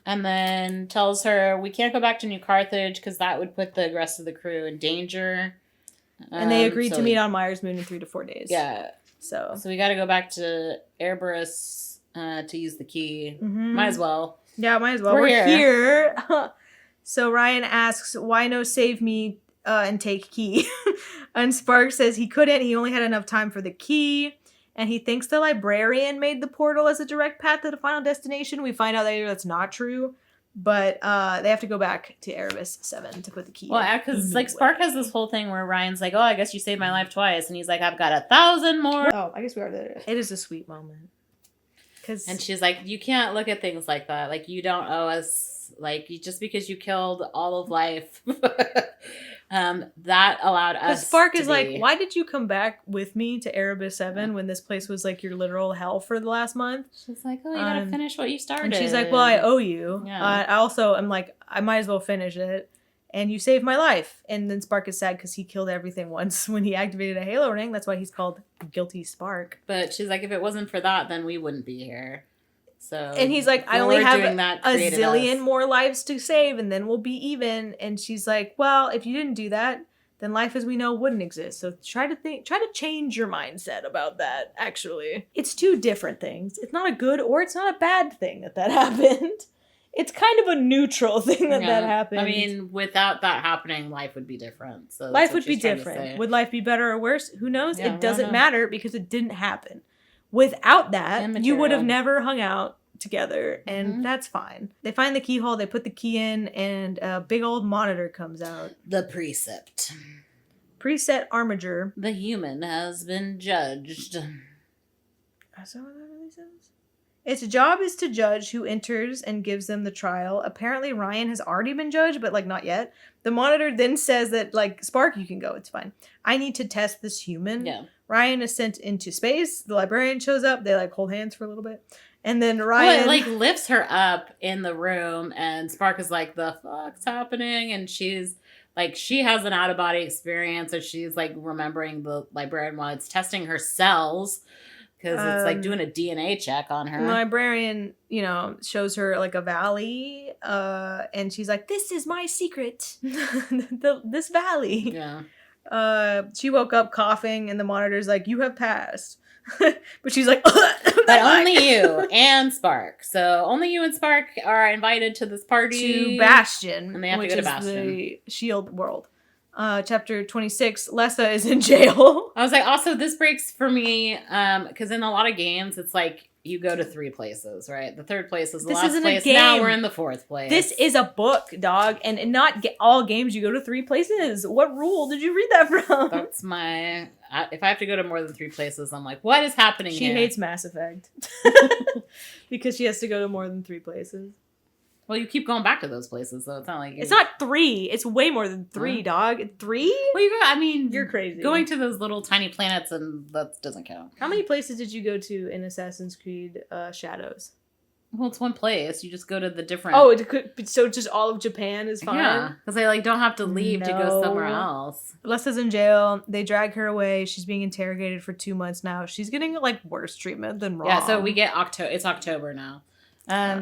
And then tells her, we can't go back to New Carthage because that would put the rest of the crew in danger. And they agreed to meet on Myers Moon in 3 to 4 days. Yeah. So we got to go back to Erebus to use the key. Might as well. Yeah, might as well. We're here. So Rion asks, why no save me and take key? And Spark says he couldn't. He only had enough time for the key. And he thinks the librarian made the portal as a direct path to the final destination. We find out later that's not true. But they have to go back to Erebus VII to put the key in. Well, because like Spark has this whole thing where Ryan's like, "Oh, I guess you saved my life twice," and he's like, "I've got 1,000 more." Oh, I guess we are there. It is a sweet moment. And she's like, "You can't look at things like that. Like, you don't owe us. Like, just because you killed all of life, that allowed us." Because Spark is like, "Why did you come back with me to Erebus VII when this place was like your literal hell for the last month?" She's like, "Oh, you gotta finish what you started." And she's like, "Well, I owe you. Yeah. I also am like, I might as well finish it. And you saved my life." And then Spark is sad because he killed everything once when he activated a Halo ring. That's why he's called Guilty Spark. But she's like, if it wasn't for that, then we wouldn't be here. So, and he's like, I only have a zillion us. more lives to save, and then we'll be even. And she's like, well, if you didn't do that, then life as we know wouldn't exist. So try to change your mindset about that, actually. It's two different things. It's not a good or it's not a bad thing that happened. It's kind of a neutral thing that happened. I mean, without that happening, life would be different. So life would be different. Would life be better or worse? Who knows? Yeah, it doesn't matter because it didn't happen. Without that, you would have never hung out together, and that's fine. They find the keyhole, they put the key in, and a big old monitor comes out. The precept. Preset armature. The human has been judged. Is that what that really says? Its job is to judge who enters and gives them the trial. Apparently Ryan has already been judged, but like not yet. The monitor then says that like, Spark, you can go, it's fine. I need to test this human. Yeah. Ryan is sent into space. The librarian shows up. They like hold hands for a little bit. And then Ryan like lifts her up in the room, and Spark is like, the fuck's happening? And she's like, she has an out-of-body experience, and she's like remembering the librarian while it's testing her cells. Because it's like doing a DNA check on her. The librarian, shows her like a valley. And she's like, this is my secret. This valley. Yeah. She woke up coughing and the monitor's like, you have passed. But she's like, but only you and Spark. So only you and Spark are invited to this party. To Bastion. And they have to go to Bastion. The shield world. Chapter 26, Lessa is in jail. I was like, also, this breaks for me, because in a lot of games, it's like, you go to 3 places, right? The 3rd place is the last place. Now we're in the 4th place. This is a book, dog, and not all games you go to 3 places. What rule did you read that from? That's my... if I have to go to more than 3 places, I'm like, what is happening here? She hates Mass Effect. Because she has to go to more than 3 places. Well, you keep going back to those places, so it's not like... It's not 3. It's way more than 3, dog. 3? Well, you're crazy. Going to those little tiny planets, and that doesn't count. How many places did you go to in Assassin's Creed Shadows? Well, it's one place. You just go to the different... Oh, so just all of Japan is fine? Yeah, because they don't have to leave to go somewhere else. Lessa's in jail. They drag her away. She's being interrogated for 2 months now. She's getting, worse treatment than Rom. Yeah, so we get It's October now.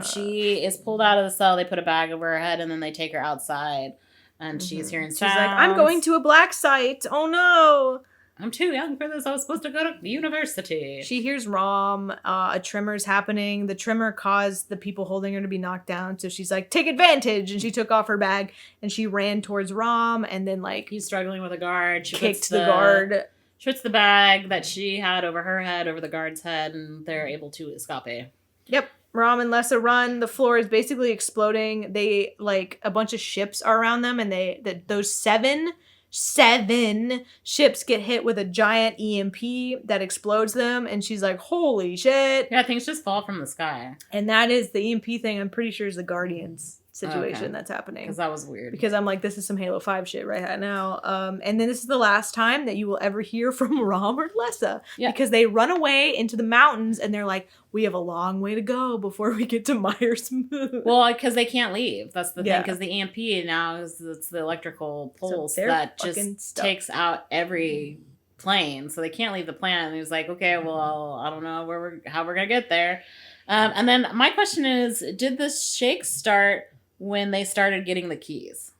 She is pulled out of the cell. They put a bag over her head, and then they take her outside. And she's hearing sounds. She's like, I'm going to a black site. Oh, no. I'm too young for this. I was supposed to go to university. She hears Rom. A tremor's happening. The tremor caused the people holding her to be knocked down. So she's like, take advantage. And she took off her bag, and she ran towards Rom. And then, he's struggling with a guard. She kicked the guard. She puts the bag that she had over her head over the guard's head, and they're able to escape. Yep. Rom and Lessa run. The floor is basically exploding. They, a bunch of ships are around them, and those seven ships get hit with a giant EMP that explodes them, and she's like, holy shit. Yeah, things just fall from the sky. And that is the EMP thing, I'm pretty sure, is the Guardians situation that's happening. Because that was weird. Because I'm like, this is some Halo 5 shit right now. And then this is the last time that you will ever hear from Rom or Lessa. Yeah. Because they run away into the mountains, and they're like, we have a long way to go before we get to Myers Moon. Well, because they can't leave. That's the thing. Because the EMP now it's the electrical pulse that just takes out every plane. So they can't leave the planet. And he was like, okay, well, I don't know how we're going to get there. And then my question is, did the shakes start when they started getting the keys?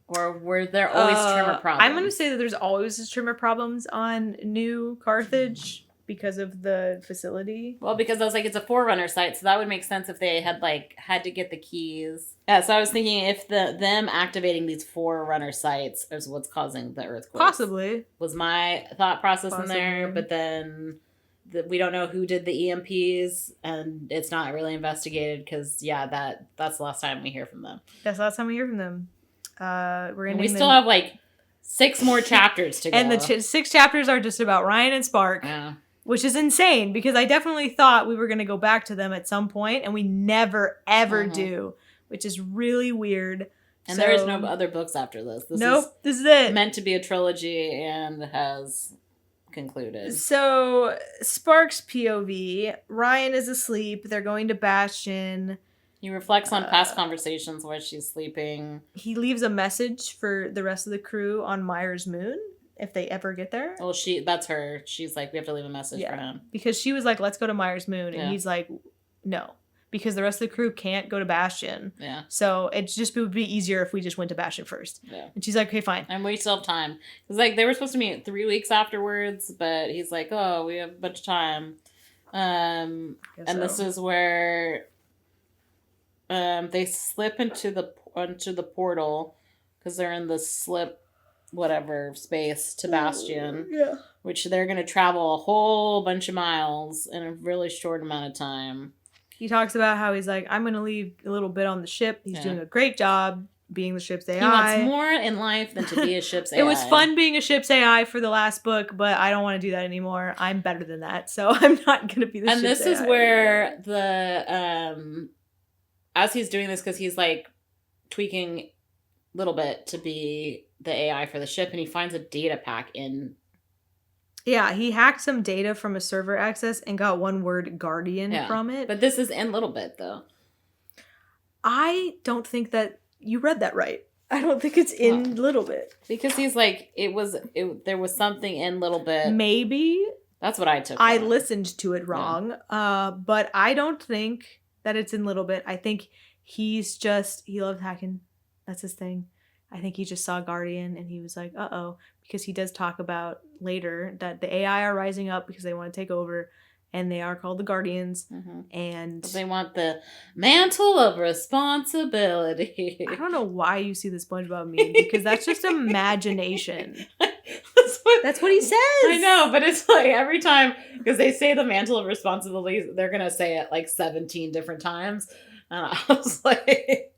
Or were there always tremor problems? I'm going to say that there's always tremor problems on New Carthage because of the facility. Well, because I was like, it's a Forerunner site, so that would make sense if they had to get the keys. Yeah, so I was thinking if them activating these Forerunner sites is what's causing the earthquake. Possibly. Was my thought process in there, but then we don't know who did the EMPs, and it's not really investigated because that's the last time we hear from them. That's the last time we hear from them. We still have like 6 more chapters to go, and the 6 chapters are just about Rion and Spark. Yeah. Which is insane because I definitely thought we were going to go back to them at some point, and we never, ever do, which is really weird. And there is no other books after this. This is it. Meant to be a trilogy and has concluded. So, Spark's POV, Rion is asleep. They're going to Bastion. He reflects on past conversations while she's sleeping. He leaves a message for the rest of the crew on Myers Moon. If they ever get there. Well, that's her. She's like, we have to leave a message for him. Because she was like, let's go to Myers Moon. And he's like, no. Because the rest of the crew can't go to Bastion. Yeah. So it would be easier if we just went to Bastion first. Yeah. And she's like, okay, fine. And we still have time. It's like, they were supposed to meet 3 weeks afterwards, but he's like, oh, we have a bunch of time. This is where they slip into the portal because they're in the slip whatever space to Bastion, which they're going to travel a whole bunch of miles in a really short amount of time. He talks about how he's like, I'm going to leave a little bit on the ship. He's doing a great job being the ship's AI. He wants more in life than to be a ship's AI. It was fun being a ship's AI for the last book, but I don't want to do that anymore. I'm better than that, so I'm not going to be the ship's AI. And this is where the as he's doing this, because he's like tweaking a little bit to be the AI for the ship, and he finds a data pack in. Yeah, he hacked some data from a server access and got one word guardian from it. But this is in little bit, though. I don't think that you read that right. I don't think it's in little bit. Because he's like, there was something in little bit. Maybe. That's what I took. I listened to it wrong. Yeah. But I don't think that it's in little bit. I think he loves hacking. That's his thing. I think he just saw Guardian and he was like, uh-oh. Because he does talk about later that the AI are rising up because they want to take over. And they are called the Guardians. Mm-hmm. And they want the mantle of responsibility. I don't know why you see the SpongeBob meme. Because that's just imagination. That's what he says. I know, but it's like every time. Because they say the mantle of responsibility. They're going to say it like 17 different times. And I was like...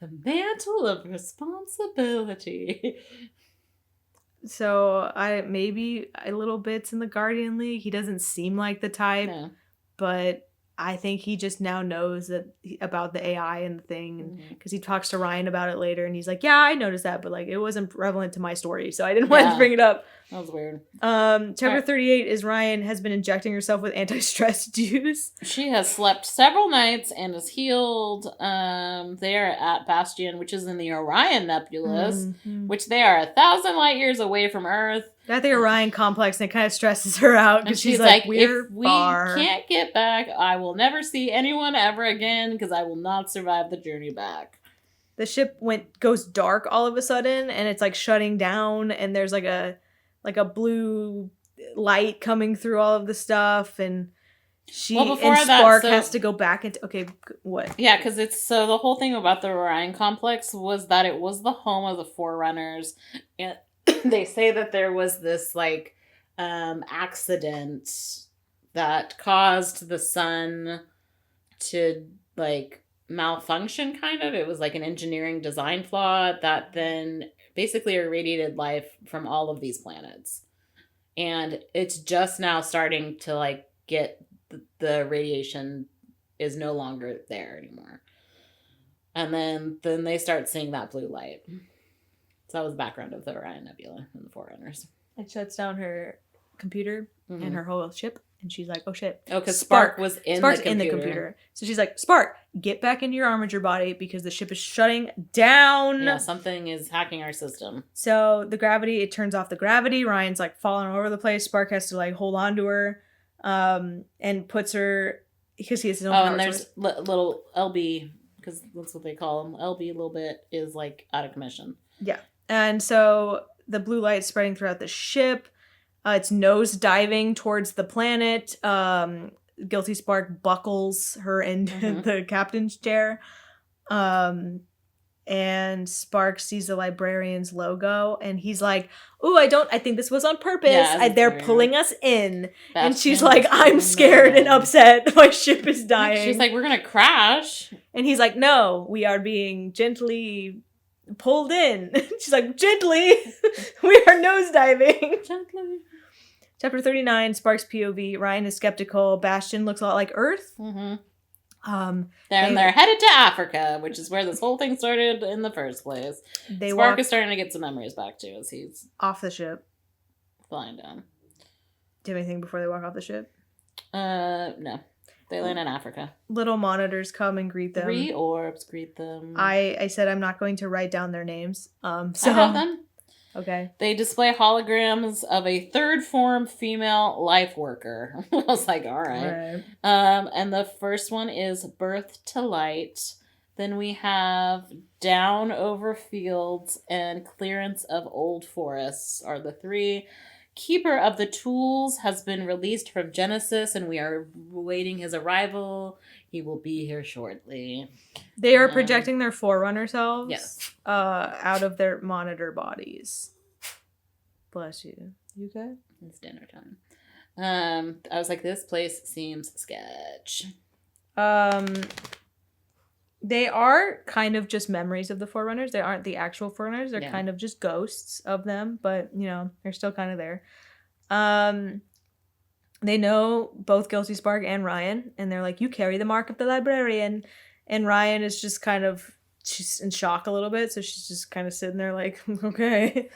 The mantle of responsibility. So maybe a little bits in the Guardian League. He doesn't seem like the type, but I think he just now knows about the AI and the thing, because he talks to Rion about it later, and he's like, "Yeah, I noticed that, but like it wasn't prevalent to my story, so I didn't want to bring it up." That was weird. Chapter 38 is Rion has been injecting herself with anti-stress juice. She has slept several nights and is healed. They are at Bastion, which is in the Orion Nebulous, which they are 1,000 light years away from Earth. At the Orion complex, and it kind of stresses her out because she's like, if we can't get back, I will never see anyone ever again because I will not survive the journey back. The ship goes dark all of a sudden, and it's like shutting down, and there's like a blue light coming through all of the stuff, and Spark has to go back into... Okay, what? Yeah, because the whole thing about the Orion complex was that it was the home of the Forerunners, and they say that there was this like accident that caused the sun to like malfunction, kind of. It was like an engineering design flaw that then basically irradiated life from all of these planets. And it's just now starting to like get the radiation is no longer there anymore. And then they start seeing that blue light. So that was the background of the Orion Nebula and the Forerunners. It shuts down her computer and her whole ship. And she's like, oh shit. Oh, because Spark's in the computer. So she's like, Spark, get back into your armature body because the ship is shutting down. Yeah, something is hacking our system. So it turns off the gravity. Ryan's like falling all over the place. Spark has to like hold on to her and puts her, because he has his own power and there's little LB, because that's what they call him. LB a little bit is like out of commission. Yeah. And so the blue light is spreading throughout the ship. It's nose diving towards the planet. Guilty Spark buckles her into the captain's chair. and Sparks sees the librarian's logo, and he's like, "Ooh, I think this was on purpose. Yeah, They're weird. pulling us in." And she's Bastion like, is "I'm pulling scared and them in. upset. My ship is dying." She's like, "We're gonna crash." And he's like, "No, we are being gently pulled in." She's like, "Gently? We are nosediving." Gently. Chapter 39, Sparks POV. Rion is skeptical. Bastion looks a lot like Earth. Mm-hmm. They- They're headed to Africa, which is where this whole thing started in the first place. They Spark walk is starting to get some memories back too as he's off the ship. flying down. Do you have anything before they walk off the ship? No. They land in Africa. Little monitors come and greet them. 3 orbs greet them. I said I'm not going to write down their names. So I have them. Okay. They display holograms of a third form female life worker. I was like, all right. And the first one is Birth to Light. Then we have Down Over Fields and Clearance of Old Forests are the 3. Keeper of the Tools has been released from Genesis, and we are awaiting his arrival. He will be here shortly. They are projecting their Forerunner selves. Yes. Out of their monitor bodies. Bless you. You okay? It's dinner time. I was like, this place seems sketch. They are kind of just memories of the Forerunners. They aren't the actual Forerunners. They're kind of just ghosts of them, but, you know, they're still kind of there. They know both Guilty Spark and Rion, and they're like, "You carry the mark of the librarian." And Rion is just kind of, she's in shock a little bit, so she's just kind of sitting there like, "Okay.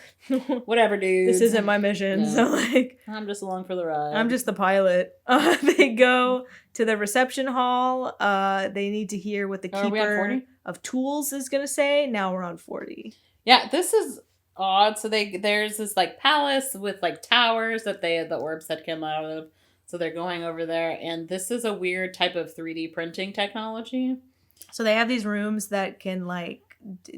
Whatever, dude. This isn't my mission." Yeah. So, like, I'm just along for the ride. I'm just the pilot. They go to the reception hall. They need to hear what the Keeper of Tools is going to say. Now we're on 40. Yeah, this is odd. So there's this like palace with like towers that the orbs had come out of. So they're going over there, and this is a weird type of 3D printing technology. So they have these rooms that can like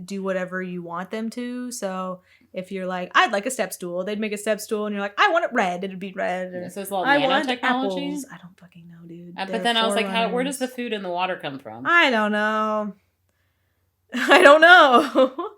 do whatever you want them to. So if you're like, "I'd like a step stool," they'd make a step stool, and you're like, "I want it red," it'd be red. Or, This is all "I want nanotechnology. apples." I don't fucking know, dude. But then I was like, where does the food and the water come from? I don't know. I don't know.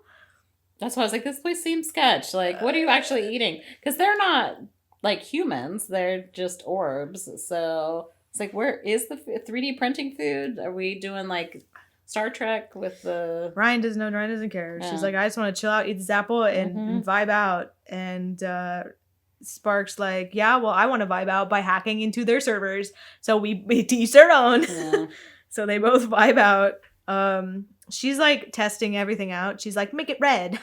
That's why I was like, this place seems sketch. Like, what are you actually eating? Because they're not like humans. They're just orbs. So it's like, where is the 3D printing food? Are we doing like Star Trek with the... Rion doesn't care. Yeah. She's like, "I just want to chill out, eat this apple, and vibe out." And Spark's like, "Yeah, well, I want to vibe out by hacking into their servers. So we teach their own." Yeah. So they both vibe out. She's like testing everything out. She's like, "Make it red.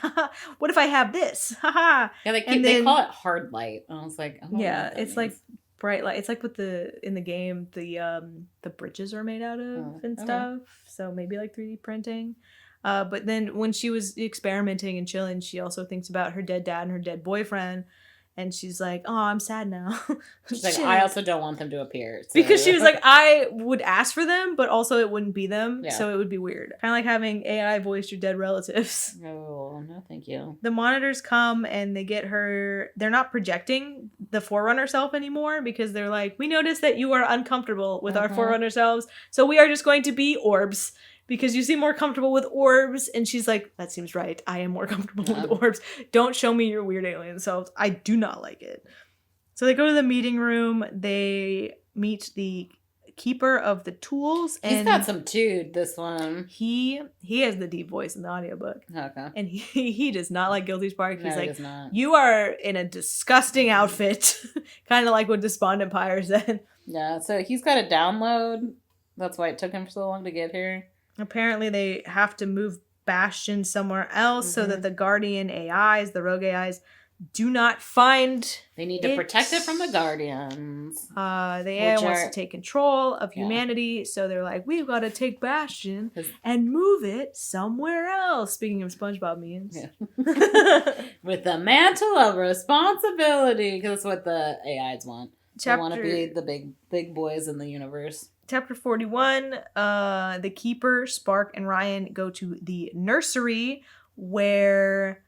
What if I have this?" Yeah, they call it hard light. And I was like, oh, yeah, it's like bright light. It's like what in the game the bridges are made out of and stuff. So maybe like 3D printing. But then when she was experimenting and chilling, she also thinks about her dead dad and her dead boyfriend. And she's like, "Oh, I'm sad now." She's like, I also don't want them to appear. So. Because she was like, I would ask for them, but also it wouldn't be them. Yeah. So it would be weird. Kind of like having AI voice your dead relatives. Oh, no, thank you. The monitors come and they get her. They're not projecting the Forerunner self anymore because they're like, "We noticed that you are uncomfortable with our Forerunner selves. So we are just going to be orbs. Because you seem more comfortable with orbs." And she's like, "That seems right. I am more comfortable with orbs. Don't show me your weird alien selves. I do not like it." So they go to the meeting room. They meet the Keeper of the Tools. And he's got some dude, this one. He has the deep voice in the audiobook. Okay. And he does not like Guilty Spark. He's like, does not. "You are in a disgusting outfit." Kind of like what Despondent Pyre said. Yeah, so he's got a download. That's why it took him so long to get here. Apparently they have to move Bastion somewhere else so that the Guardian AIs, the rogue AIs, do not find They need to protect it from the Guardians. The AI wants to take control of humanity, so they're like, "We've got to take Bastion and move it somewhere else." Speaking of SpongeBob memes. Yeah. With the mantle of responsibility, because that's what the AIs want. They want to be the big boys in the universe. Chapter 41, the Keeper, Spark, and Rion go to the nursery where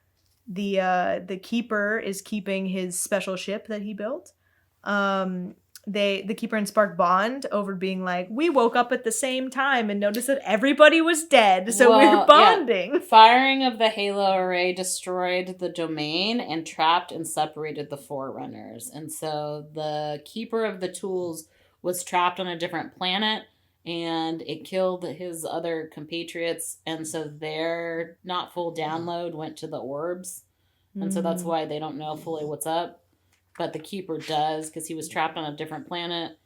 the Keeper is keeping his special ship that he built. the Keeper and Spark bond over being like, we woke up at the same time and noticed that everybody was dead, so we're bonding. Yeah. Firing of the Halo array destroyed the domain and trapped and separated the Forerunners. And so the Keeper of the Tools was trapped on a different planet, and it killed his other compatriots, and so their not full download went to the orbs. And so that's why they don't know fully what's up. But the Keeper does, because he was trapped on a different planet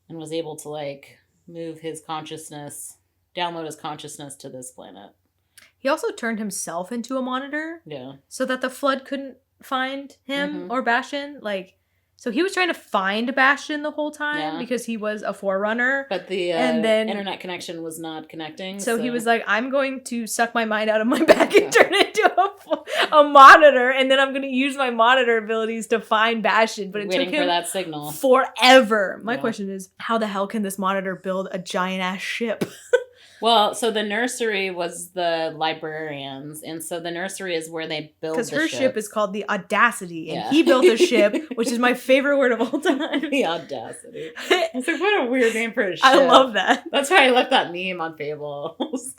and was able to, like, move his consciousness, download his consciousness to this planet. He also turned himself into a monitor. Yeah. So that the Flood couldn't find him or Bastion. Like, so he was trying to find Bastion the whole time because he was a Forerunner. But the internet connection was not connecting. So he was like, I'm going to suck my mind out of my back and turn it into a monitor, and then I'm going to use my monitor abilities to find Bastion. But it took him for that signal forever. My question is, how the hell can this monitor build a giant-ass ship? Well, so the nursery was the librarians, and so the nursery is where they build the ship. Because her ship is called the Audacity, and he built a ship, which is my favorite word of all time. The Audacity. It's like, what a weird name for a ship. I love that. That's why I left that meme on Fables.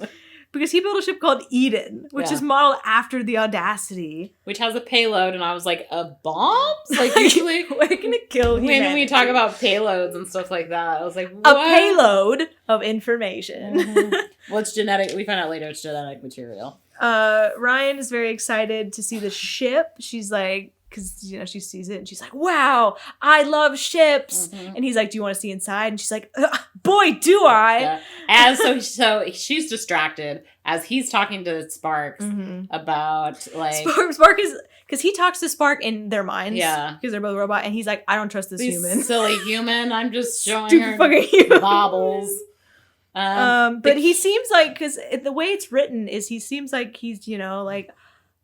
Because he built a ship called Eden, which is modeled after the Audacity. Which has a payload, and I was like, bombs? Like, usually, we're going to kill humanity. When we talk about payloads and stuff like that, I was like, what? A payload of information. Well, it's genetic. We find out later it's genetic material. Rion is very excited to see the ship. She's like, because, you know, she sees it and she's like, wow, I love ships. And he's like, do you want to see inside? And she's like, boy, do I. Yeah. And so she's distracted as he's talking to Sparks about, like... Spark is... Because he talks to Spark in their minds. Yeah. Because they're both robot. And he's like, I don't trust this human. Silly human. I'm just showing Stupid her fucking human. bobbles. But he seems like... Because the way it's written is he seems like he's, you know, like...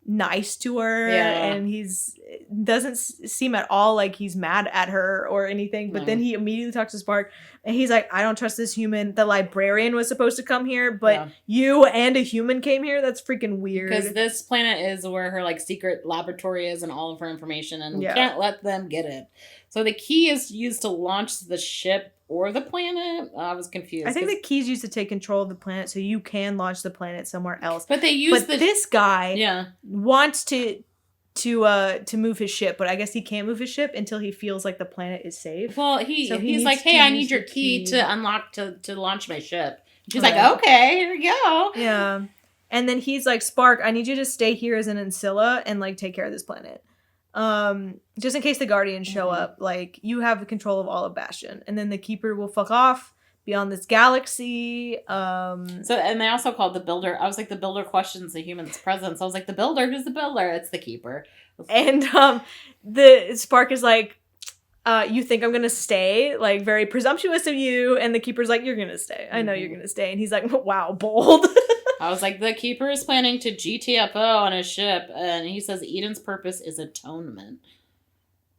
nice to her, and he's doesn't seem at all like he's mad at her or anything, but then he immediately talks to Spark and he's like, I don't trust this human. The librarian was supposed to come here, but you and a human came here. That's freaking weird, because this planet is where her like secret laboratory is and all of her information, and we can't let them get it. So the key is used to launch the ship or the planet. I was confused. I think the key's used to take control of the planet so you can launch the planet somewhere else. But they use this guy wants to move his ship, but I guess he can't move his ship until he feels like the planet is safe. Well, he's like, hey, I need your key to unlock to launch my ship. And she's like, okay, here you go. Yeah. And then he's like, Spark, I need you to stay here as an Ancilla and like take care of this planet. Just in case the Guardians show up, like, you have control of all of Bastion, and then the Keeper will fuck off beyond this galaxy. And they also called the Builder. I was like, the Builder questions the human's presence. I was like, the Builder? Who's the Builder? It's the Keeper. And the Spark is like, you think I'm gonna stay? Like, very presumptuous of you. And the Keeper's like, you're gonna stay. I know you're gonna stay. And he's like, wow, bold. I was like, the Keeper is planning to GTFO on his ship, and he says Eden's purpose is atonement.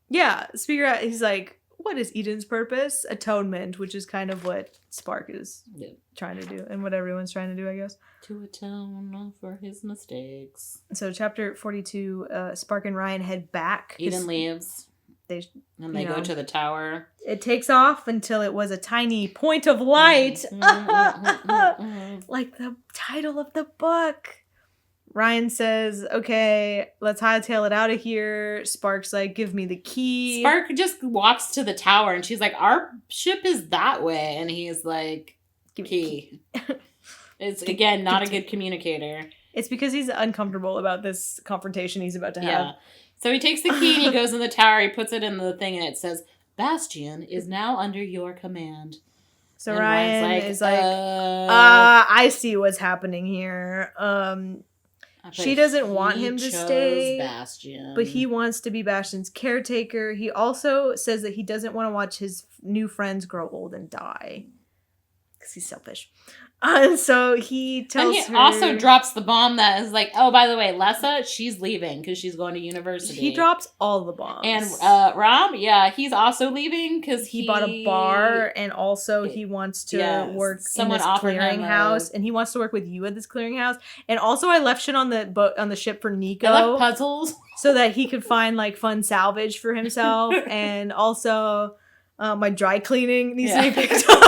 Yeah, he's like, what is Eden's purpose? Atonement, which is kind of what Spark is trying to do, and what everyone's trying to do, I guess. To atone for his mistakes. So chapter 42, Spark and Rion head back. Eden leaves. They go to the tower. It takes off until it was a tiny point of light. Like the title of the book. Rion says, okay, let's hightail it out of here. Spark's like, give me the key. Spark just walks to the tower and she's like, our ship is that way. And he's like, key. It's, again, not a good communicator. It's because he's uncomfortable about this confrontation he's about to have. Yeah. So he takes the key and he goes in the tower, he puts it in the thing, and it says, Bastion is now under your command. So and Rion is like, I see what's happening here. She doesn't want him to stay, Bastion. But he wants to be Bastion's caretaker. He also says that he doesn't want to watch his new friends grow old and die. Because he's selfish. And so he tells her... And he also drops the bomb that is like, oh, by the way, Lessa, she's leaving because she's going to university. He drops all the bombs. And Rom, he's also leaving because he bought a bar, and also he wants to work in this clearinghouse, and he wants to work with you at this clearinghouse. And also I left shit on the ship for Nico. I left puzzles. So that he could find like fun salvage for himself. And also... My dry cleaning needs to be picked up.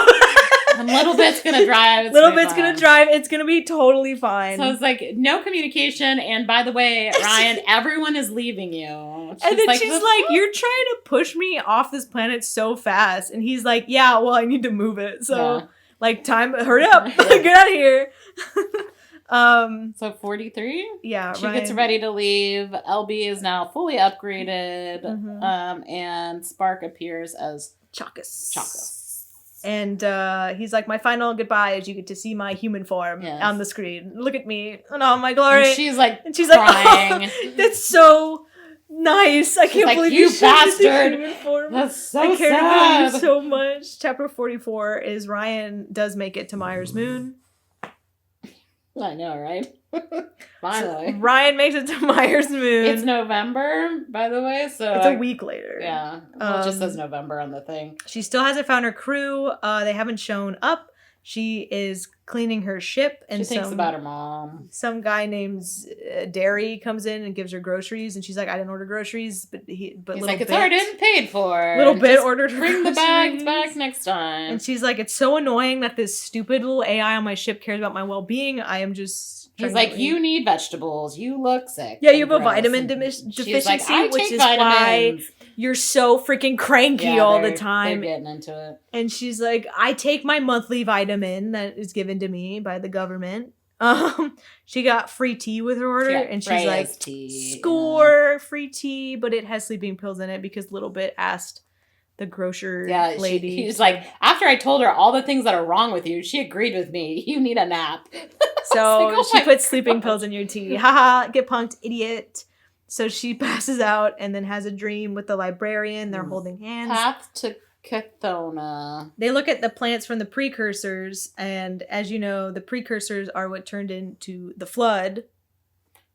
A little bit's gonna dry. It's gonna be totally fine. So it's like no communication. And by the way, Ryan, everyone is leaving you. And then she's like, "You're trying to push me off this planet so fast." And he's like, "Yeah, well, I need to move it. So, like, time. Hurry up, get out of here." So 43. Yeah, she gets ready to leave. LB is now fully upgraded. And Spark appears as Chakos. And he's like, "My final goodbye is you get to see my human form on the screen. Look at me and all my glory." And she's like, crying. "Oh, that's so nice. I can't believe you bastard. Human form. That's so I cared sad. about you so much." Chapter 44 is Rion does make it to Myers Moon. I know, right? Finally. So Rion makes it to Myers Moon. It's November, by the way, so... It's a week later. Yeah. Well, it just says November on the thing. She still hasn't found her crew. They haven't shown up. She is cleaning her ship. And she thinks about her mom. Some guy named Derry comes in and gives her groceries. And she's like, "I didn't order groceries." But he's Little like, "It's Bit, already been paid for. Little Bit ordered her Bring groceries. the bags back next time." And she's like, "It's so annoying that this stupid little AI on my ship cares about my well-being. I am just..." He's like, "You need vegetables. You look sick." Yeah, you have a vitamin deficiency, like, which is vitamins. why you're so freaking cranky all the time. They're getting into it. And she's like, "I take my monthly vitamin that is given to me by the government." She got free tea with her order, and she's like, "Score free tea, but it has sleeping pills in it because Little Bit asked the grocer lady." He's like, "After I told her all the things that are wrong with you, she agreed with me. You need a nap." So like, she puts sleeping pills in your tea. Haha, get punked, idiot. So she passes out and then has a dream with the librarian. They're holding hands. Path to Chthona. They look at the plants from the precursors, and as you know, the precursors are what turned into the flood.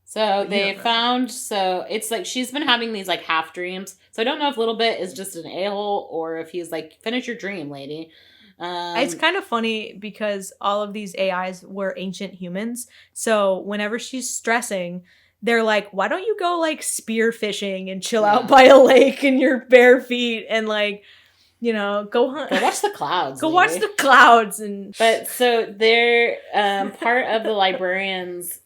So they found, so it's like she's been having these like half dreams. So I don't know if Little Bit is just an a-hole or if he's like, "Finish your dream, lady." It's kind of funny because all of these AIs were ancient humans. So whenever she's stressing, they're like, "Why don't you go like spear fishing and chill out by a lake in your bare feet and like, you know, go hunt. Go watch the clouds. Go watch the clouds." And but so they're part of the librarians'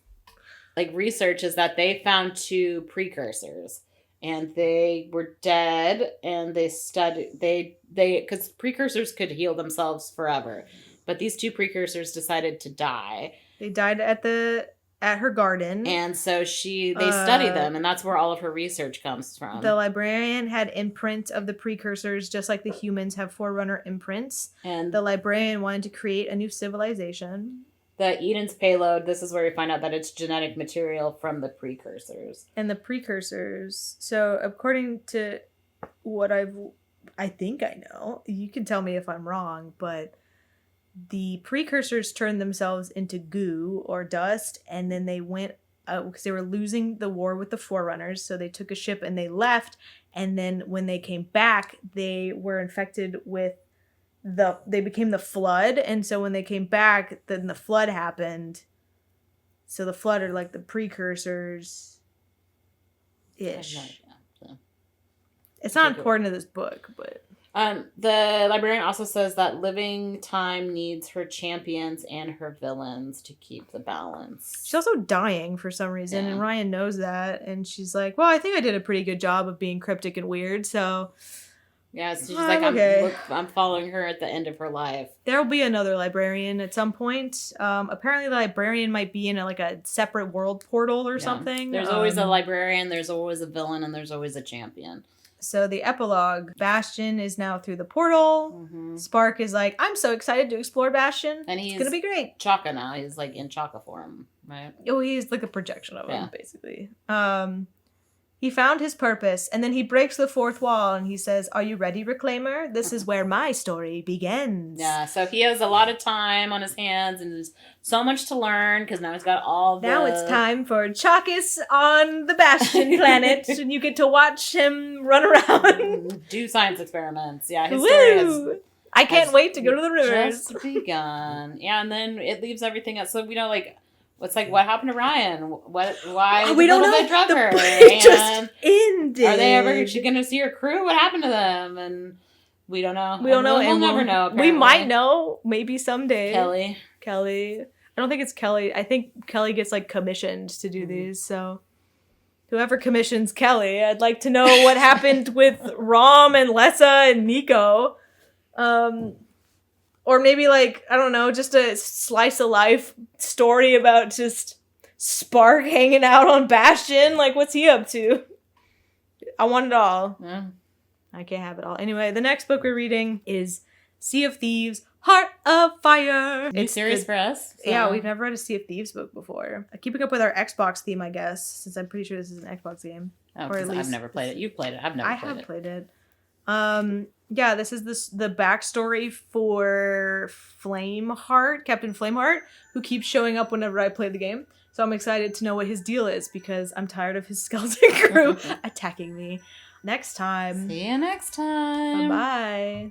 like research is that they found 2 precursors. And they were dead, and they studied, because precursors could heal themselves forever. But these 2 precursors decided to die. They died at her garden. And so they study them, and that's where all of her research comes from. The librarian had imprint of the precursors, just like the humans have Forerunner imprints. And the librarian wanted to create a new civilization. The Eden's payload, this is where we find out that it's genetic material from the precursors. And the precursors, so according to what I think I know, you can tell me if I'm wrong, but the precursors turned themselves into goo or dust, and then they went because they were losing the war with the Forerunners, so they took a ship and they left, and then when they came back, they were infected with they became the flood, and so when they came back, then the flood happened. So the flood are like the precursors ish. It's not important to this book, but the librarian also says that living time needs her champions and her villains to keep the balance. She's also dying for some reason, and Rion knows that, and she's like, "Well, I think I did a pretty good job of being cryptic and weird, so..." Yeah, so she's like, I'm following her at the end of her life. There'll be another librarian at some point. Apparently the librarian might be in a separate world portal or something. There's always a librarian, there's always a villain, and there's always a champion. So the epilogue, Bastion is now through the portal. Mm-hmm. Spark is like, "I'm so excited to explore Bastion. And he's going to be great." Chaka now. He's like in Chaka form, right? Oh, he's like a projection of him, basically. He found his purpose, and then he breaks the fourth wall, and he says, "Are you ready, Reclaimer? This is where my story begins." Yeah, so he has a lot of time on his hands, and there's so much to learn, because now he's got all the... Now it's time for Chakis on the Bastion planet, and you get to watch him run around. Do science experiments. Yeah, his story I can't wait to go to the rivers. Just begun. Yeah, and then it leaves everything else. So we know, like... It's like, what happened to Ryan? Why we don't know. Bit drug her? Just ended. Are they ever going to see her crew? What happened to them? And We don't know. We don't know. We'll never know, apparently. We might know. Maybe someday. Kelly. I don't think it's Kelly. I think Kelly gets like commissioned to do these. So whoever commissions Kelly, I'd like to know what happened with Rom and Lessa and Nico. Or maybe like, I don't know, just a slice of life story about just Spark hanging out on Bastion. Like, what's he up to? I want it all. Yeah. I can't have it all. Anyway, the next book we're reading is Sea of Thieves, Heart of Fire. It's serious for us. So. Yeah, we've never read a Sea of Thieves book before. Keeping up with our Xbox theme, I guess, since I'm pretty sure this is an Xbox game. Oh, or at least I've never played it. You've played it. I've never played it. I have played it. Yeah, this is the backstory for Flameheart, Captain Flameheart, who keeps showing up whenever I play the game. So I'm excited to know what his deal is because I'm tired of his skeleton crew attacking me. Next time. See you next time. Bye-bye.